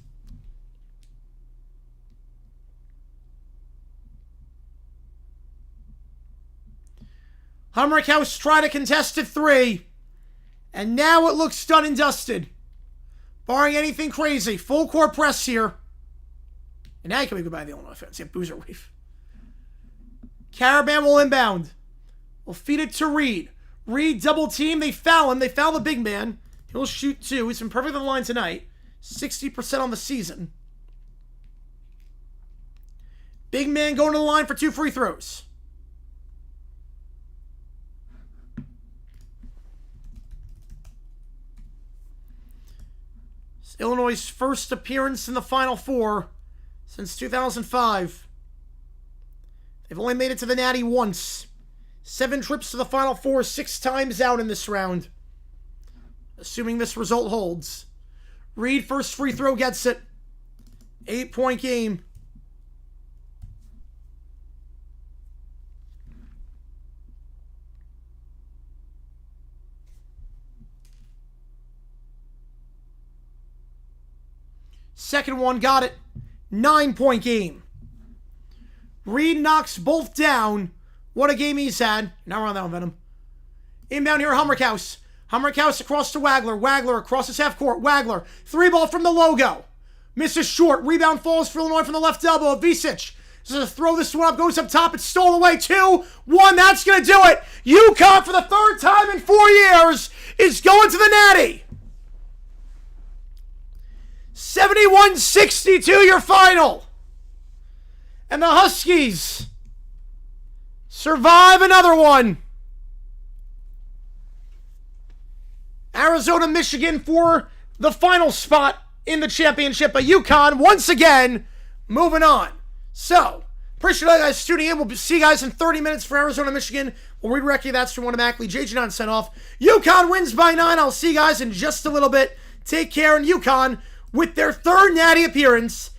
Hummerkaus tried a contested three. And now it looks done and dusted. Barring anything crazy. Full court press here. And now you can wave goodbye to the Illinois fans. Yeah, boozer wave. Caravan will inbound. We'll feed it to Reed. Reed double team. They foul him. They foul the big man. He'll shoot two. He's been perfect on the line tonight. 60% on the season. Big man going to the line for 2 free throws. It's Illinois' first appearance in the Final Four since 2005. They've only made it to the Natty once. 7 trips to the Final Four, 6 times out in this round. Assuming this result holds. Reed, first free throw, gets it. 8-point game. Second one, got it. 9-point game. Reed knocks both down. What a game he's had. Now we're on that one, Venom. Inbound here, Hummerkaus. Hummerkaus across to Wagler. Wagler across his half court. Wagler, 3-ball from the logo. Misses short. Rebound falls for Illinois from the left elbow. Avicic. Just throw this one up. Goes up top. It's stolen away. 2-1. That's going to do it. UConn, for the 3rd time in 4 years, is going to the Natty. 71-62 your final. And the Huskies survive another one. Arizona, Michigan for the final spot in the championship. But UConn, once again, moving on. So, appreciate you guys tuning in. We'll see you guys in 30 minutes for Arizona, Michigan. We'll redirect you. That's from one of Mackley. JG9 sent off. UConn wins by 9. I'll see you guys in just a little bit. Take care. And UConn, with their 3rd Natty appearance,